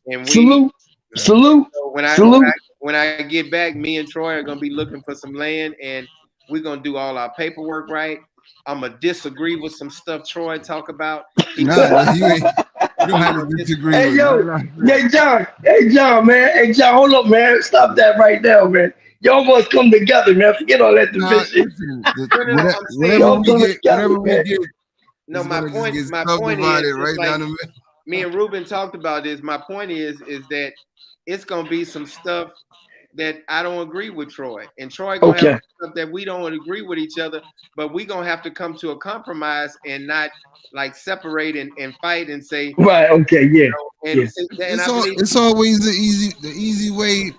and we Salute, salute, so salute. when I get back, me and Troy are gonna be looking for some land, and we're gonna do all our paperwork right. I'm gonna disagree with some stuff Troy talk about. He Nah, talk, you ain't. You don't have to disagree Hey with it. yo, Nah, hey John, man, hey John, hold up, man, stop that right now, man. Y'all must come together, man. Forget all that nah, division. listen, no, I'm saying whatever Y'all we come get, together, man. no. is gonna just get My point is subdivided just right like down the middle. me and Ruben talked about this. My point is that it's gonna be some stuff that I don't agree with Troy, and Troy gonna have Okay, stuff that we don't agree with each other. But we gonna have to come to a compromise and not like separate and fight and say, right, okay, yeah, yeah. and I believe It's always the easy way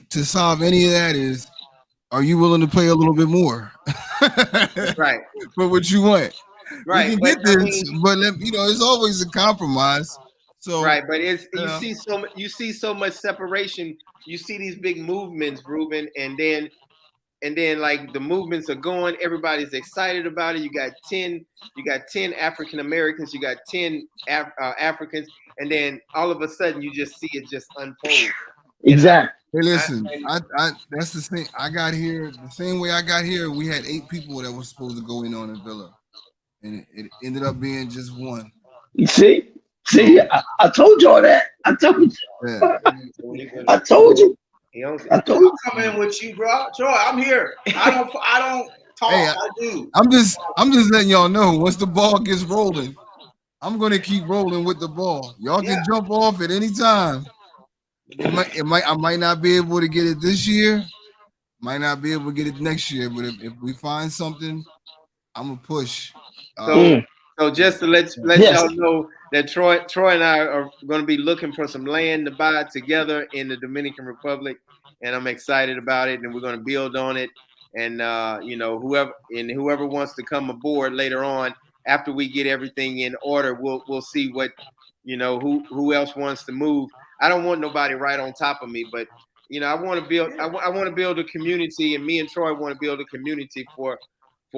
to solve any of that is, are you willing to pay a little bit more right, for what you want? We right. can But get I this, mean, but it's always a compromise. So right. But it's uh, you see so much separation. You see these big movements, Ruben, and then like the movements are going, everybody's excited about it. You got 10 African Americans, you got 10 Africans, and then all of a sudden you just see it just unfold. And Exactly. hey, I listen, and I that's the thing. I got here the same way I got here. We had 8 people that were supposed to go in on a villa, and it ended up being just one. You see, So I told y'all that. I told you. yeah, I told you. he owns it. I told you. I'll come in with you, bro. Troy, I'm here. I don't talk. hey, I do. I'm just letting y'all know once the ball gets rolling, I'm gonna keep rolling with the ball. Y'all Yeah. can jump off at any time. I might not be able to get it this year, might not be able to get it next year, but if we find something, I'm gonna push. So Mm, so just to let yes. y'all know that Troy and I are going to be looking for some land to buy together in the Dominican Republic, and I'm excited about it. And we're going to build on it. And whoever wants to come aboard later on after we get everything in order, we'll see what who else wants to move. I don't want nobody right on top of me, but I want to build. I want to build a community, and me and Troy want to build a community for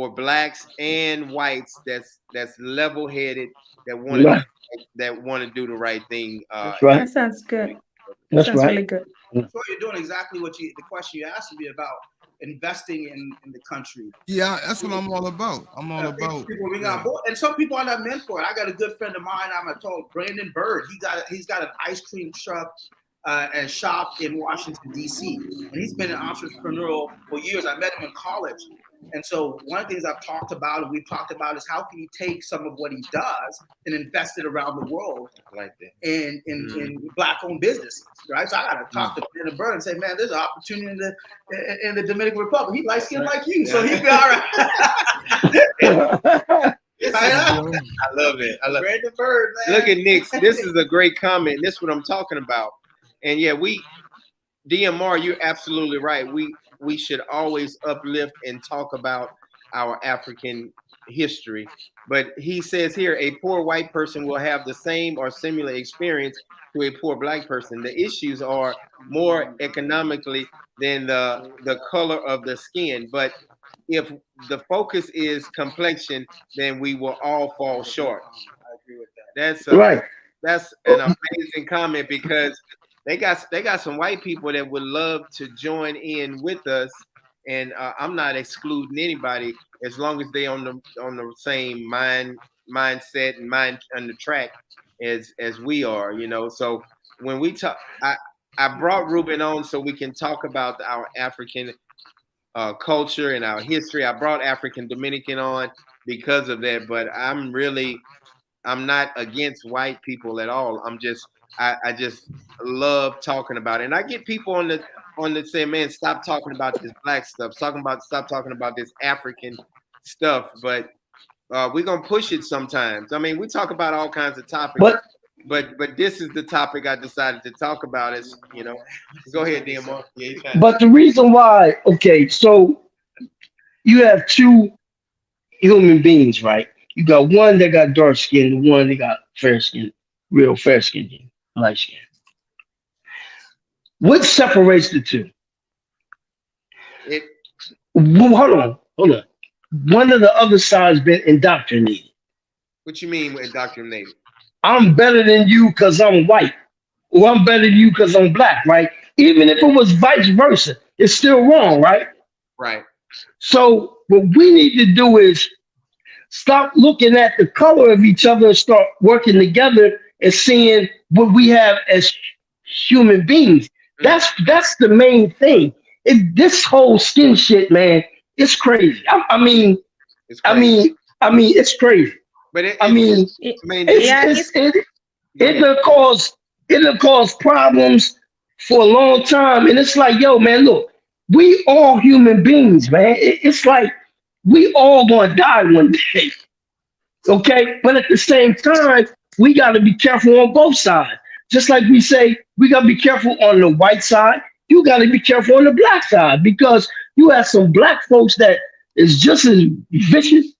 blacks and whites that's level headed, that want to do Right. the right thing. That's right. That sounds good. That That's sounds right. really good. So you're doing exactly the question you asked me about investing in the country. Yeah, that's what I'm all about. I'm all about. People being on Yeah. board, and some people are not meant for it. I got a good friend of mine. I'm told Brandon Bird. He's got an ice cream truck and shop in Washington D.C. and he's been an entrepreneurial for years. I met him in college, and so one of the things I've talked about and we've talked about is how can he take some of what he does and invest it around the world Like that. in black-owned businesses, right? So I got to talk to Brandon Bird and say, man, there's an opportunity in the Dominican Republic. He's light skinned like you, so he'd be all right. I love it. I love it. Brandon Bird, man. Look at Nick's. This is a great comment. This is what I'm talking about. And yeah, DMR, you're absolutely right. We should always uplift and talk about our African history. But he says here, a poor white person will have the same or similar experience to a poor black person. The issues are more economically than the color of the skin. But if the focus is complexion, then we will all fall short. I agree with that. right. That's an amazing comment, because they got some white people that would love to join in with us, and I'm not excluding anybody as long as they on the same mindset and mind on the track as we are, So when we talk, I brought Ruben on so we can talk about our African culture and our history. I brought African Dominican on because of that, but I'm not against white people at all. I just love talking about it. And I get people on the say, man, stop talking about this black stuff. Stop talking about this African stuff. But we're gonna push it sometimes. I mean, we talk about all kinds of topics, But but this is the topic I decided to talk about. Is go ahead, DMR. Yeah, but the reason why, okay, so you have two human beings, right? You got one that got dark skin, and one that got fair skin, real fair skin, light skin. What separates the two? It. Well, hold on. One of the other side's been indoctrinated. What you mean with indoctrinated? I'm better than you because I'm white, or I'm better than you because I'm black, right? Even if it was vice versa, it's still wrong, right? Right. So what we need to do is stop looking at the color of each other and start working together and seeing what we have as human beings. That's the main thing. This whole skin shit, man, it's crazy. I mean, It's crazy. It's crazy. But I mean, it'll cause problems for a long time. And it's like, yo, man, look, we all human beings, man. It's like we all gonna die one day. Okay. But at the same time, we gotta be careful on both sides. Just like we say, we gotta be careful on the white side, you gotta be careful on the black side because you have some black folks that is just as vicious.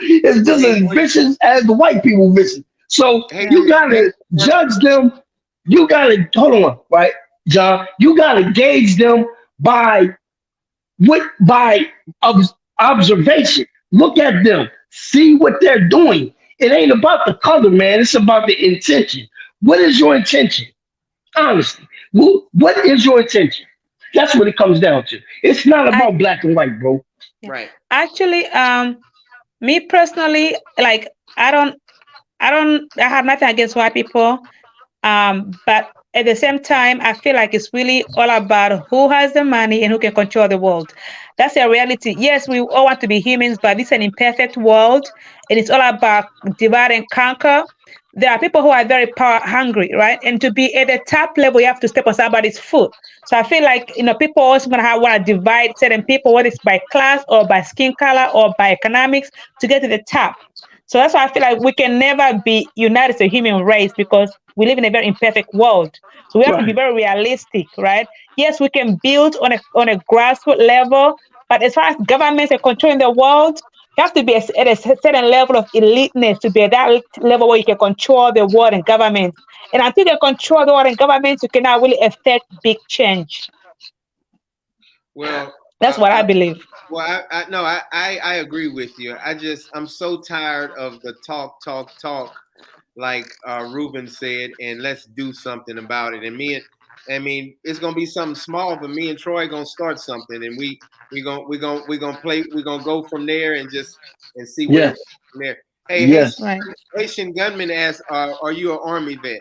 It's just as vicious as the white people vicious. So you gotta judge them. You gotta hold on, right, John? You gotta gauge them by observation. Look at them, see what they're doing. It ain't about the color, man. It's about the intention. What is your intention? Honestly, what is your intention? That's what it comes down to. It's not about black and white, bro. Right. Actually, me personally, like I have nothing against white people. But at the same time, I feel like it's really all about who has the money and who can control the world. That's a reality. Yes, we all want to be humans, but this is an imperfect world, and it's all about divide and conquer. There are people who are very power hungry, right? And to be at the top level, you have to step on somebody's foot. So I feel like people also gonna want to divide certain people, whether it's by class or by skin color or by economics, to get to the top. So that's why I feel like we can never be united as a human race because we live in a very imperfect world. So we have to be very realistic, right? Yes, we can build on a grassroots level, but as far as governments are controlling the world, you have to be at a certain level of eliteness to be at that level where you can control the world and government. And until you control the world and government, you cannot really affect big change. Well, that's what I believe. Well, I agree with you. I'm so tired of the talk, like Ruben said, and let's do something about it. And it's gonna be something small, but me and Troy gonna start something, and we're gonna go from there and see where from there. Hey, Haitian Gunman asks, are you an Army vet?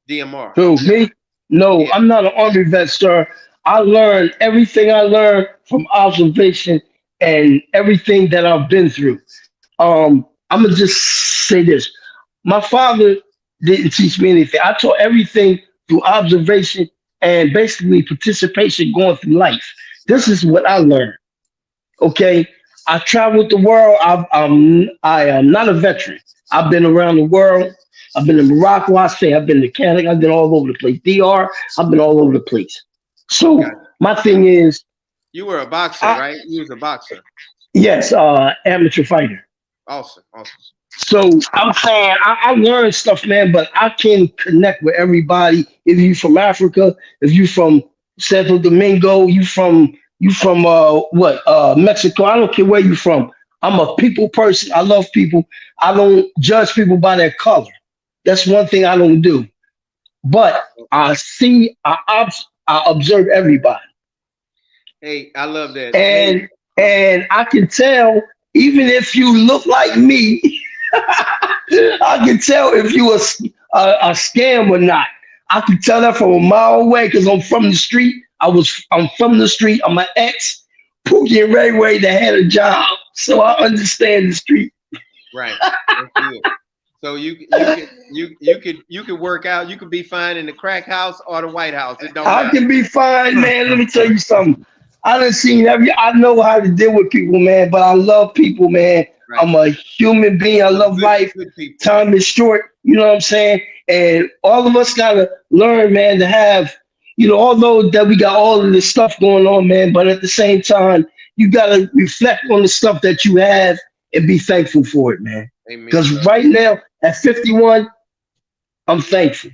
DMR. Who, me? No, yeah. I'm not an Army vet, sir. I learned everything I learned from observation and everything that I've been through. I'm gonna just say this. My father didn't teach me anything. I taught everything through observation and basically participation going through life. This is what I learned. Okay. I traveled the world. I am not a veteran. I've been around the world. I've been in Morocco. I've been to Canada. I've been all over the place. DR. I've been all over the place. So my thing is, you were a boxer, right? You was a boxer. Yes, amateur fighter. Awesome. So I'm saying I learned stuff, man, but I can connect with everybody. If you from Africa, if you from Santo Domingo, you from Mexico. I don't care where you from. I'm a people person. I love people. I don't judge people by their color. That's one thing I don't do. But I observe everybody. Hey, I love that. And I can tell, even if you look like me, I can tell if you a scam or not. I can tell that from a mile away because I'm from the street. I'm from the street. I'm an ex Pookie and Ray Way that had a job, so I understand the street. Right. That's good. So you could work out. You could be fine in the crack house or the White House. It don't matter. I can be fine, man. Let me tell you something. I done seen I know how to deal with people, man. But I love people, man. Right. I'm a human being. I love life. Time is short. You know what I'm saying? And all of us gotta learn, man, to have, although that we got all of this stuff going on, man. But at the same time, you gotta reflect on the stuff that you have and be thankful for it, man. Amen, Because brother. right now at 51, I'm thankful.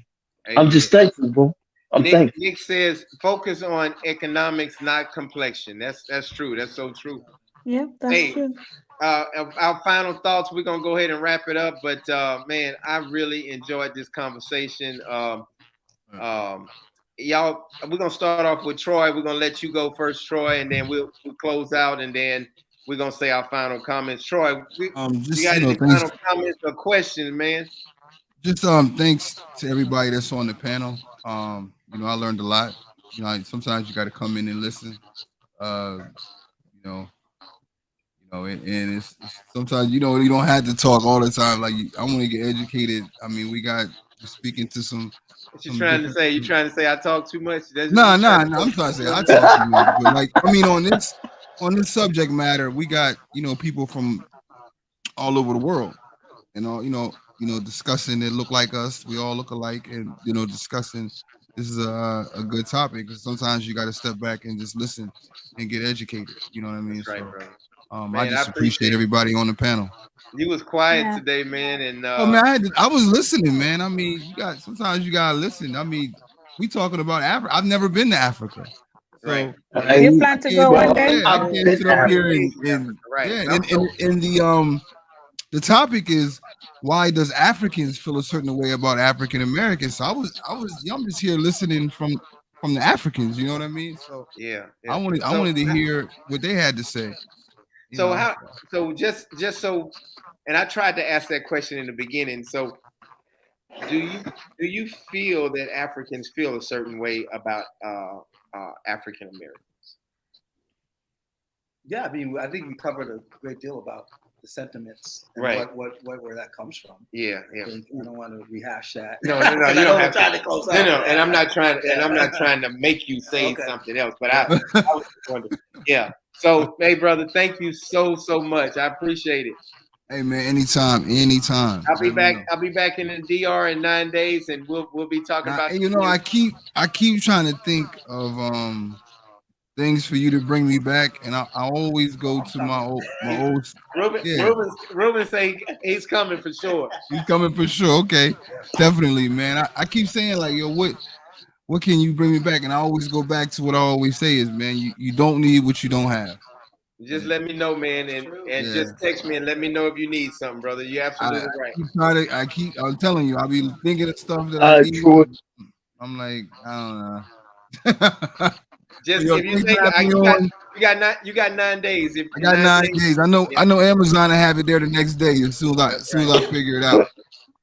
I'm Amen. just thankful, bro. I'm thankful. Nick says focus on economics, not complexion. That's true. That's so true. Yeah, that's Hey, true. our final thoughts. We're gonna go ahead and wrap it up. But man, I really enjoyed this conversation. Y'all, we're gonna start off with Troy. We're gonna let you go first, Troy, and then we'll close out, and then we're gonna say our final comments. Troy, you Just got any thanks. final comments or questions, man? Just thanks to everybody that's on the panel. I learned a lot. Sometimes you got to come in and listen. Uh, you know, and it's sometimes you don't have to talk all the time. Like I want to get educated. I mean, we're speaking to What you some trying to different. say? You trying to say I talk too much? That's what Nah, you trying nah, to nah. I'm trying to say I say? talk too much, but like I mean, on this subject matter, we got people from all over the world, and all discussing it look like us. We all look alike, and discussing this is a good topic because sometimes you got to step back and just listen and get educated. You know what I mean? That's right, So brother. I Man, I just appreciate appreciate it. everybody on the panel. You was quiet Yeah. today, man, and Oh man, I was listening, man. I mean, sometimes you gotta listen. I mean, we talking about Africa. I've never been to Africa, right. so You I, I plan to can't. go one well, day? Yeah, I I've can't been sit to up Africa. here States in and Africa, right? yeah, And I'm so and the topic is why does Africans feel a certain way about African Americans? So I'm just here listening from the Africans. You know what I mean? So yeah, I yeah. wanted to hear what they had to say. You So know. how? So just so, and I tried to ask that question in the beginning. So do you feel that Africans feel a certain way about African Americans? Yeah, I mean, I think we covered a great deal about the sentiments and Right. what where that comes from. Yeah, yeah. I don't want to rehash that. No, no, no. 'Cause You I don't know we're have trying to. to close No, up. no. And I'm not trying. And Yeah. I'm not trying to make you say Okay. something else. But Yeah. I was wondering. Yeah. So, hey, brother, thank you so much. I appreciate it. Hey man, anytime. I'll be Let me back. know. I'll be back in the DR in 9 days, and we'll be talking Now, about. and I keep trying to think of things for you to bring me back, and I always go to my old yeah. Ruben say he's coming for sure. He's coming for sure. Okay, definitely, man. I keep saying like, yo, what can you bring me back? And I always go back to what I always say is, man, you don't need what you don't have. Just let me know, man, and Yeah, just text me and let me know if you need something, brother. You're I absolutely right. keep trying to. I'm telling you, I'll be thinking of stuff that I All right, need. Troy. I'm like, I don't know. So, Just yo, if you thanks think for having me on. you got 9 days. If I got 9 days, 9 days. yeah. I know Amazon. I have it there the next day That's as soon right. as I figure it out.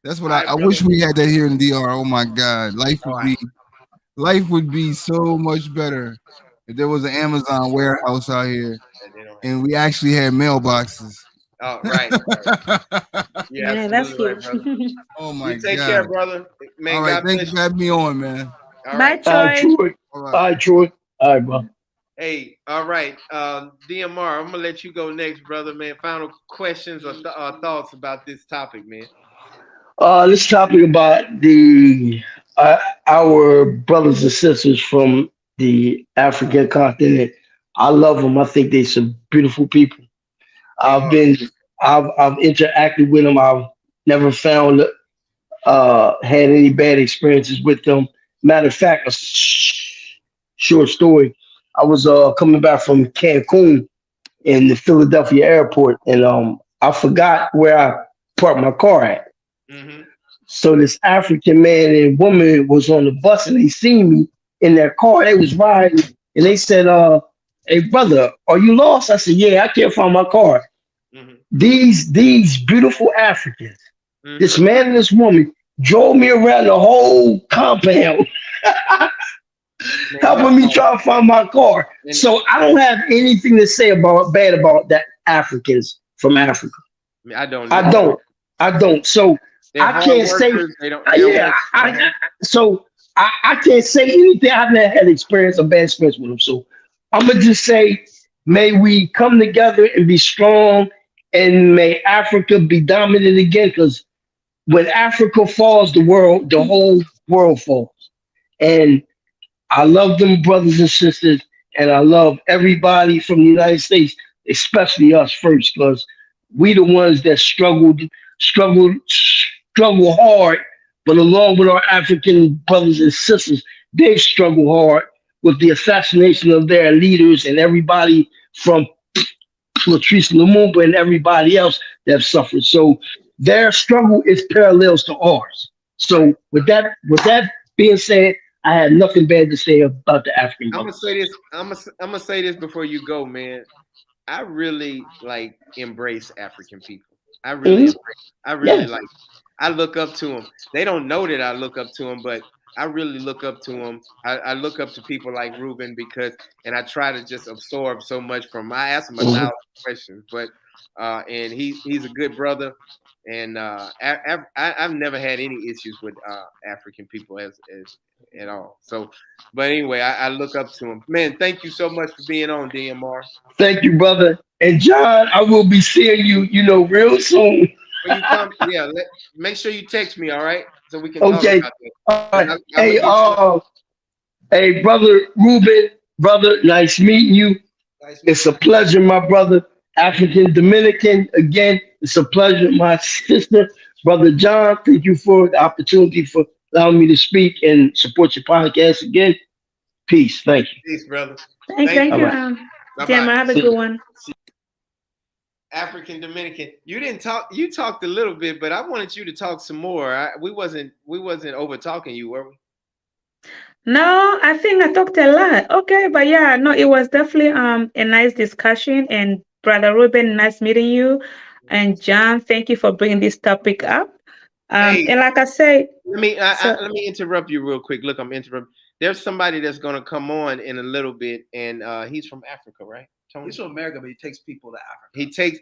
That's what All right, I brother. wish we had that here in DR. Oh my God, All right. life would be so much better if there was an Amazon warehouse out here Yeah, they don't have and it. we actually had mailboxes. Oh, right. You're Yeah, that's absolutely right, huge. brother. Oh my You take care, God. brother. All Man, right, God thank bless you you. for having me on, man. All Bye, right. All right, Troy. Troy. All right. All right, Troy. All right, bro. Hey, all right. DMR, I'm gonna let you go next, brother. Man, final questions or thoughts about this topic, man. This topic about the uh, our brothers and sisters from the African continent. I love them. I think they're some beautiful people. They I've are. been, I've interacted with them. I've never found had any bad experiences with them. Matter of fact, short story. I was coming back from Cancun in the Philadelphia airport, and I forgot where I parked my car at. Mm-hmm. So this African man and woman was on the bus, and they seen me in their car. They was riding, and they said, "Hey brother, are you lost?" I said, "Yeah, I can't find my car." Mm-hmm. These beautiful Africans, this Mm-hmm. man and this woman drove me around the whole compound, Man, that's helping me all. try to find my car. And So I don't have anything to say about bad about that Africans from Africa. I mean, I don't I either. don't. I don't. So They're I hard can't say. workers. They don't Yeah. want. So I can't say anything. I've never had experience or bad experience with them. So I'm gonna just say, may we come together and be strong, and may Africa be dominant again. Because when Africa falls, the whole world falls. And I love them brothers and sisters, and I love everybody from the United States, especially us first, because We the ones that struggle hard, but along with our African brothers and sisters, they struggle hard with the assassination of their leaders and everybody from Latrice Lumumba and everybody else that have suffered. So their struggle is parallels to ours. So with that being said, I have nothing bad to say about the African I'm gonna brothers. say this. I'm gonna say this before you go, man. I really like embrace African people. I really Mhm. embrace. I really Yes. like. I look up to them. They don't know that I look up to them, but I really look up to them. I look up to people like Ruben because, and I try to just absorb so much from. I ask him a Mhm. thousand questions, but and he's a good brother, and I've never had any issues with African people as at all. So, but anyway, I look up to him. Man, thank you so much for being on DMR. Thank you, brother. And John, I will be seeing you, real soon. When you come, yeah, make sure you text me, all right, so we can talk Okay. about that. All And right. I'm gonna Hey, get you. hey, brother Ruben, brother, nice meeting you. Nice meeting It's a pleasure, my brother. African Dominican, again, it's a pleasure. My sister, brother John, thank you for the opportunity for allowing me to speak and support your podcast again. Peace. Thank you. Peace, brother. Thank, Thank thank All you. you, right. Bye Jim. bye. Have a See good you. one. African Dominican. You didn't talk. You talked a little bit, but I wanted you to talk some more. We wasn't over talking you, were we? No, I think I talked a lot. Okay, but yeah, no, it was definitely a nice discussion. And Brother Ruben, nice meeting you. And John, thank you for bringing this topic up. Hey, And like I say, so let me interrupt you real quick. Look, I'm interrupting. There's somebody that's gonna come on in a little bit, and he's from Africa, right? Tony. He's from America, but he takes people to He Africa. takes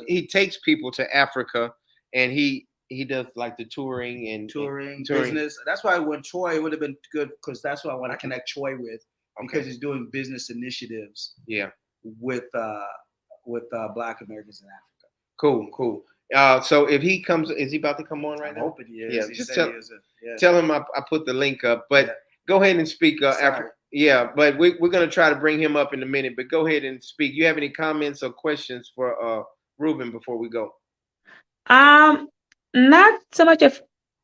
he takes people to Africa, and he does like the touring and Touring, touring. business. That's why when Troy, it would have been good because that's who I want to connect Troy with because Okay. he's doing business initiatives Yeah. with Black Americans in Africa. Cool. Cool. So if he comes, is he about to come on right I'm now? hoping he is. Yeah. He Just said tell he is. Yeah. tell him I put the link up, but Yeah. go ahead and speak. Sorry. Yeah, but we're gonna try to bring him up in a minute. But go ahead and speak. You have any comments or questions for Ruben before we go? um, not so much of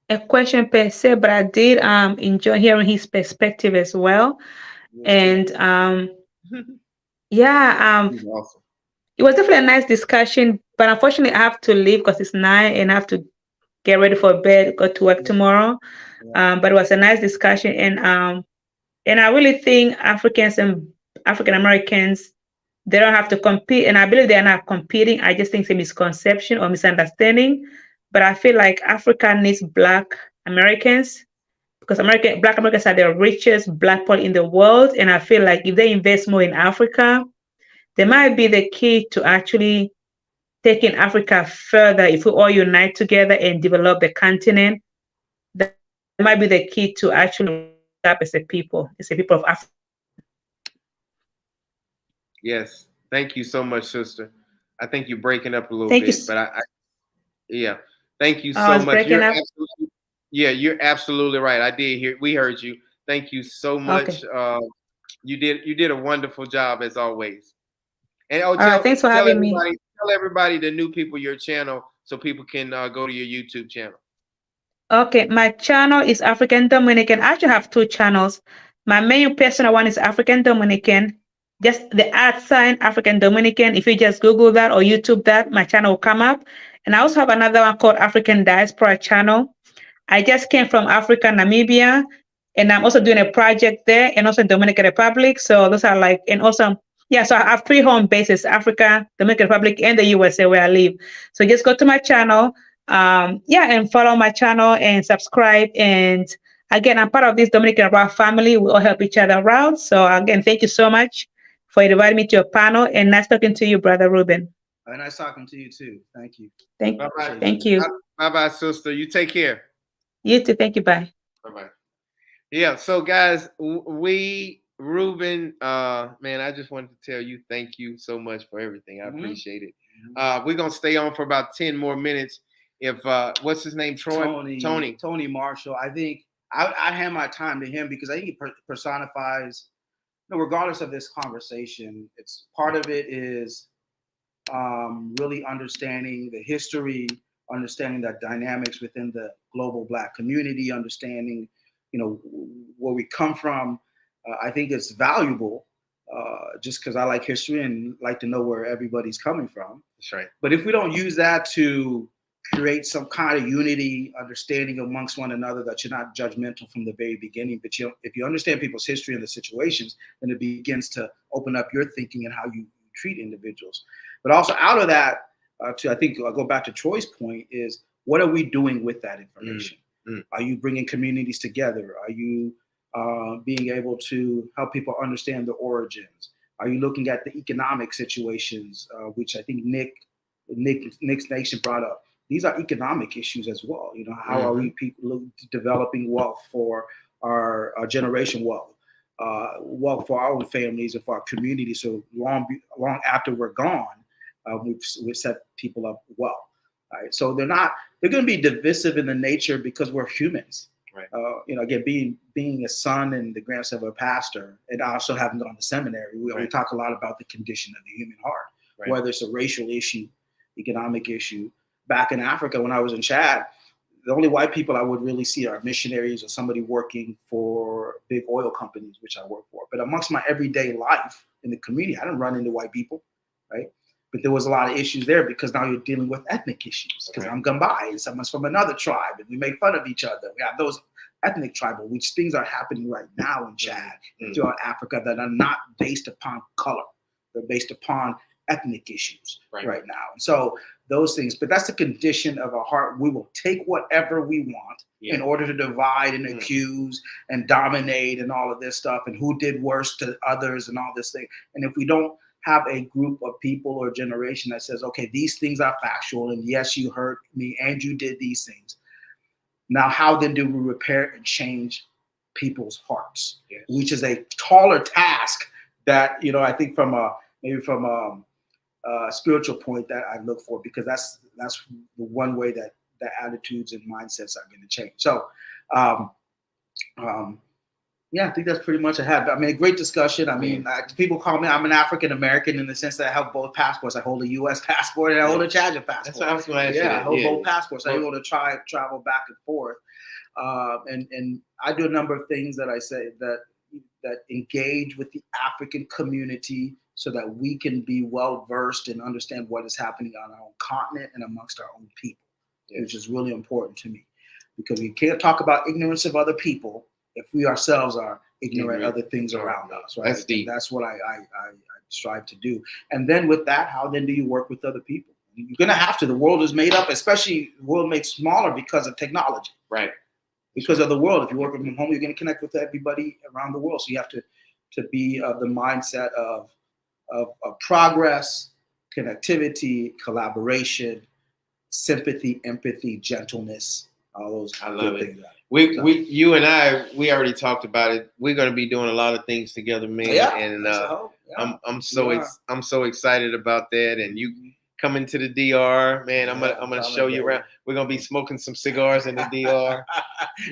a question per se, but I did enjoy hearing his perspective as well. Me too. And yeah, He's awesome. it was definitely a nice discussion. But unfortunately, I have to leave because it's 9 and I have to get ready for bed, go to work tomorrow. Yeah. But it was a nice discussion, and I really think Africans and African Americans, they don't have to compete, and I believe they are not competing. I just think it's a misconception or misunderstanding. But I feel like Africa needs Black Americans because Black Americans are the richest Black people in the world, and I feel like if they invest more in Africa, they might be the key to actually taking Africa further. If we all unite together and develop the continent, that might be the key to actually up as a people of Africa. Yes. Thank you so much, sister. I think you're breaking up a little Thank you. bit, but yeah. Thank you I so was much. breaking up. You're absolutely right. I did hear. We heard you. Thank you so much. Okay. You did a wonderful job as always. And All right. Thanks for having me. tell everybody the new people your channel so people can go to your YouTube channel. Okay, my channel is African Dominican. I actually have two channels. My main personal one is African Dominican. Just the @ African Dominican. If you just Google that or YouTube that, my channel will come up. And I also have another one called African Diaspora channel. I just came from Africa, Namibia, and I'm also doing a project there and also in Dominican Republic. So those are like, and also, yeah, so I have three home bases, Africa, Dominican Republic, and the USA where I live. So just go to my channel, yeah, and follow my channel and subscribe. And again, I'm part of this Dominican Rock family. We all help each other out. So again, thank you so much for inviting me to your panel and nice talking to you, Brother Ruben. Nice talking to you too. Thank you. Thank, Bye bye. thank you. Bye bye, sister. You take care. You too. Thank you. Bye. Bye bye. Yeah. So guys, we Ruben, man, I just wanted to tell you thank you so much for everything. I appreciate it. We're gonna stay on for about 10 more minutes. If what's his name? Troy? Tony Marshall. I think I hand my time to him because I think he personifies. Regardless of this conversation, it's part of it is really understanding the history, understanding the dynamics within the global Black community, understanding, where we come from. I think it's valuable just because I like history and like to know where everybody's coming from. That's right. But if we don't use that to create some kind of unity, understanding amongst one another, that you're not judgmental from the very beginning, but if you understand people's history and the situations, then it begins to open up your thinking and how you treat individuals. But also out of that, I think I'll go back to Troy's point, is what are we doing with that information? Are you bringing communities together? Are you being able to help people understand the origins? Are you looking at the economic situations, which I think Nick's Nation brought up? These are economic issues as well. How are we people developing wealth for our generation wealth for our own families and for our community? So long after we're gone, we've set people up well. Right? So they're going to be divisive in the nature because we're humans. Right. Again, being a son and the grandson of a pastor, and also having gone to seminary, we talk a lot about the condition of the human heart, whether it's a racial issue, economic issue. Back in Africa, when I was in Chad, the only white people I would really see are missionaries or somebody working for big oil companies, which I work for. But amongst my everyday life in the community, I didn't run into white people, right? But there was a lot of issues there because now you're dealing with ethnic issues. Because I'm Gambai and someone's from another tribe, and we make fun of each other. We have those ethnic tribal, which things are happening right now in Chad and throughout Africa that are not based upon color. They're based upon ethnic issues right now. And so those things, but that's the condition of our heart. We will take whatever we want in order to divide and accuse and dominate and all of this stuff, and who did worse to others and all this thing. And if we don't have a group of people or generation that says, okay, these things are factual, and yes, you hurt me and you did these things. Now, how then do we repair and change people's hearts? Yes. Which is a taller task that, I think from a spiritual point that I look for, because that's the one way that the attitudes and mindsets are going to change. So, I think that's pretty much a great discussion. People call me, I'm an African American in the sense that I have both passports. I hold a U.S. passport and I hold a Chadian passport. That's what I was going to ask you. I hold both passports. I'm able to travel back and forth. And I do a number of things that I say that engage with the African community so that we can be well versed and understand what is happening on our own continent and amongst our own people, which is really important to me, because we can't talk about ignorance of other people if we ourselves are ignorant of other things around us, right? That's deep. That's what I strive to do. And then with that, how then do you work with other people? You're going to have to. The world is made up, especially the world made smaller because of technology. Right. Because of the world. If you work from home, you're going to connect with everybody around the world. So you have to be of the mindset of progress, connectivity, collaboration, sympathy, empathy, gentleness, all those good things. You and I already talked about it. We're going to be doing a lot of things together, man. And I'm so excited about that. And you coming to the DR, man. I'm gonna show you around. We're gonna be smoking some cigars in the DR,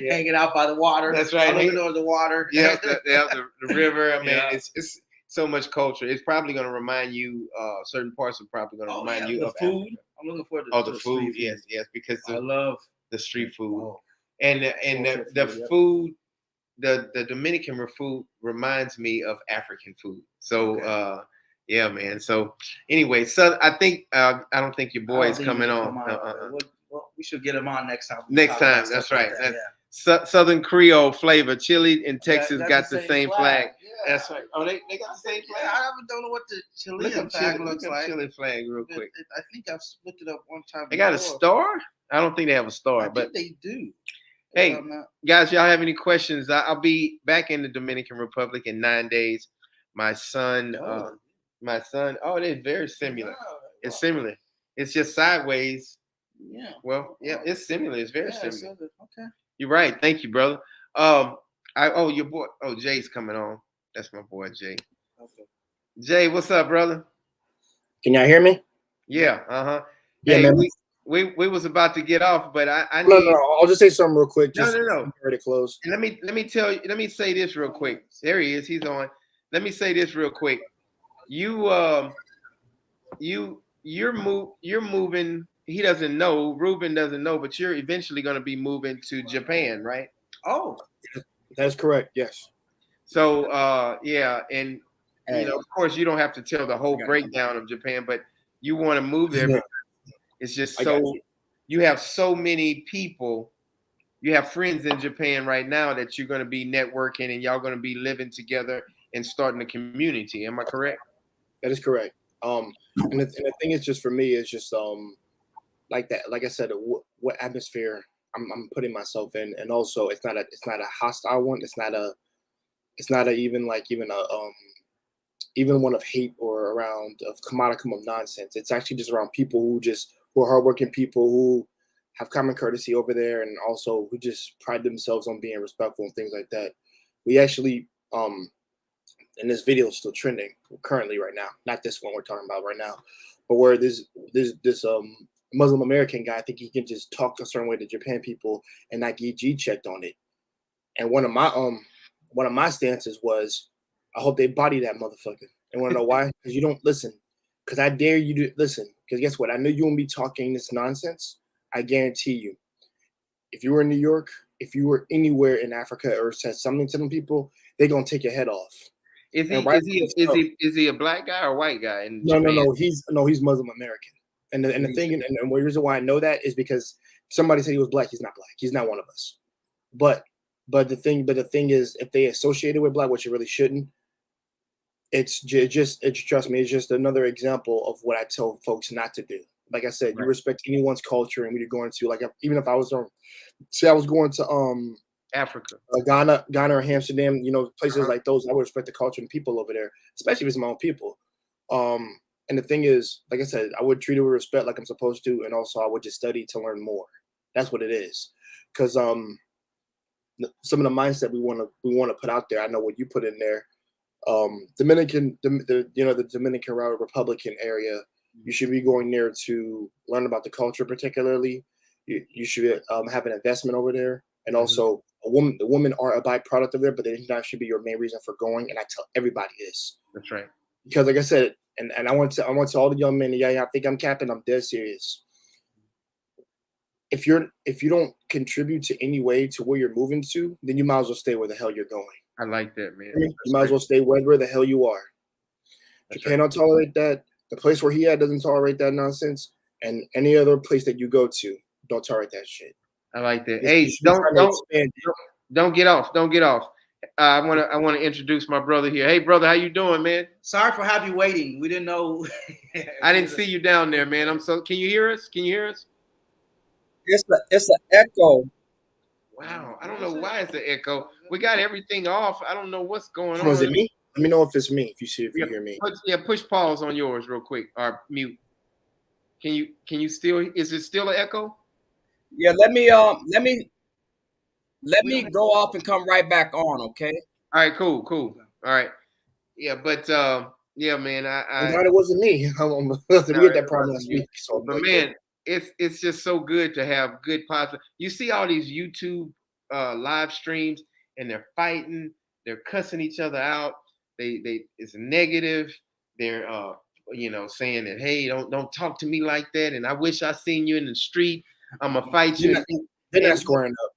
hanging out by the water. That's right. Looking over the water. The river. I mean, it's so much culture. It's probably gonna remind you. Certain parts are probably gonna remind you of food. Africa. I'm looking forward to the food. Yes, because I love the street food. And the food, the Dominican food reminds me of African food. So yeah, man. So anyway, so I think I don't think your boy is coming on. Well, we should get him on next time. That's right. Southern Creole flavor. Chile and Texas got the same flag. Yeah. That's right. Oh, they got the same flag. I don't know what the Chilean flag looks like. Chile flag real quick. I think I've looked it up one time. They got a star? I don't think they have a star, but they do. Hey, guys, y'all have any questions? I'll be back in the Dominican Republic in 9 days. My son, oh, they're very similar. It's similar. It's just sideways. Yeah. Well, yeah, it's similar. It's very similar. Okay. You're right. Thank you, brother. Your boy. Oh, Jay's coming on. That's my boy, Jay. Okay. Jay, what's up, brother? Can y'all hear me? Yeah. Yeah, hey, man. We was about to get off, but I need. No, I'll just say something real quick. No. Ready to close. And let me say this real quick. There he is. He's on. Let me say this real quick. You you're moving. He doesn't know. Ruben doesn't know, but you're eventually going to be moving to Japan, right? Oh, That's correct. Yes. So yeah, and And of course, you don't have to tell the whole breakdown of Japan, but you want to move there because it's just I got so you have so many people. You have friends in Japan right now that you're going to be networking and y'all going to be living together and starting a community. Am I correct? That is correct. And the thing is, just for me, is just like that. Like I said, what atmosphere I'm putting myself in, and also it's not a hostile one. It's not a even one of hate or around of commodicum of nonsense. It's actually just around people who are hardworking people who have common courtesy over there, and also who just pride themselves on being respectful and things like that. We actually and this video is still trending currently right now. Not this one we're talking about right now, but where this Muslim American guy, I think he can just talk a certain way to Japan people and not get G checked on it. And one of my stances was, I hope they body that motherfucker. And want to know why? Because you don't listen. Because I dare you to listen. Because guess what? I know you won't be talking this nonsense. I guarantee you. If you were in New York, if you were anywhere in Africa or said something to them people, they're gonna take your head off. Is he And right, is he a black guy or a white guy in no, Japan? he's Muslim American. And the thing and the reason why I know that is because somebody said he was black. He's not black. He's not one of us. But the thing is, if they associated with black, which you really shouldn't, trust me, it's just another example of what I tell folks not to do. Like I said, you respect anyone's culture, and when you're going to, like, even if I was I was going to Africa, Ghana or Amsterdam, places like those, I would respect the culture and people over there, especially if it's my own people. And the thing is, like I said, I would treat it with respect, like I'm supposed to, and also I would just study to learn more. That's what it is, because some of the mindset we want to put out there. I know what you put in there. Dominican, the Dominican Republican area, you should be going there to learn about the culture, particularly. You should have an investment over there, and also the women are a byproduct of there, but they not should be your main reason for going. And I tell everybody this. That's right. Because, like I said, and I want to all the young men. Yeah, I think I'm capping. I'm dead serious. If you don't contribute to any way to where you're moving to, then you might as well stay where the hell you're going. I like that, man. You might as well stay where the hell you are. Japan don't tolerate that. The place where he at doesn't tolerate that nonsense. And any other place that you go to, don't tolerate that shit. I like that. Hey, don't get off. Don't get off. I want to introduce my brother here. Hey, brother, how you doing, man? sorry for having you waiting. We didn't know. I didn't see you down there, man. Can you hear us? Can you hear us? It's an echo. Wow, I don't know why it's an echo. We got everything off. I don't know what's going on. Is it me? Let me know if it's me. If you hear me. Push pause on yours real quick or mute. Can you still? Is it still an echo? Yeah, let me go off and come right back on, okay? All right, cool. All right, yeah, but yeah, man, I'm glad it wasn't me. We had that problem last week. So, but man, it's just so good to have good positive. You see all these YouTube live streams, and they're fighting, they're cussing each other out. They it's negative. They're saying that, hey, don't talk to me like that, and I wish I seen you in the street. I'm gonna fight you. They're not squaring up.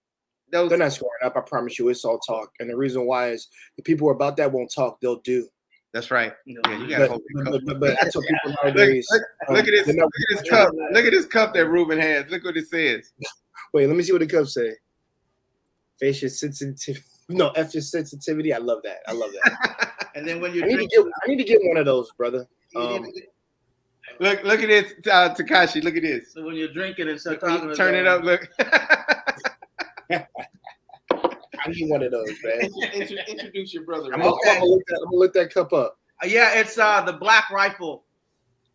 They're not squaring up. I promise you, it's all talk. And the reason why is the people who are about that won't talk. They'll do. That's right. Yeah, you gotta hold it. But I tell people nowadays. Look at this. Look at this cup. Look at this cup that Ruben has. Look what it says. Wait, let me see what the cup say. Facial sensitivity. No, F your sensitivity. I love that. And then when you I need to get one of those, brother. Look at this, Takashi. Look at this. So when you're drinking and start talking, turn it up. Look. I need one of those, man. Introduce your brother. I'm gonna look that cup up. Yeah, it's the Black Rifle.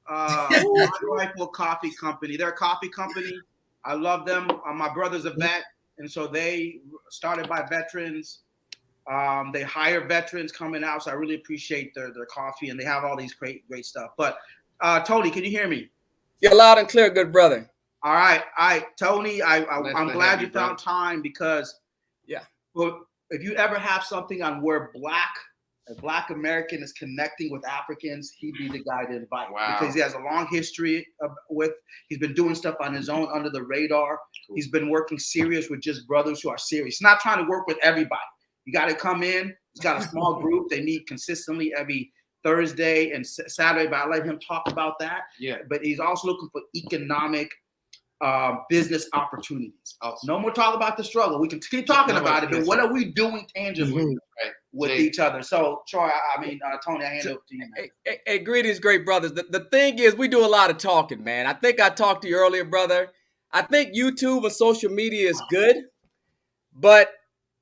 Black Rifle Coffee Company. They're a coffee company. I love them. My brother's a vet, and so they started by veterans. They hire veterans coming out, so I really appreciate their coffee, and they have all these great stuff. But Tony, can you hear me? You're loud and clear, good brother. All right, Tony. I'm glad you found time because, well, if you ever have something on where Black a Black American is connecting with Africans, he'd be the guy to invite. Wow. Because he has a long history he's been doing stuff on his own under the radar. Cool. He's been working serious with just brothers who are serious. He's not trying to work with everybody. You got to come in. He's got a small group. They meet consistently every Thursday and Saturday, but I let him talk about that. Yeah. But he's also looking for economic business opportunities. Awesome. No more talk about the struggle. We can keep talking about it, but what are we doing tangibly with each other? So, Troy, Tony, I hand it over to you. Hey, greetings, great brothers. The thing is, we do a lot of talking, man. I think I talked to you earlier, brother. I think YouTube and social media is good, but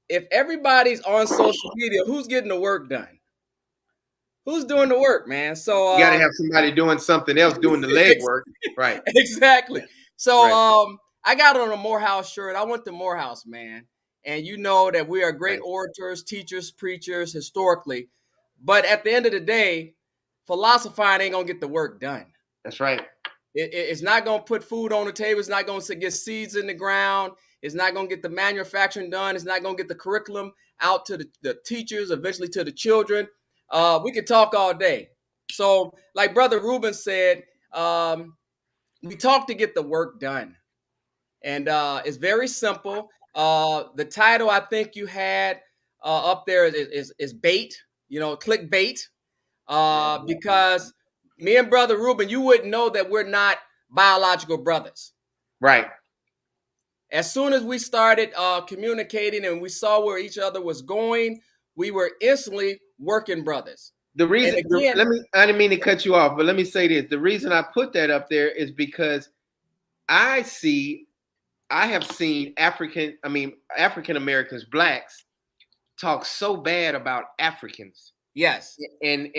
if everybody's on social media, who's getting the work done? Who's doing the work, man? So you got to have somebody doing something else, doing the legwork, right? Exactly. So I got on a Morehouse shirt. I went to Morehouse, man. And you know that we are great orators, teachers, preachers, historically. But at the end of the day, philosophizing ain't going to get the work done. That's right. It's not going to put food on the table. It's not going to get seeds in the ground. It's not going to get the manufacturing done. It's not going to get the curriculum out to the teachers, eventually to the children. We could talk all day. So like Brother Ruben said, we talk to get the work done. And it's very simple. The title I think you had up there is bait, clickbait. Because me and Brother Ruben, you wouldn't know that we're not biological brothers. Right. As soon as we started communicating and we saw where each other was going, we were instantly working brothers. The reason, I didn't mean to cut you off, but let me say this. The reason I put that up there is because I have seen African Americans, blacks, talk so bad about Africans. Yes. And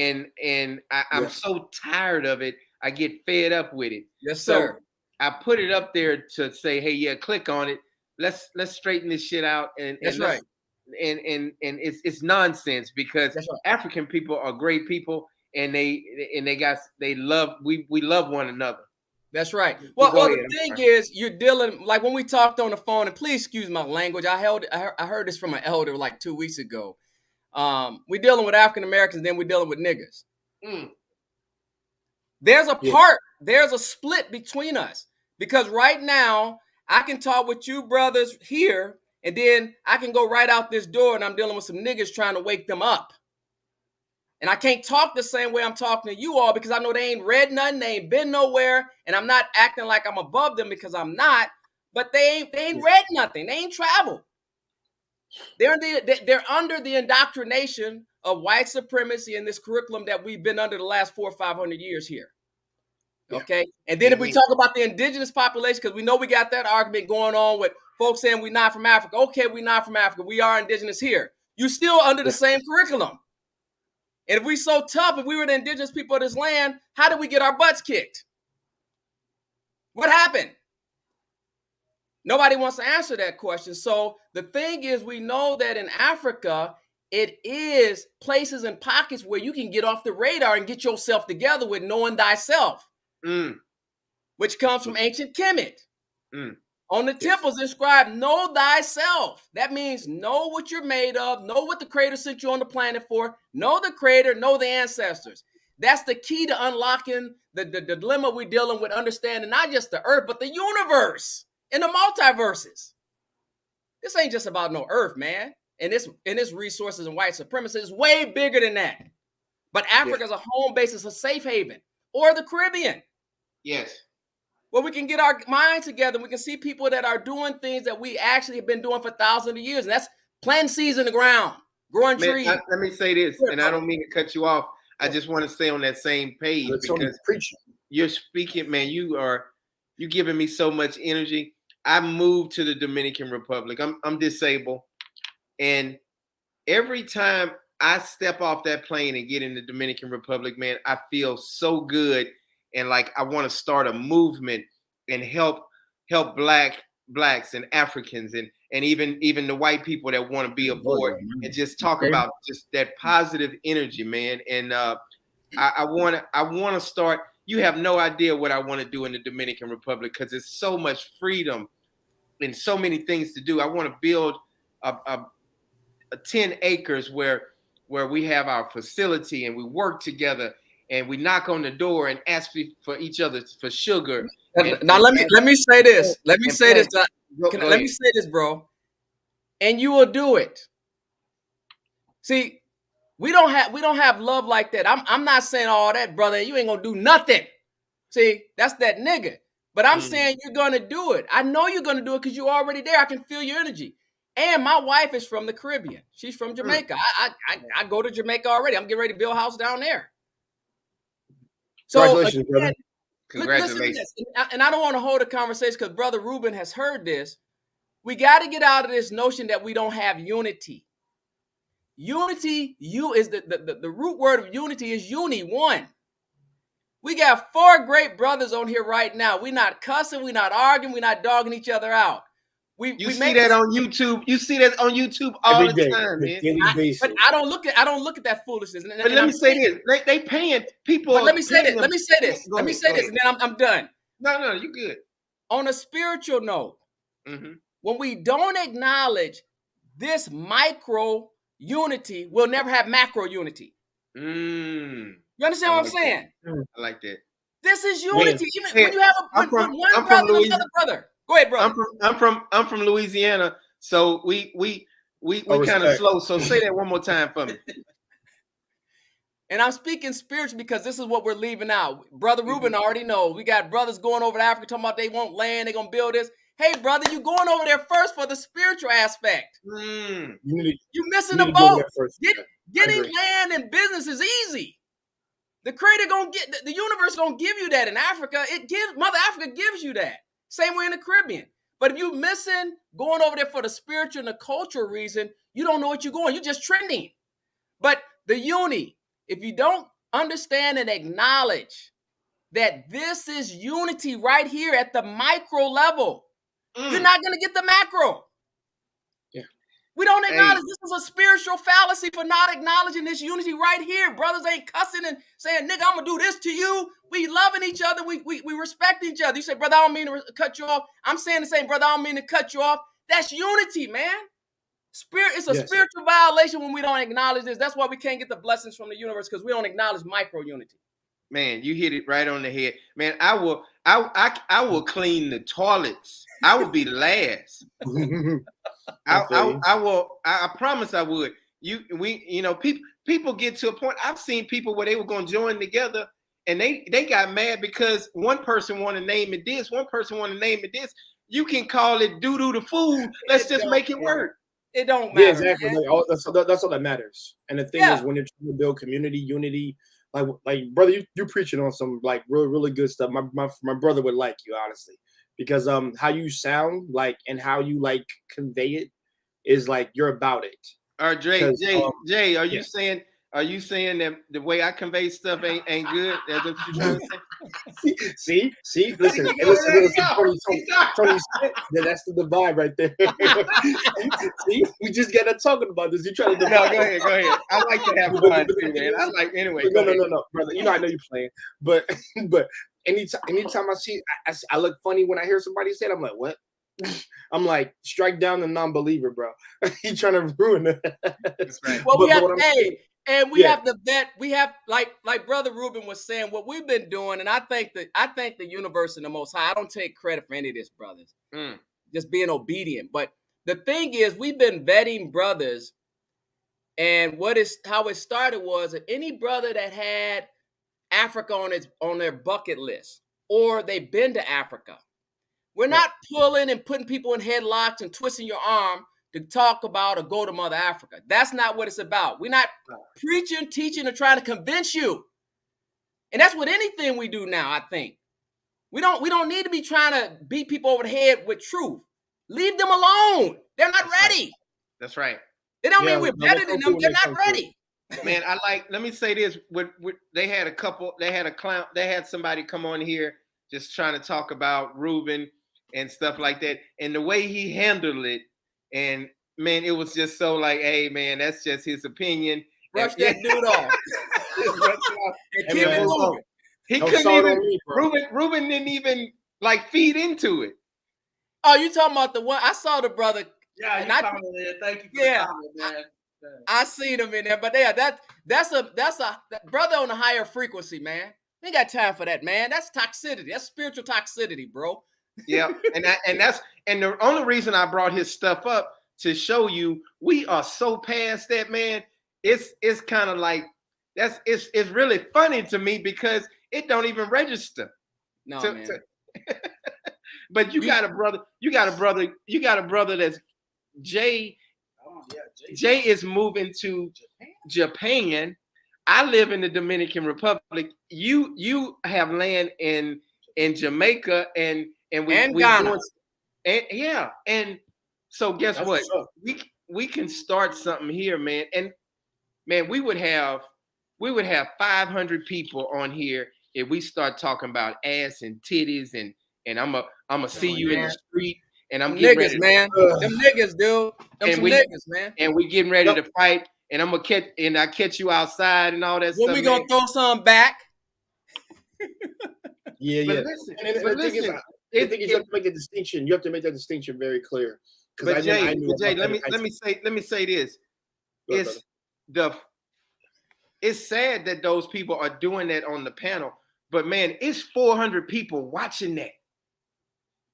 I'm so tired of it. I get fed up with it. Yes, sir. So I put it up there to say, hey, yeah, click on it. Let's straighten this shit out. That's right. And it's nonsense because African people are great people and we love one another. That's right. Well, the thing is, you're dealing, like when we talked on the phone, and please excuse my language. I heard this from an elder like 2 weeks ago. We're dealing with African Americans, then we're dealing with niggas. There's there's a split between us because right now I can talk with you brothers here, and then I can go right out this door and I'm dealing with some niggas trying to wake them up. And I can't talk the same way I'm talking to you all because I know they ain't read nothing, they ain't been nowhere, and I'm not acting like I'm above them because I'm not, but they ain't read nothing, they ain't traveled. They're under the indoctrination of white supremacy and this curriculum that we've been under the last 400 or 500 years here. Okay. And then if we talk about the indigenous population, because we know we got that argument going on with folks saying we're not from Africa. Okay, we're not from Africa. We are indigenous here. You still under the same curriculum. And if we so tough, if we were the indigenous people of this land, how did we get our butts kicked? What happened? Nobody wants to answer that question. So the thing is, we know that in Africa, it is places and pockets where you can get off the radar and get yourself together with knowing thyself. Which comes from ancient Kemet. On the temples inscribed, know thyself. That means know what you're made of, know what the creator sent you on the planet for, know the creator, know the ancestors. That's the key to unlocking the dilemma we're dealing with, understanding not just the earth, but the universe and the multiverses. This ain't just about no earth, man. And its resources and white supremacy is way bigger than that. But Africa is a home base, is a safe haven. Or the Caribbean. Yes. Where we can get our minds together and we can see people that are doing things that we actually have been doing for thousands of years. And that's planting seeds in the ground, growing trees. Let me say this, and I don't mean to cut you off. I just want to stay on that same page because you're speaking, man, you're giving me so much energy. I moved to the Dominican Republic. I'm disabled. And every time I step off that plane and get in the Dominican Republic, man, I feel so good. And like, I want to start a movement and help blacks and Africans and even the white people that want to be aboard and just talk about just that positive energy, man. And I want to start. You have no idea what I want to do in the Dominican Republic because there's so much freedom and so many things to do. I want to build a 10 acres where where we have our facility and we work together and we knock on the door and ask for each other for sugar. Now let me say this. Let me say this. Let me say this, bro. And you will do it. See, we don't have love like that. I'm not saying all that, brother. You ain't gonna do nothing. See, that's that nigga. But I'm saying you're gonna do it. I know you're gonna do it because you're already there. I can feel your energy. And my wife is from the Caribbean. She's from Jamaica. I go to Jamaica already. I'm getting ready to build a house down there. So Congratulations, brother. Congratulations. Listen, and I don't want to hold a conversation because Brother Ruben has heard this. We got to get out of this notion that we don't have unity. Unity, is the root word of unity is one. We got 4 great brothers on here right now. We're not cussing, we're not arguing, we're not dogging each other out. You see that on YouTube. You see that on YouTube all the time, man. But I don't look at that foolishness. But let me say this: they paying people. But let me say this. Let me say this, and then I'm done. No, you good. On a spiritual note, when we don't acknowledge this micro unity, we'll never have macro unity. You understand what I'm saying? I like that. This is unity. Even when you have one brother and another brother. Go ahead, brother. I'm from Louisiana, so we kind of slow. So say that one more time for me. And I'm speaking spiritually because this is what we're leaving out. Brother Ruben already knows. We got brothers going over to Africa talking about they want land, they're gonna build this. Hey, brother, you going over there first for the spiritual aspect. You missing the boat. Getting land and business is easy. The creator the universe gonna give you that in Africa. Mother Africa gives you that. Same way in the Caribbean. But if you're missing going over there for the spiritual and the cultural reason, you don't know what you're going. You're just trending. But the if you don't understand and acknowledge that this is unity right here at the micro level, you're not going to get the macro. We don't acknowledge this is a spiritual fallacy for not acknowledging this unity right here. Brothers ain't cussing and saying, nigga, I'm going to do this to you. We loving each other. We respect each other. You say, brother, I don't mean to cut you off. I'm saying the same, brother, I don't mean to cut you off. That's unity, man. It's a spiritual violation when we don't acknowledge this. That's why we can't get the blessings from the universe, because we don't acknowledge micro unity. Man, you hit it right on the head. Man, I will clean the toilets. I will be last. I promise I would. People get to a point. I've seen people where they were going to join together and they got mad because one person want to name it this, one person want to name it this. You can call it doo-doo the food. Let's just make it work. It don't matter. Yeah, exactly. That's all that matters. And the thing is, when you're trying to build community, unity, like brother, you preaching on some like really good stuff. My brother would like you, honestly, because how you sound like and how you like convey it is like you're about it. All right, Jay, are you saying that the way I convey stuff ain't good? That's what you're trying to say? See, listen, Tony, that's the divide right there. See, we just got to talking about this. You trying to divide? No, go ahead. I like to have fun too, man. I like anyway. No, brother. You know I know you're playing, but anytime I see, I look funny when I hear somebody say it. I'm like, what? I'm like, strike down the non-believer, bro. He's trying to ruin it. That's right. Well, we have the vet. We have like Brother Ruben was saying, what we've been doing, and I thank the universe and the Most High. I don't take credit for any of this, brothers. Just being obedient. But the thing is, we've been vetting brothers, and how it started was that any brother that had Africa on their bucket list, or they've been to Africa. We're not pulling and putting people in headlocks and twisting your arm to talk about or go to Mother Africa. That's not what it's about. We're not preaching, teaching, or trying to convince you. And that's what anything we do now, I think. We don't need to be trying to beat people over the head with truth. Leave them alone. They're not ready. That's right. It don't mean we're better than them. They're not ready. Man, let me say this. They had somebody come on here just trying to talk about Ruben and stuff like that. And the way he handled it, and man, it was just so like, hey, man, that's just his opinion. Brush that dude off. He couldn't even, Ruben didn't even like feed into it. Oh, you talking about the one? I saw the brother. Yeah, thank you for the comment, man. I seen them in there, but that's a brother on a higher frequency, man. Ain't got time for that, man. That's toxicity. That's spiritual toxicity, bro. Yeah, and the only reason I brought his stuff up to show you we are so past that, man. It's kind of like it's really funny to me because it don't even register. No, man. But you got a brother that's Jay. Oh, yeah, Jay is moving to Japan. I live in the Dominican Republic. You have land in Jamaica and we Ghana. And so guess what? We can start something here, man. And man, we would have 500 people on here if we start talking about ass and titties and I'm a see you in the street and I'm getting niggas, ready, man. Them niggas, dude. Them some niggas, man. And we getting ready to fight, and I'm gonna catch you outside and all that stuff. When we gonna throw some back? Yeah. But listen, I think you have to make a distinction. You have to make that distinction very clear. But Jay, let me say this. It's sad that those people are doing that on the panel, but man, it's 400 people watching that,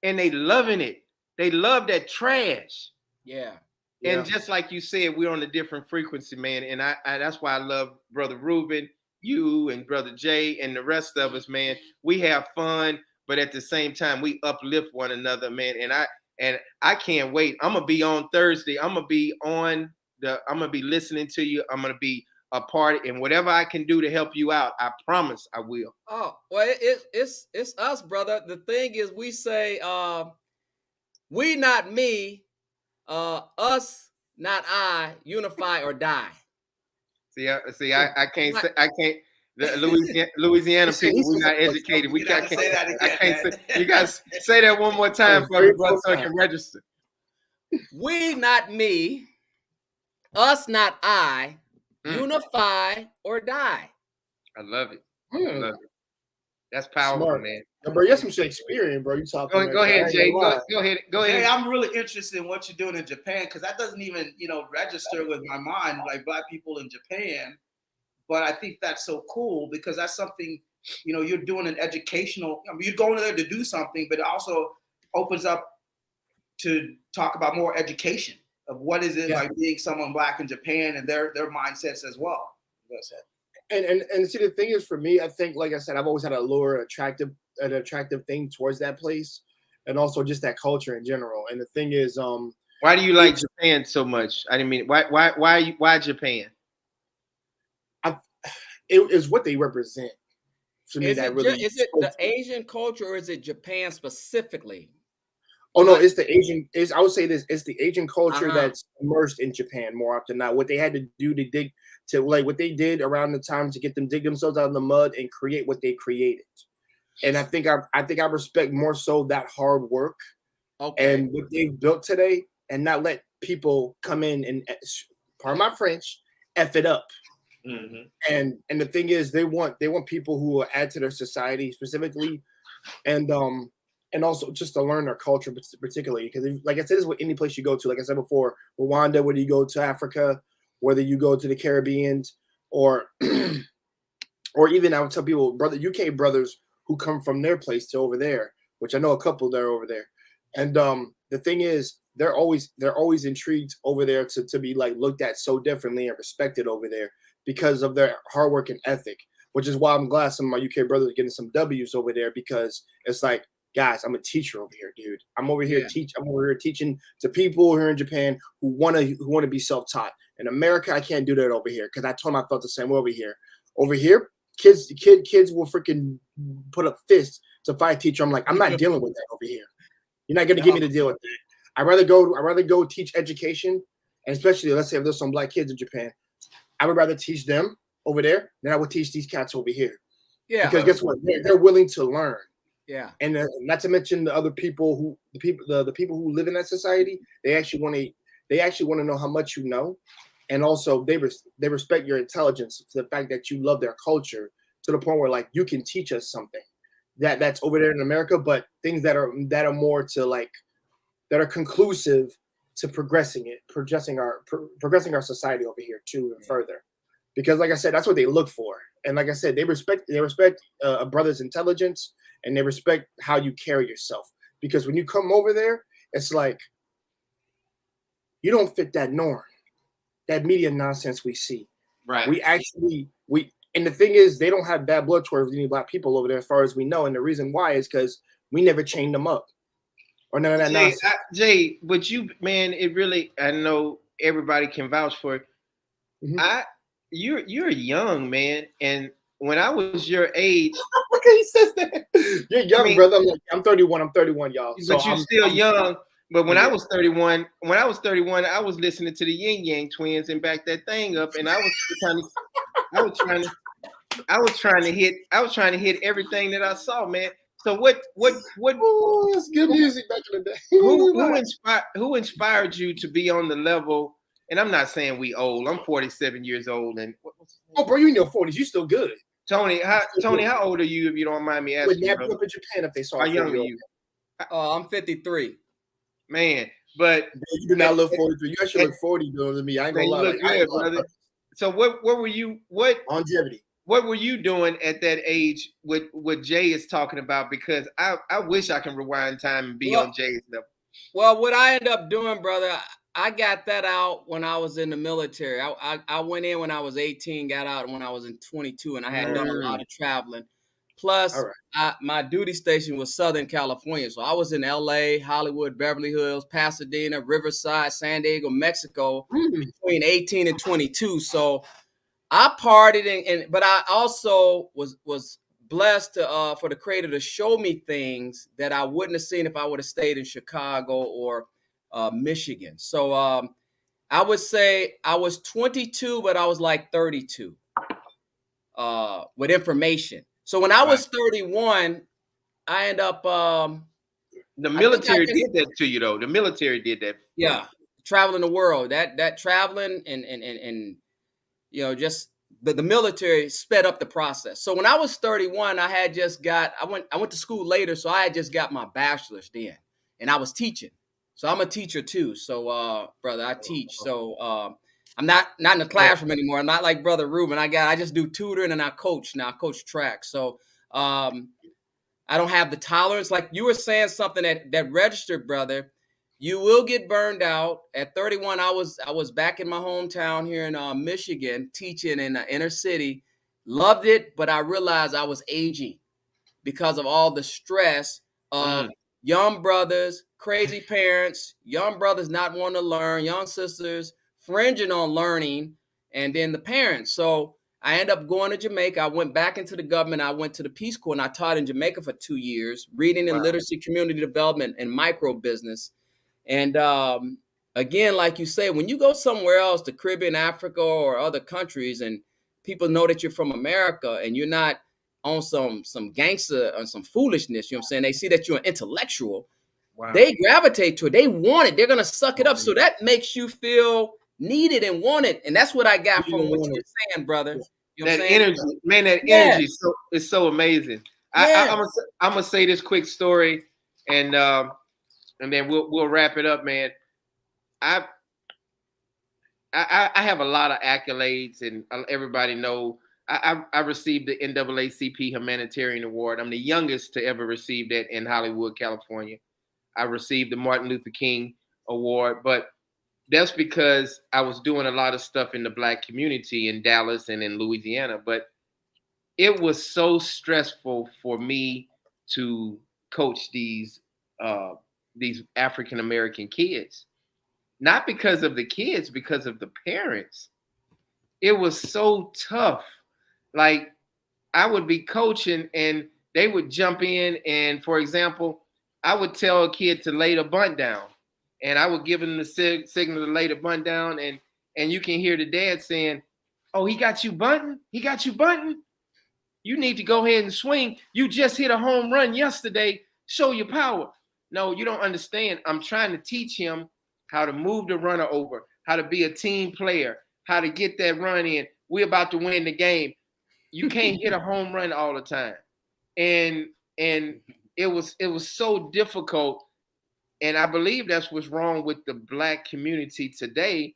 and they loving it. They love that trash. Yeah. And just like you said, we're on a different frequency, man. And I that's why I love Brother Ruben, you and Brother Jay, and the rest of us, man. We have fun, but at the same time, we uplift one another, man. And I can't wait. I'm gonna be on Thursday. I'm gonna be listening to you. I'm gonna be a part, and whatever I can do to help you out, I promise I will. Oh, well, it's us, brother. The thing is, we say, we not me, us not I, unify or die. I can't say, the Louisiana people, we're not educated. We can't say that again. I can't say. You guys say that one more time for me, brother, so I can register. We not me, us not I, unify or die. I love it. I love it. That's powerful, Smart. man. No, bro, you're some Shakespearean, bro. You talking? Go ahead, Jay. Go ahead. Hey, I'm really interested in what you're doing in Japan because that doesn't even, register with my mind, like Black people in Japan. But I think that's so cool because that's something, you're doing an educational. You're going there to do something, but it also opens up to talk about more education of what is it like being someone Black in Japan and their mindsets as well. And see, the thing is, for me, I think, like I said, I've always had an attractive thing towards that place, and also just that culture in general. And the thing is, why do you like Japan so much? I didn't mean why Japan? It is what they represent. To me, is it the Asian culture or is it Japan specifically? Oh no, it's the Asian. I would say this: it's the Asian culture that's immersed in Japan more often than not. What they had to do what they did around the time to get them dig themselves out of the mud and create what they created. And I think I respect more so that hard work and what they've built today, and not let people come in and, pardon my French, F it up. Mm-hmm. And the thing is, they want people who will add to their society specifically, and also just to learn their culture particularly, because like I said, this is what any place you go to. Like I said before, Rwanda, whether you go to Africa, whether you go to the Caribbean, or even I would tell people, UK brothers who come from their place to over there, which I know a couple that are over there. And the thing is, they're always intrigued over there to be like looked at so differently and respected over there because of their hard work and ethic, which is why I'm glad some of my UK brothers are getting some W's over there, because it's like, guys, I'm a teacher over here, dude. I'm over here teaching to people here in Japan who want to be self-taught. In America, I can't do that over here because I told them I felt the same way over here. Over here, kids will freaking put up fists to fight a teacher. I'm like, I'm not dealing with that over here. You're not going to give me to deal with that. I'd rather go teach education, and especially let's say if there's some Black kids in Japan, I would rather teach them over there than I would teach these cats over here. Yeah. Because guess what? They're willing to learn. Yeah. And not to mention the other people the people who live in that society, they actually want to know how much you know, and also they respect your intelligence to the fact that you love their culture to the point where like you can teach us something that's over there in America, but things that are more to like that are conclusive to progressing our society over here too and further, because like I said, that's what they look for, and like I said, they respect a brother's intelligence, and they respect how you carry yourself, because when you come over there, it's like you don't fit that norm, that media nonsense we see. Right. And the thing is, they don't have bad blood towards any black people over there, as far as we know. And the reason why is because we never chained them up or none of that nonsense. Jay, but you, man, it really, I know everybody can vouch for it. Mm-hmm. You're young, man. And when I was your age. Okay, he says that. You're young, brother. I'm 31. I'm 31, y'all. But you're still young. But when I was 31, I was listening to the Yin Yang Twins and back that thing up, and I was trying to hit everything that I saw, man. So what? Oh, that's good music back in the day. Who inspired you to be on the level? And I'm not saying we old. I'm 47 years old, and bro, you in your 40s. You still good. Tony, how old are you, if you don't mind me asking? Would never up in Japan if they saw. How young are you? I'm 53. Man, but you do not look 43. You actually look 40, though, to me. I ain't gonna lie. Look good, brother. So what were you? What longevity? What were you doing at that age? What Jay is talking about? Because I wish I can rewind time and be on Jay's level. Well, what I ended up doing, brother, I got that out when I was in the military. I went in when I was 18, got out when I was in 22, and I had done a lot of traveling. Plus, my duty station was Southern California. So I was in LA, Hollywood, Beverly Hills, Pasadena, Riverside, San Diego, Mexico between 18 and 22. So I partied, but I also was blessed to for the Creator to show me things that I wouldn't have seen if I would have stayed in Chicago or Michigan. So I would say I was 22, but I was like 32 with information. So when I was 31, I ended up. The military did that to you, though. The military did that. Yeah, traveling the world. That traveling and just the military sped up the process. So when I was 31, I had just got. I went to school later, so I had just got my bachelor's then, and I was teaching. So I'm a teacher too. So brother, I teach. So I'm not in the classroom anymore. I'm not like Brother Ruben. I just do tutoring and I coach now. I coach track. So I don't have the tolerance. Like you were saying something that registered, brother. You will get burned out. At 31, I was back in my hometown here in Michigan, teaching in the inner city. Loved it, but I realized I was aging because of all the stress of young brothers, crazy parents, young brothers not wanting to learn, young sisters fringing on learning, and then the parents. So I ended up going to Jamaica. I went back into the government. I went to the Peace Corps, and I taught in Jamaica for 2 years, reading and literacy, community development, and micro business. And again, like you say, when you go somewhere else, the Caribbean, Africa, or other countries, and people know that you're from America and you're not on some gangster or some foolishness, you know what I'm saying? They see that you're an intellectual. Wow. They gravitate to it. They want it. They're going to suck it up. So that makes you feel needed and wanted. And that's what I got from what you were saying, brother. You know that energy, man, that energy is so amazing. I'm going to say this quick story and then we'll wrap it up, man. I have a lot of accolades, and everybody know I received the NAACP Humanitarian Award. I'm the youngest to ever receive that in Hollywood, California. I received the Martin Luther King Award, but that's because I was doing a lot of stuff in the Black community in Dallas and in Louisiana. But it was so stressful for me to coach these African American kids, not because of the kids, because of the parents. It was so tough. Like I would be coaching and they would jump in, and for example, I would tell a kid to lay the bunt down, and I would give him the signal to lay the bunt down, and you can hear the dad saying, "Oh, he got you bunting? He got you bunting? You need to go ahead and swing. You just hit a home run yesterday. Show your power." No, you don't understand. I'm trying to teach him how to move the runner over, how to be a team player, how to get that run in. We're about to win the game. You can't hit a home run all the time. And it was so difficult. And I believe that's what's wrong with the black community today.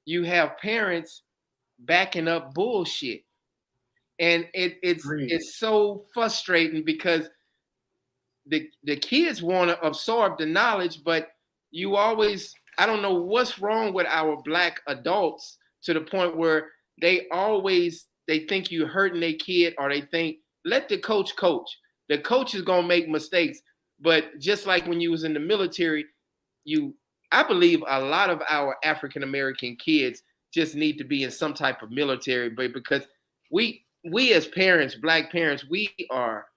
You have parents backing up bullshit. And it's so frustrating because the kids want to absorb the knowledge, but you always, I don't know what's wrong with our black adults to the point where they think you're hurting their kid, or they think, let the coach coach. The coach is gonna make mistakes. But just like when you was in the military, I believe a lot of our African American kids just need to be in some type of military, but because we as parents, black parents, we are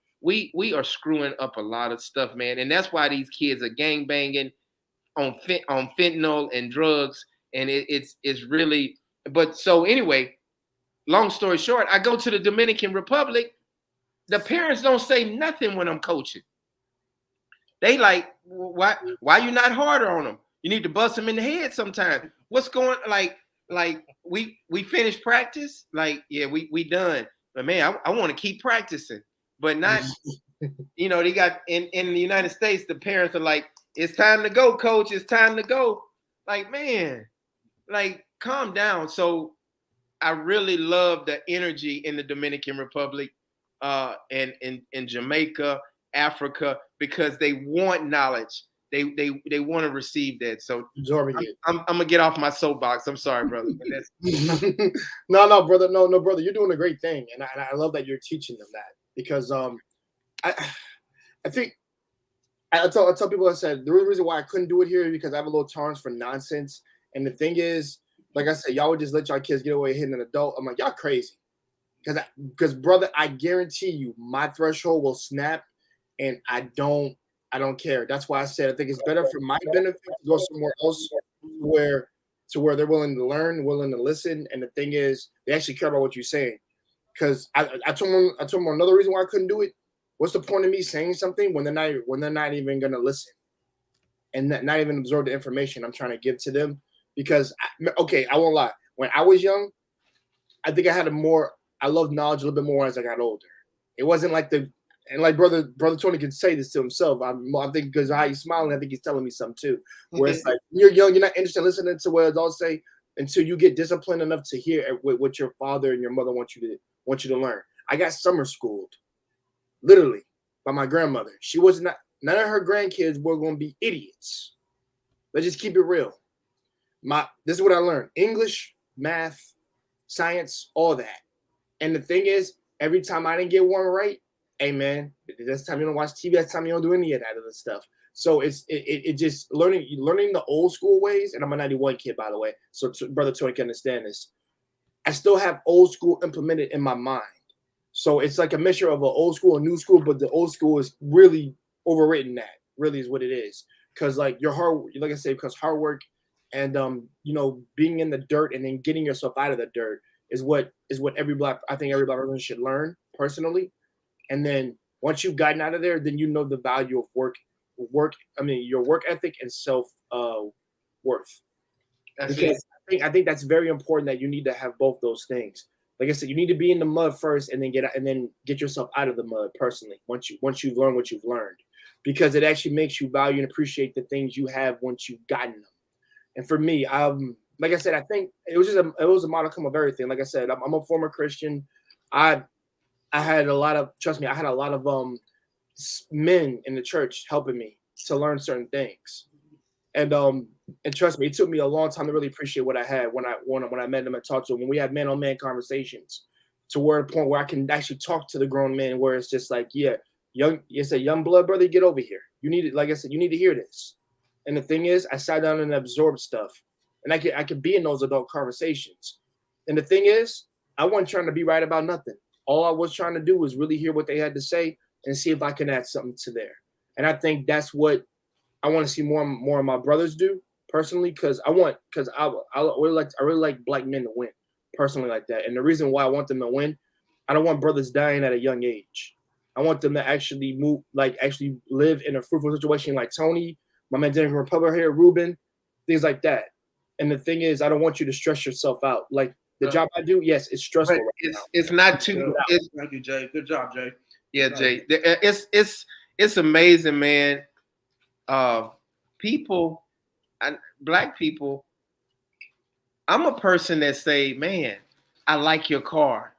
screwing up a lot of stuff, man. And that's why these kids are gang banging on fentanyl and drugs. And it's really, but so anyway, long story short, I go to the Dominican Republic. The parents don't say nothing when I'm coaching. They like, why you not harder on them? You need to bust them in the head sometime. What's going, like we finished practice? Like, yeah, we done. But man, I want to keep practicing. But not, they got in the United States, the parents are like, it's time to go, coach. It's time to go. Like, man, like, calm down. So I really love the energy in the Dominican Republic, and in Jamaica, Africa, because they want knowledge. They want to receive that. So I'm gonna get off my soapbox. I'm sorry, brother. No, brother. No, brother. You're doing a great thing, and I love that you're teaching them that, because I think I tell people, I said the reason why I couldn't do it here is because I have a little tolerance for nonsense. And the thing is, like I said, y'all would just let y'all kids get away hitting an adult. I'm like, y'all crazy, because brother, I guarantee you, my threshold will snap, and I don't care. That's why I said I think it's better for my benefit to go somewhere else where they're willing to learn, willing to listen. And the thing is, they actually care about what you're saying. Because I told them another reason why I couldn't do it. What's the point of me saying something when they're not even gonna listen and not even absorb the information I'm trying to give to them? Because I won't lie. When I was young, I think I loved knowledge a little bit more as I got older. It wasn't like and like brother Tony can say this to himself. I think because how he's smiling, I think he's telling me something too. Where it's like, you're young, you're not interested in listening to what adults say until you get disciplined enough to hear what your father and your mother want you to learn. I got summer schooled, literally, by my grandmother. She was not. None of her grandkids were going to be idiots. Let's just keep it real. This is what I learned: English, math, science, all that. And the thing is, every time I didn't get one right, hey man, this time you don't watch TV. That's time you don't do any of that other stuff. So it just learning the old school ways. And I'm a 91 kid, by the way, so brother Tony can understand this. I still have old school implemented in my mind. So it's like a mixture of an old school and new school, but the old school is really overwritten. That really is what it is. Because like like I say, because hard work and being in the dirt and then getting yourself out of the dirt is what every black person should learn personally. And then once you've gotten out of there, then you know the value of work. Your work ethic and self worth. Because I think that's very important, that you need to have both those things. Like I said, you need to be in the mud first, and then get yourself out of the mud personally. Once you've learned what you've learned, because it actually makes you value and appreciate the things you have once you've gotten them. And for me, like I said, I think it was a modicum of everything. Like I said, I'm a former Christian. I had a lot of men in the church helping me to learn certain things. And trust me, it took me a long time to really appreciate what I had when I met them and talked to them. When we had man-on-man conversations, to where a point where I can actually talk to the grown men, where it's just like, yeah, it's a young blood brother, get over here. You need it, like I said, you need to hear this. And the thing is, I sat down and absorbed stuff, and I could be in those adult conversations. And the thing is, I wasn't trying to be right about nothing. All I was trying to do was really hear what they had to say and see if I can add something to there. And I think that's what I want to see more of my brothers do personally, because I really like black men to win personally like that. And the reason why I want them to win, I don't want brothers dying at a young age. I want them to actually actually live in a fruitful situation like Tony, my man Dominican Republic here, Ruben, things like that. And the thing is, I don't want you to stress yourself out. Like the job I do, yes, it's stressful. It's not too. Thank you, Jay. Good job, Jay. Yeah, Jay. It's amazing, man. people, black people, I'm a person that say, man, I like your car.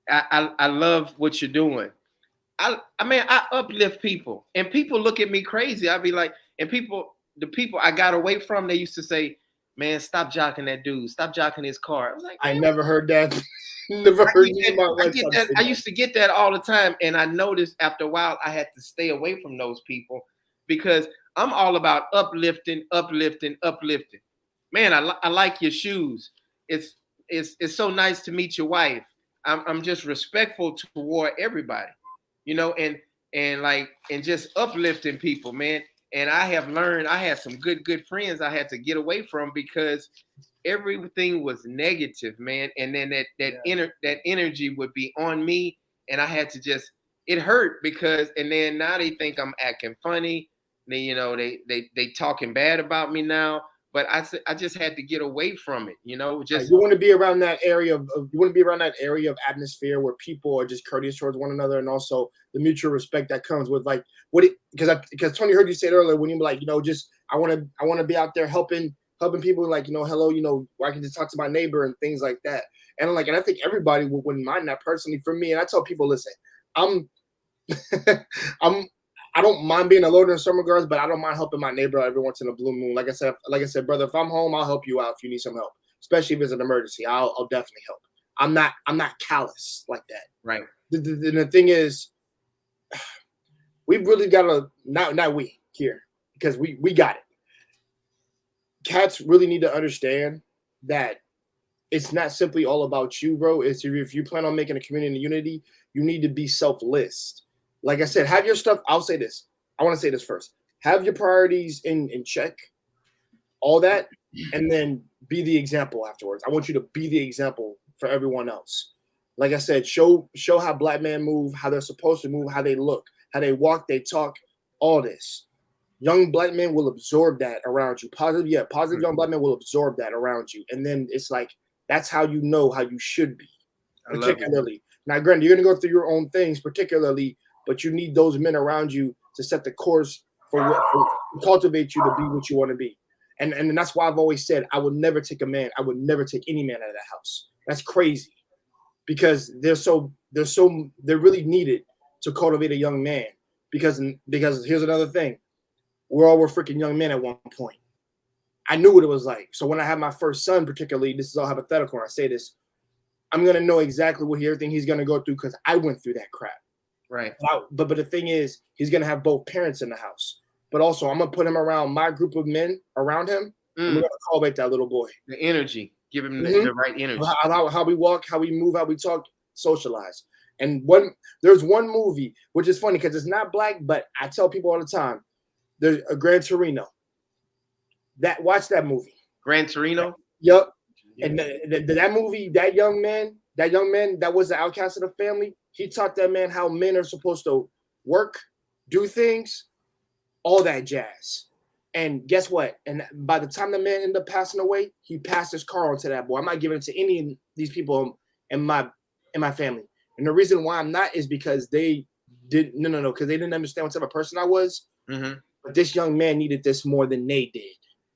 I love what you're doing. I mean, I uplift people, and people look at me crazy. I'd be like, and the people I got away from, they used to say, man, stop jocking that dude. Stop jocking his car. I was like, I never heard that. Never heard that. I used to get that all the time. And I noticed after a while, I had to stay away from those people because I'm all about uplifting. Man, I like your shoes. It's so nice to meet your wife. I'm just respectful toward everybody, and just uplifting people, man. And I have learned, I had some good friends I had to get away from because everything was negative, man. And then that energy would be on me, and I had to just, it hurt because, and then now they think I'm acting funny. They talking bad about me now. But I just had to get away from it, Just you want to be around that area of atmosphere where people are just courteous towards one another, and also the mutual respect that comes with because Tony heard you say it earlier when you were like, just I want to be out there helping people, like, hello, where I can just talk to my neighbor and things like that. And I think everybody wouldn't mind that personally. For me, and I tell people, listen, I don't mind being alone in some regards, but I don't mind helping my neighbor every once in a blue moon. Like I said, brother, if I'm home, I'll help you out if you need some help, especially if it's an emergency. I'll definitely help. I'm not callous like that. Right. The thing is, we really got to not we here, because we got it. Cats really need to understand that it's not simply all about you, bro. It's if you plan on making a community unity, you need to be selfless. Like I said, have your stuff. I'll say this. I want to say this first. Have your priorities in check, all that, and then be the example afterwards. I want you to be the example for everyone else. Like I said, show how black men move, how they're supposed to move, how they look, how they walk, they talk, all this. Young black men will absorb that around you. Positive young black men will absorb that around you. And then it's like, that's how you know how you should be, particularly. Now, granted, you're going to go through your own things, particularly, but you need those men around you to set the course to cultivate you to be what you want to be. And that's why I've always said I would never take any man out of that house. That's crazy, because they're really needed to cultivate a young man. Because here's another thing. We were freaking young men at one point. I knew what it was like. So when I had my first son, particularly, this is all hypothetical when I say this, I'm going to know exactly everything he's going to go through because I went through that crap. Right. But the thing is, he's going to have both parents in the house. But also, I'm going to put him around my group of men around him. And we're going to cultivate that little boy. The energy. Give him the right energy. How we walk, how we move, how we talk, socialize. And there's one movie, which is funny because it's not black, but I tell people all the time, there's a Gran Torino. Watch that movie. Gran Torino? Yep. And that movie, that young man that was the outcast of the family, he taught that man how men are supposed to work, do things, all that jazz. And guess what? And by the time the man ended up passing away, he passed his car on to that boy. I'm not giving it to any of these people in my family. And the reason why I'm not is because they because they didn't understand what type of person I was. Mm-hmm. But this young man needed this more than they did.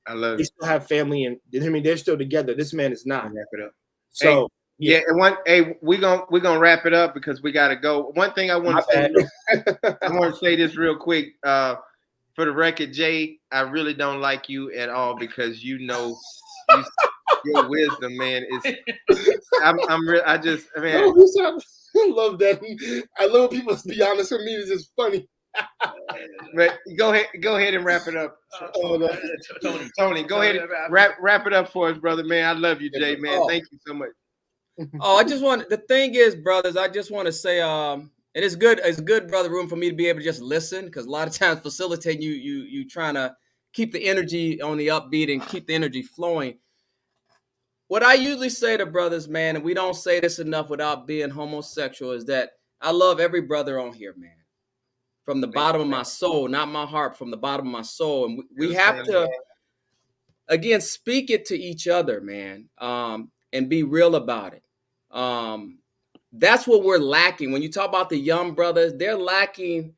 I love it. They still have family, and they're still together. This man is not. Wrap it up. So yeah, and we're gonna wrap it up because we gotta go. One thing I want to say this real quick. For the record, Jay, I really don't like you at all because your wisdom, man, is. I love that. I love people to be honest with me. It's just funny. But go ahead and wrap it up. Tony, go ahead and wrap it up for us, brother, man. I love you, Jay, man. Thank you so much. The thing is, brothers, I just want to say, it's good, brother Ruben, for me to be able to just listen, because a lot of times facilitating you trying to keep the energy on the upbeat and keep the energy flowing. What I usually say to brothers, man, and we don't say this enough without being homosexual, is that I love every brother on here, man. From the bottom of my soul, not my heart, from the bottom of my soul. And we have to, again, speak it to each other, man, and be real about it. That's what we're lacking. When you talk about the young brothers, they're lacking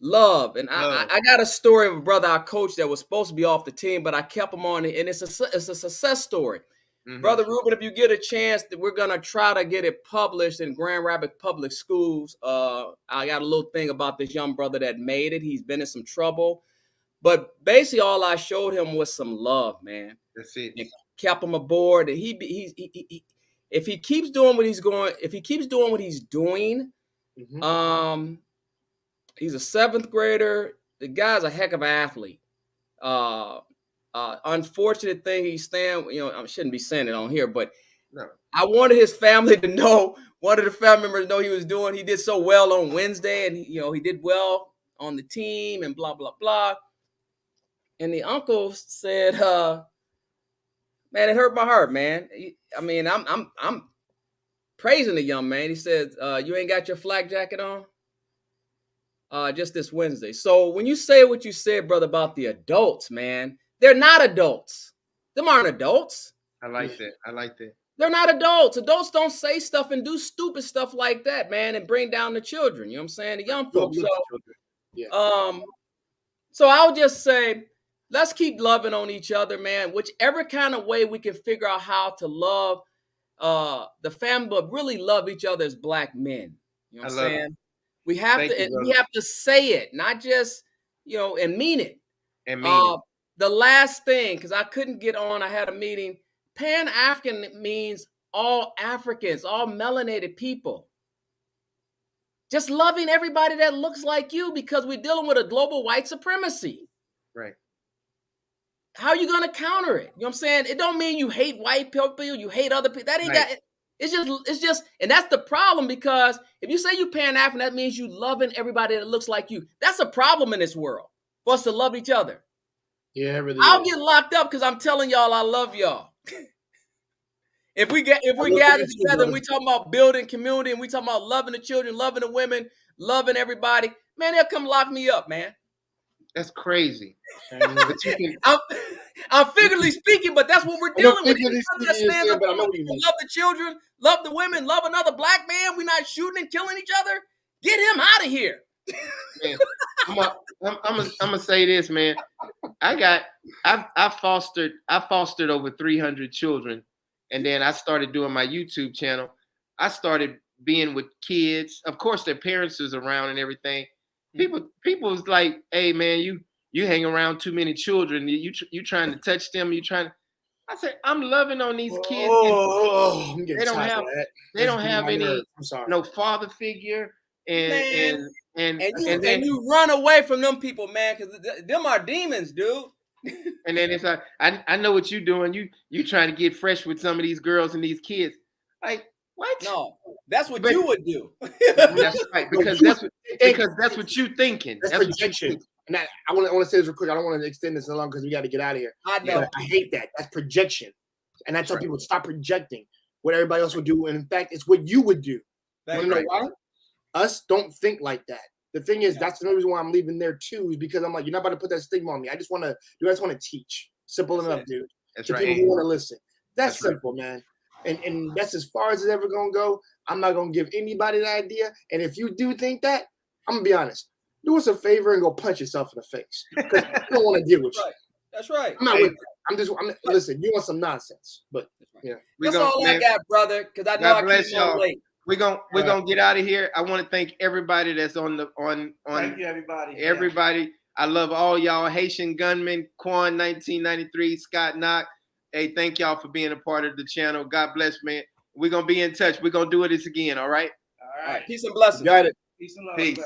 love. And Love. I got a story of a brother I coached that was supposed to be off the team, but I kept him on it, and it's a success story. Mhm. Brother Ruben, if you get a chance, that we're gonna try to get it published in Grand Rapids Public Schools. I got a little thing about this young brother that made it. He's been in some trouble, but basically all I showed him was some love, man. That's it. And kept him aboard, and if he keeps doing what he's doing, Mhm. he's a 7th grader. The guy's a heck of an athlete. Unfortunate thing, I shouldn't be saying it on here, but No. I wanted his family to know, one of the family members know he was doing. He did so well on Wednesday, and he did well on the team, and blah blah blah. And the uncle said, "Man, it hurt my heart, man. I mean, I'm praising the young man." He said, "You ain't got your flak jacket on." Just this Wednesday. So when you say what you said, brother, about the adults, man, they're not adults. Them aren't adults. I like that. I like that. They're not adults. Adults don't say stuff and do stupid stuff like that, man, and bring down the children. You know what I'm saying? The young folks. So I'll just say, let's keep loving on each other, man. Whichever kind of way we can figure out how to love the family, but really love each other as Black men. You know what I'm saying? We have to say it, not just, and mean it. And mean it. The last thing, because I couldn't get on, I had a meeting. Pan-African means all Africans, all melanated people. Just loving everybody that looks like you, because we're dealing with a global white supremacy. Right. How are you going to counter it? You know what I'm saying? It don't mean you hate white people, you hate other people. That ain't got it. It's just, and that's the problem, because if you say you Pan-African, that means you loving everybody that looks like you. That's a problem in this world, for us to love each other. Yeah, really. I'll get locked up because I'm telling y'all I love y'all. If we gather together and we talking about building community, and we talking about loving the children, loving the women, loving everybody, man, they'll come lock me up, man. That's crazy. I'm figuratively speaking, but that's what we're dealing with. That stands up, love the children, love the women, love another Black man. We're not shooting and killing each other. Get him out of here. Man, I'm gonna say this, man. I fostered over 300 children, and then I started doing my YouTube channel. I started being with kids. Of course, their parents was around and everything. People was like, "Hey, man, you hang around too many children. You trying to touch them. I said, I'm loving on these kids. They don't have any no father figure, and you run away from them people, man, because them are demons, dude. And then it's like, I know what you're doing. You trying to get fresh with some of these girls and these kids. Like, what? No, that's what you would do. That's right, because that's what you're thinking. That's projection. And I want to say this real quick. I don't want to extend this along because we got to get out of here. I know. But I hate that. That's projection. And I tell people, stop projecting what everybody else would do. And in fact, it's what you would do. You know why? Us don't think like that. The thing is, that's the reason why I'm leaving there too, is because I'm like, you're not about to put that stigma on me. I just want to teach. Simple enough, dude. That's to people who want to listen. That's simple, man. And that's as far as it's ever gonna go. I'm not gonna give anybody the idea. And if you do think that, I'm gonna be honest. Do us a favor and go punch yourself in the face. Because I don't want to deal with you. That's right. I'm not with that. Listen, you want some nonsense. But yeah. That's all I got, brother. Because I know I keep on late. We're gonna get out of here. I want to thank everybody that's on. Thank you, everybody. Everybody. I love all y'all. Haitian Gunman, Quan 1993, Scott Knock. Hey, thank y'all for being a part of the channel. God bless, man. We're gonna be in touch. We're gonna do this again, all right? All right. Peace and blessings. Got it. Peace and love. Peace.